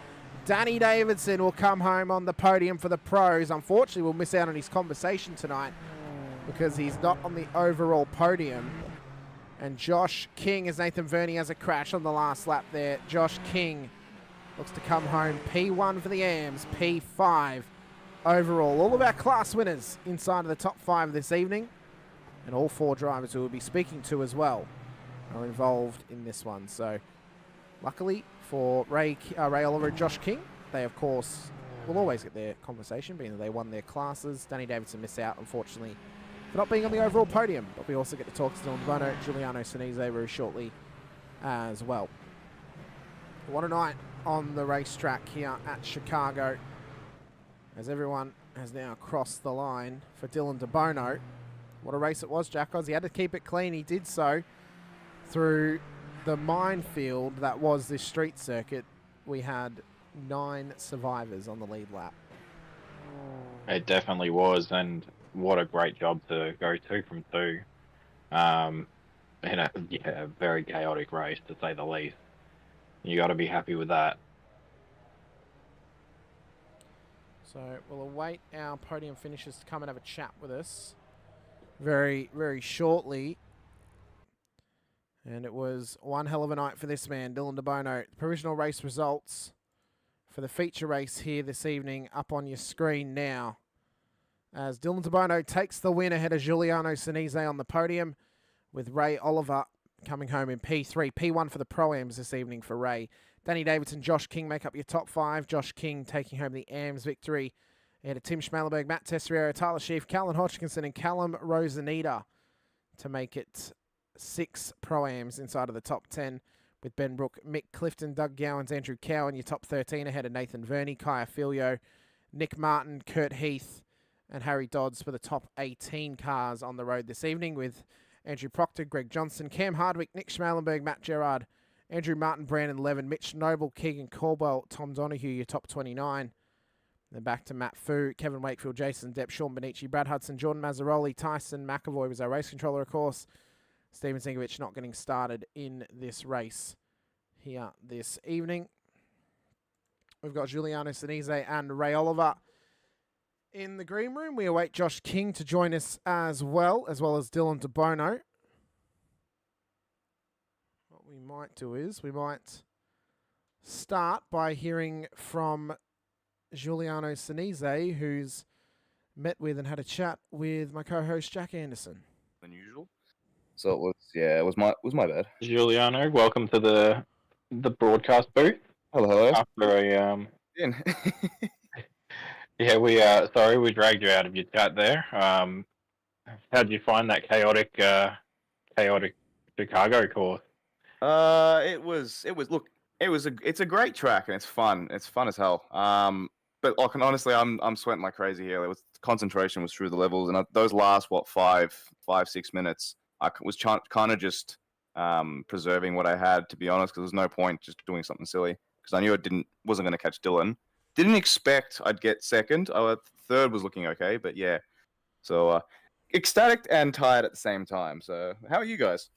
Speaker 12: Danny Davidson will come home on the podium for the Pros. Unfortunately, we'll miss out on his conversation tonight because he's not on the overall podium. And Josh King, as Nathan Verney has a crash on the last lap there. Josh King looks to come home P1 for the AMs, P5 overall. All of our class winners inside of the top 5 this evening. And all 4 drivers who we'll be speaking to as well are involved in this one. So Luckily for Ray Oliver and Josh King, they, of course, will always get their compensation, being that they won their classes. Danny Davidson missed out, unfortunately, for not being on the overall podium. But we also get to talk to Dylan Bono and Giuliano Sinise very shortly as well. What a night on the racetrack here at Chicago, as everyone has now crossed the line for Dylan De Bono. What a race it was, Jackos. He had to keep it clean. He did so through the minefield that was this street circuit. We had 9 survivors on the lead lap.
Speaker 11: It definitely was, and what a great job to go 2 from 2. A very chaotic race, to say the least. You got to be happy with that.
Speaker 12: So we'll await our podium finishers to come and have a chat with us very, very shortly. And it was one hell of a night for this man, Dylan De Bono. Provisional race results for the feature race here this evening up on your screen now, as Dylan De Bono takes the win ahead of Giuliano Sinise on the podium, with Ray Oliver coming home in P3. P1 for the Pro-Ams this evening for Ray. Danny Davidson, Josh King make up your top 5. Josh King taking home the AMS victory ahead of Tim Schmalenberg, Matt Tesseriero, Tyler Sheaf, Callan Hodgkinson and Callum Rosanita to make it 6 Pro-Ams inside of the top 10, with Ben Brook, Mick Clifton, Doug Gowans, Andrew Cowan, your top 13 ahead of Nathan Verney, Kaya Filio, Nick Martin, Kurt Heath and Harry Dodds for the top 18 cars on the road this evening, with Andrew Proctor, Greg Johnson, Cam Hardwick, Nick Schmalenberg, Matt Gerard, Andrew Martin, Brandon Levin, Mitch Noble, Keegan Caldwell, Tom Donahue, your top 29. Then back to Matt Fu, Kevin Wakefield, Jason Depp, Sean Benici, Brad Hudson, Jordan Mazzaroli, Tyson McAvoy was our race controller, of course. Steven Zingovich not getting started in this race here this evening. We've got Giuliano Sinise and Ray Oliver in the green room. We await Josh King to join us as well as Dylan De Bono. What we might do is we might start by hearing from Giuliano Sinise, who's met with and had a chat with my co-host Jack Anderson.
Speaker 13: Unusual. So it was my bad.
Speaker 11: Giuliano, welcome to the broadcast booth.
Speaker 13: Hello.
Speaker 11: After a yeah, we dragged you out of your chat there. How did you find that chaotic Chicago course?
Speaker 13: It's a great track and it's fun. It's fun as hell. But like, honestly, I'm sweating like crazy here. Concentration was through the levels, and those last 5-6 minutes, I was kind of just preserving what I had, to be honest, because there's no point just doing something silly, because I knew wasn't going to catch Dylan. Didn't expect I'd get second. Third was looking okay, but yeah. So ecstatic and tired at the same time. So how are you guys?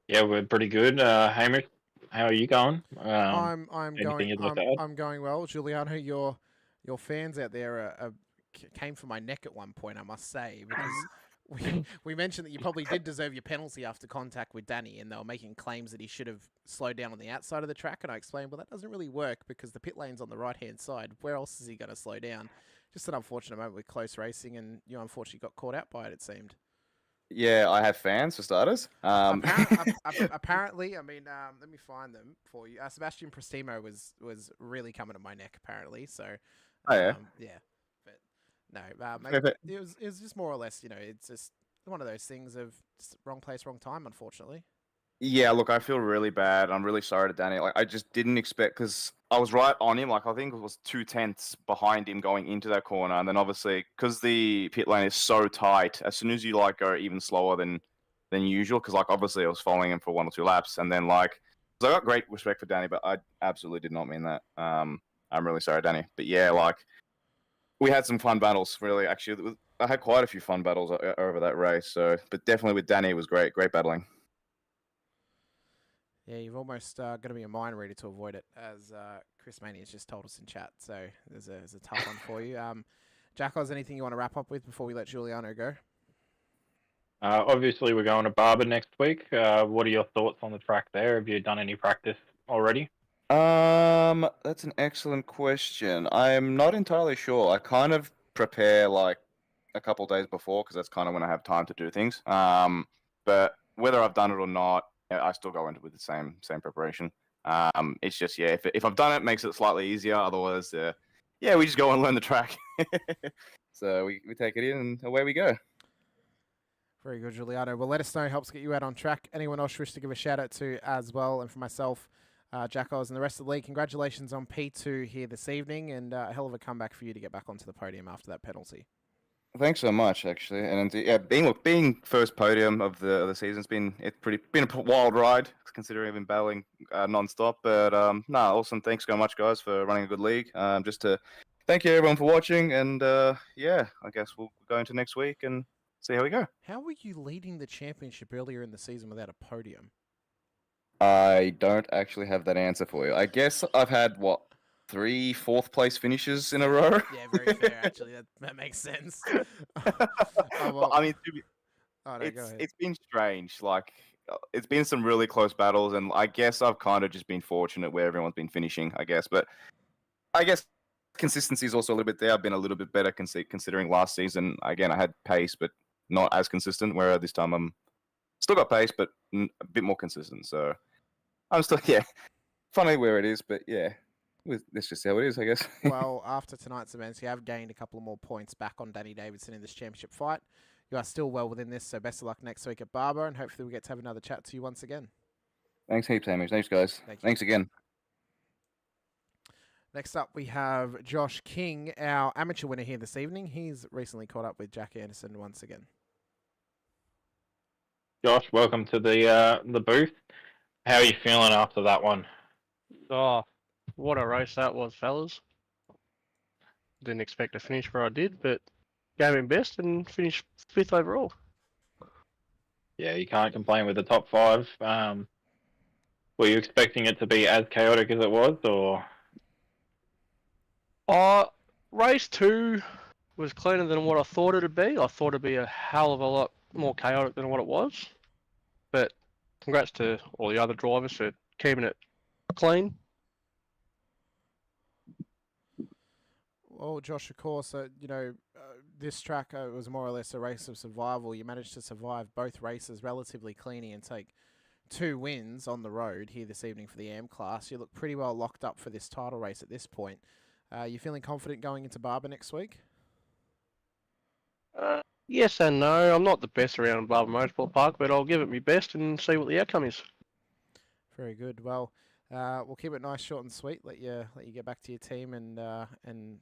Speaker 11: Yeah, we're pretty good. Hamish, how are you going?
Speaker 12: I'm going well. Giuliano, your fans out there came for my neck at one point, I must say, because we mentioned that you probably did deserve your penalty after contact with Danny, and they were making claims that he should have slowed down on the outside of the track, and I explained, well, that doesn't really work because the pit lane's on the right-hand side. Where else is he going to slow down? Just an unfortunate moment with close racing, and you unfortunately got caught out by it seemed.
Speaker 13: Yeah, I have fans for starters.
Speaker 12: Apparently, I mean, let me find them for you. Sebastian Prestimo was really coming at my neck, apparently. So,
Speaker 13: yeah.
Speaker 12: But no, mate, it was just more or less, it's just one of those things of just wrong place, wrong time, unfortunately.
Speaker 13: Yeah, look, I feel really bad. I'm really sorry to Danny. Like, I just didn't expect, because I was right on him. Like, I think it was 2/10 behind him going into that corner, and then obviously because the pit lane is so tight, as soon as you go even slower than usual, because obviously I was following him for 1 or 2 laps, and then so I got great respect for Danny, but I absolutely did not mean that. I'm really sorry, Danny. But yeah, we had some fun battles. Really, actually, I had quite a few fun battles over that race. So, but definitely with Danny, it was great battling.
Speaker 12: Yeah, you've almost got to be a mind reader to avoid it, as Chris Maney has just told us in chat. So there's a tough one for you. Jacko, is anything you want to wrap up with before we let Giuliano go?
Speaker 11: Obviously, we're going to Barber next week. What are your thoughts on the track there? Have you done any practice already?
Speaker 13: That's an excellent question. I'm not entirely sure. I kind of prepare a couple days before, because that's kind of when I have time to do things. But whether I've done it or not, I still go into it with the same preparation. It's just, yeah, if I've done it, makes it slightly easier. Otherwise, yeah, we just go and learn the track. So we take it in and away we go.
Speaker 12: Very good, Giuliano. Well, let us know. Helps get you out on track. Anyone else you wish to give a shout out to as well? And for myself, Jack Oz and the rest of the league, congratulations on P2 here this evening, and a hell of a comeback for you to get back onto the podium after that penalty.
Speaker 13: Thanks so much, actually. And yeah, being first podium of the season's been a wild ride, considering I've been battling non-stop. But awesome. Thanks so much, guys, for running a good league. Just to thank you everyone for watching, and yeah, I guess we'll go into next week and see how we go.
Speaker 12: How were you leading the championship earlier in the season without a podium?
Speaker 13: I don't actually have that answer for you. I guess I've had, 3 fourth place finishes in a row?
Speaker 12: Yeah, very fair, actually. That makes sense.
Speaker 13: Well, I mean, it's been strange. Like, it's been some really close battles, and I guess I've kind of just been fortunate where everyone's been finishing, I guess. But I guess consistency is also a little bit there. I've been a little bit better considering last season. Again, I had pace, but not as consistent, where this time I'm still got pace, but a bit more consistent. So I'm still, funny where it is, but yeah, let's just see how it is, I guess.
Speaker 12: Well, after tonight's events, you have gained a couple of more points back on Danny Davidson in this championship fight. You are still well within this, so best of luck next week at Barber, and hopefully we get to have another chat to you once again.
Speaker 13: Thanks heaps, Hamish. Thanks, guys. Thanks again.
Speaker 12: Next up, we have Josh King, our amateur winner here this evening. He's recently caught up with Jack Anderson once again.
Speaker 11: Josh, welcome to the booth. How are you feeling after that one?
Speaker 14: Oh, what a race that was, fellas. Didn't expect to finish where I did, but gave him best and finished 5th overall.
Speaker 11: Yeah, you can't complain with the top 5. Were you expecting it to be as chaotic as it was, or?
Speaker 14: Race 2 was cleaner than what I thought it'd be. I thought it'd be a hell of a lot more chaotic than what it was. But congrats to all the other drivers for keeping it clean.
Speaker 12: Well, Josh, of course, this track was more or less a race of survival. You managed to survive both races relatively cleanly and take 2 wins on the road here this evening for the AM class. You look pretty well locked up for this title race at this point. You feeling confident going into Barber next week?
Speaker 14: Yes and no. I'm not the best around Barber Motorsport Park, but I'll give it my best and see what the outcome is.
Speaker 12: Very good. Well, we'll keep it nice, short and sweet. Let you get back to your team and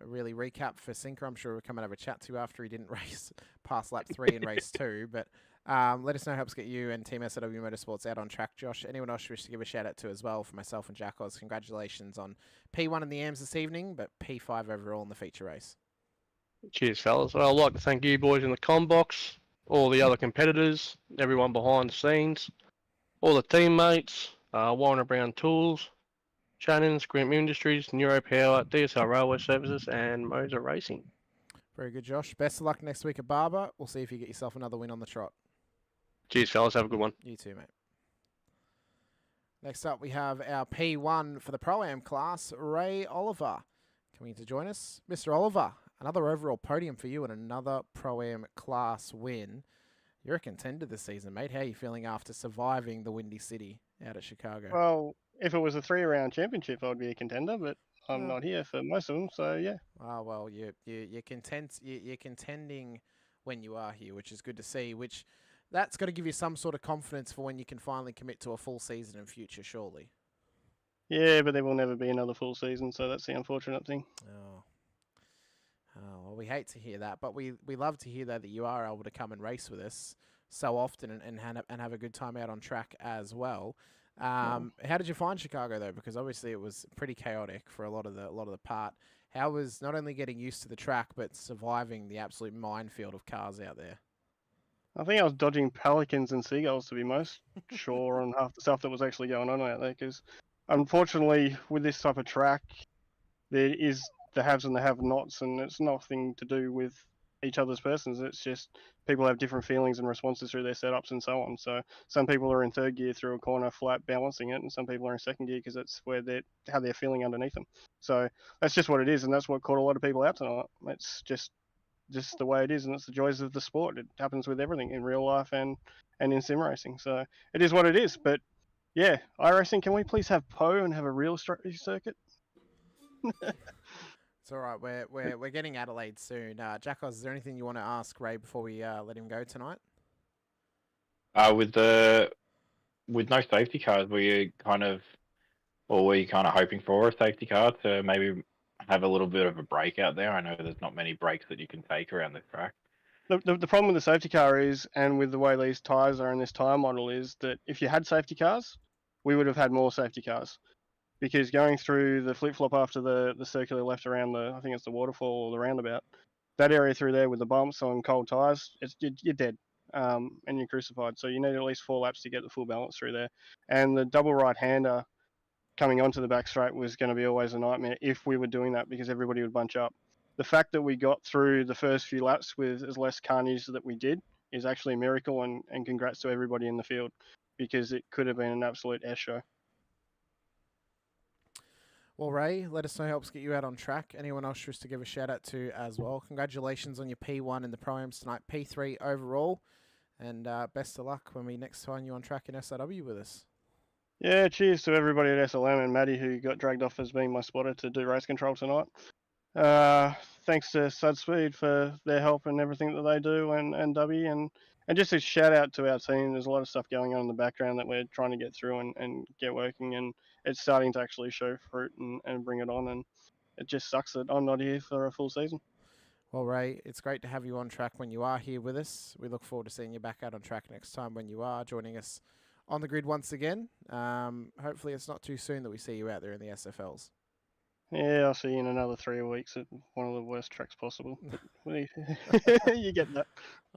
Speaker 12: really recap for Sinker. I'm sure we'll come and have a chat to you after he didn't race past lap 3 in race 2. But let us know how helps get you and Team SLW Motorsports out on track, Josh. Anyone else you wish to give a shout out to as well for myself and Jack Oz? Congratulations on P1 in the AMs this evening, but P5 overall in the feature race.
Speaker 14: Cheers, fellas. I'd like to thank you boys in the comm box, all the other competitors, everyone behind the scenes, all the teammates, Warner Brown Tools, Shannon's, Grimp Industries, Neuropower, DSL Railway Services, and MOZA Racing.
Speaker 12: Very good, Josh. Best of luck next week at Barber. We'll see if you get yourself another win on the trot.
Speaker 14: Cheers, fellas. Have a good one.
Speaker 12: You too, mate. Next up, we have our P1 for the Pro-Am class, Ray Oliver. Coming to join us. Mr. Oliver, another overall podium for you and another Pro-Am class win. You're a contender this season, mate. How are you feeling after surviving the Windy City out at Chicago?
Speaker 15: Well, if it was a 3-round championship, I'd be a contender, but I'm not here for most of them, so yeah.
Speaker 12: Oh, well, you're contending when you are here, which is good to see, that's got to give you some sort of confidence for when you can finally commit to a full season in future, surely.
Speaker 15: Yeah, but there will never be another full season, so that's the unfortunate thing.
Speaker 12: Oh, well, we hate to hear that, but we love to hear that you are able to come and race with us so often and have a good time out on track as well. How did you find Chicago though? Because obviously it was pretty chaotic for a lot of the part. How was not only getting used to the track but surviving the absolute minefield of cars out there?
Speaker 15: I think I was dodging pelicans and seagulls, to be most sure, on half the stuff that was actually going on out there. Because unfortunately, with this type of track, there is the haves and the have-nots, and it's nothing to do with each other's persons. It's just people have different feelings and responses through their setups and so on. So some people are in 3rd gear through a corner flat balancing it, and some people are in 2nd gear because that's where how they're feeling underneath them. So that's just what it is, and that's what caught a lot of people out tonight. It's just the way it is, and it's the joys of the sport. It happens with everything in real life and in sim racing. So it is what it is. But Yeah, iRacing, can we please have Poe and have a real circuit?
Speaker 12: It's all right. We're getting Adelaide soon. Jackos, is there anything you want to ask Ray before we let him go tonight?
Speaker 11: With no safety cars, were you kind of hoping for a safety car to maybe have a little bit of a break out there? I know there's not many breaks that you can take around this track.
Speaker 15: The problem with the safety car is, and with the way these tyres are in this tyre model, is that if you had safety cars, we would have had more safety cars. Because going through the flip-flop after the circular left around I think it's the waterfall or the roundabout, that area through there with the bumps on cold tyres, you're dead, and you're crucified. So you need at least 4 laps to get the full balance through there. And the double right-hander coming onto the back straight was going to be always a nightmare if we were doing that, because everybody would bunch up. The fact that we got through the first few laps with as less carnage that we did is actually a miracle, and congrats to everybody in the field, because it could have been an absolute air show.
Speaker 12: Well, Ray, let us know who helps get you out on track. Anyone else just to give a shout out to as well. Congratulations on your P1 in the Pro-Ams tonight, P3 overall, and best of luck when we next find you on track in SRW with us.
Speaker 15: Yeah, cheers to everybody at SLM and Maddie, who got dragged off as being my spotter to do race control tonight. Thanks to Sud Speed for their help and everything that they do, and W, and just a shout out to our team. There's a lot of stuff going on in the background that we're trying to get through and get working, and it's starting to actually show fruit and bring it on, and it just sucks that I'm not here for a full season.
Speaker 12: Well, Ray, it's great to have you on track when you are here with us. We look forward to seeing you back out on track next time when you are joining us on the grid once again. Hopefully it's not too soon that we see you out there in the SFLs.
Speaker 15: Yeah, I'll see you in another 3 weeks at one of the worst tracks possible. You get that.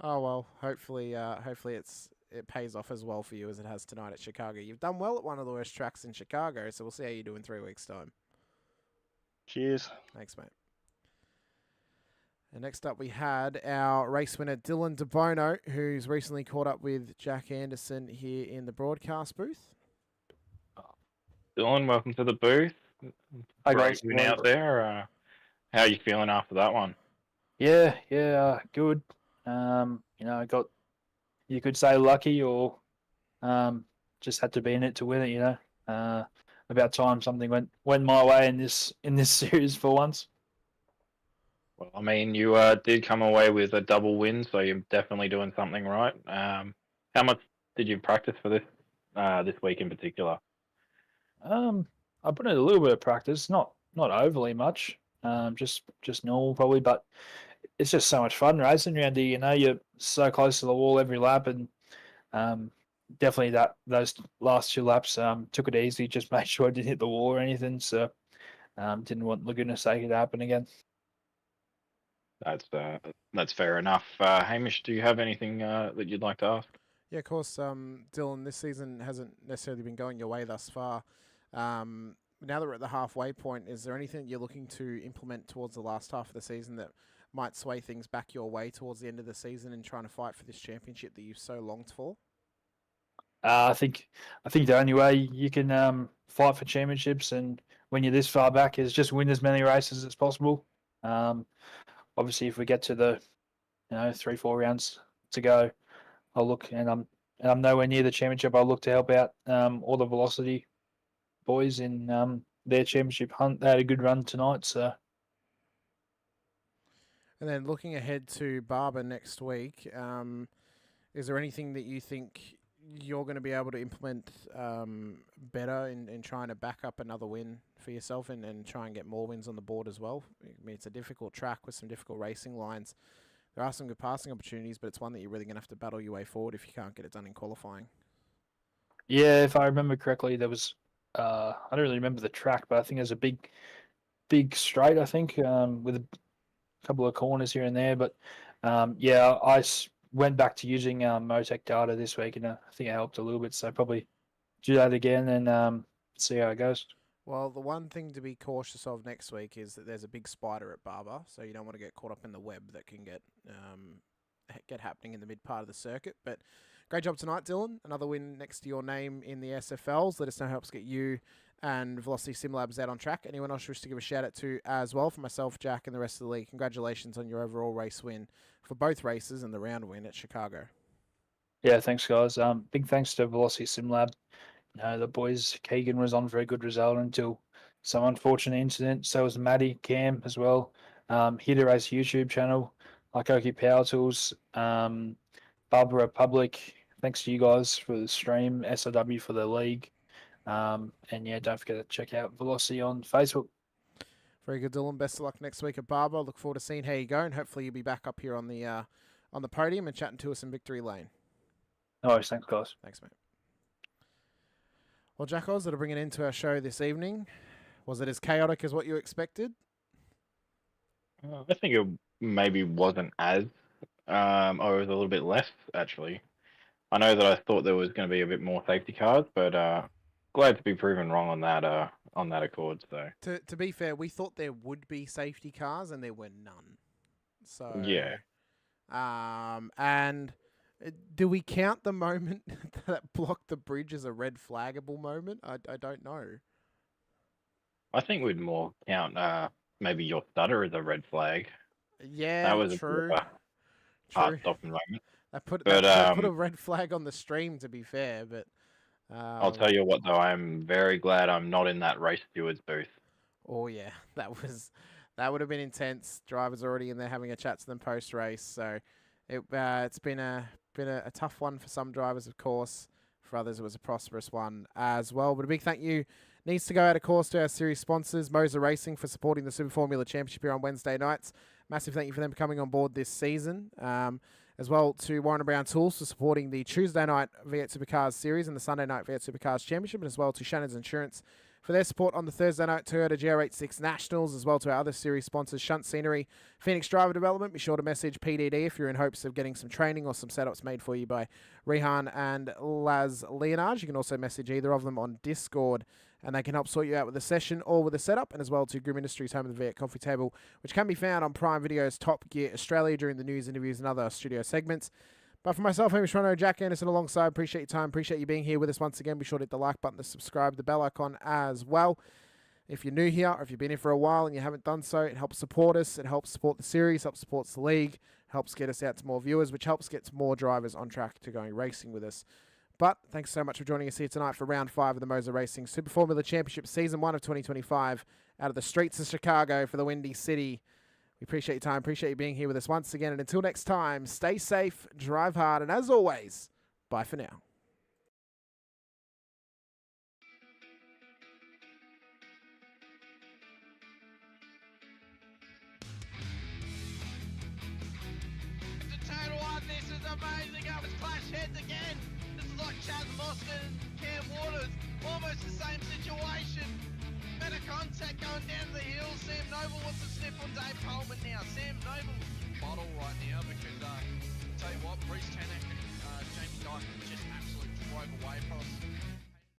Speaker 12: Oh well, hopefully it pays off as well for you as it has tonight at Chicago. You've done well at one of the worst tracks in Chicago, so we'll see how you do in 3 weeks' time.
Speaker 15: Cheers.
Speaker 12: Thanks, mate. And next up we had our race winner Dylan DeBono, who's recently caught up with Jack Anderson here in the broadcast booth.
Speaker 11: Dylan, welcome to the booth.
Speaker 16: Hi
Speaker 11: Great
Speaker 16: guys.
Speaker 11: win out there. How are you feeling after that one?
Speaker 16: Yeah, good. I got, you could say lucky, or just had to be in it to win it. About time something went my way in this series for once.
Speaker 11: Well, I mean, you did come away with a double win, so you're definitely doing something right. How much did you practice for this week in particular?
Speaker 16: I put in a little bit of practice, not overly much, just normal probably, but it's just so much fun racing around here. You're so close to the wall every lap, and definitely those last 2 laps took it easy, just made sure I didn't hit the wall or anything, so didn't want goodness sake it to happen again.
Speaker 11: That's fair enough. Hamish, do you have anything that you'd like to ask?
Speaker 12: Yeah, of course. Dylan, this season hasn't necessarily been going your way thus far. Now that we're at the halfway point, is there anything you're looking to implement towards the last half of the season that might sway things back your way towards the end of the season and trying to fight for this championship that you've so longed for?
Speaker 16: I think the only way you can fight for championships, and when you're this far back, is just win as many races as possible. Obviously, if we get to the 3-4 rounds to go, I'll look, and I'm nowhere near the championship. I'll look to help out all the Velocity boys in their championship hunt. They had a good run tonight, so.
Speaker 12: And then looking ahead to Barber next week, is there anything that you think you're going to be able to implement better in trying to back up another win for yourself and try and get more wins on the board as well? I mean, it's a difficult track with some difficult racing lines. There are some good passing opportunities, but it's one that you're really going to have to battle your way forward if you can't get it done in qualifying.
Speaker 16: Yeah, if I remember correctly, there was I don't really remember the track, but I think there's a big straight, I think, with a couple of corners here and there. But yeah, I went back to using Motec data this week, and I think it helped a little bit. So probably do that again and see how it goes.
Speaker 12: Well, the one thing to be cautious of next week is that there's a big spider at Barber, so you don't want to get caught up in the web that can get happening in the mid part of the circuit. But great job tonight, Dylan. Another win next to your name in the SFLs. Let us know how it helps get you and Velocity Sim Labs out on track. Anyone else wish to give a shout out to as well? For myself, Jack, and the rest of the league, congratulations on your overall race win for both races and the round win at Chicago.
Speaker 16: Yeah, thanks guys. Big thanks to Velocity Sim Lab. The boys, Keegan was on for a good result until some unfortunate incident. So was Maddie, Cam as well. Here Race YouTube channel, Okie Power Tools, Barbara Public. Thanks to you guys for the stream, SOW for the league. And yeah, don't forget to check out Velocity on Facebook.
Speaker 12: Very good, Dylan. Best of luck next week at Barber. Look forward to seeing how you go, and hopefully you'll be back up here on the podium and chatting to us in Victory Lane.
Speaker 16: No worries, thanks, guys.
Speaker 12: Thanks, mate. Well, Jack Oz, that'll bring it into our show this evening. Was it as chaotic as what you expected?
Speaker 11: I think it maybe wasn't as, or it was a little bit less, actually. I know that I thought there was going to be a bit more safety cars, but glad to be proven wrong on that accord. So
Speaker 12: to be fair, we thought there would be safety cars, and there were none. So
Speaker 11: yeah.
Speaker 12: And do we count the moment that blocked the bridge as a red flaggable moment? I don't know.
Speaker 11: I think we'd more count maybe your stutter as a red flag.
Speaker 12: Yeah,
Speaker 11: that was
Speaker 12: true.
Speaker 11: A heart-stopping moment.
Speaker 12: That put a red flag on the stream, to be fair, but
Speaker 11: I'll tell you what, though, I'm very glad I'm not in that race steward's booth.
Speaker 12: Oh yeah, that would have been intense. Drivers already in there having a chat to them post race, so it's been a tough one for some drivers, of course. For others, it was a prosperous one as well. But a big thank you needs to go out, of course, to our series sponsors, MOZA Racing, for supporting the Super Formula Championship here on Wednesday nights. Massive thank you for them coming on board this season. As well to Warren & Brown Tools for supporting the Tuesday night V8 Supercars series and the Sunday night V8 Supercars Championship, and as well to Shannon's Insurance for their support on the Thursday night Toyota GR86 Nationals, as well to our other series sponsors, Shunt Scenery, Pheonix Driver Development. Be sure to message PDD if you're in hopes of getting some training or some setups made for you by Rehan and Laz Leonard. You can also message either of them on Discord, and they can help sort you out with a session or with a setup, and as well to Grim Industries, home of the V8 Coffee Table, which can be found on Prime Video's Top Gear Australia during the news, interviews, and other studio segments. But for myself, Hamish Munro Jack Anderson alongside, appreciate your time, appreciate you being here with us once again. Be sure to hit the like button, to subscribe, the bell icon as well. If you're new here, or if you've been here for a while and you haven't done so, it helps support us, it helps support the series, helps support the league, helps get us out to more viewers, which helps get more drivers on track to going racing with us. But thanks so much for joining us here tonight for round 5 of the MOZA Racing Super Formula Championship Season 1 of 2025 out of the streets of Chicago for the Windy City. We appreciate your time, appreciate you being here with us once again. And until next time, stay safe, drive hard, and as always, bye for now.
Speaker 10: This is amazing. I was clash heads again. This is like Chaz Mostert and Cam Waters. Almost the same situation. Better contact going down to the hill. Sam Noble wants to sniff on Dave Coleman now. Sam Noble bottle right now because tell you what, Reece Tannock and Jamie Dyke just absolutely drove away from us.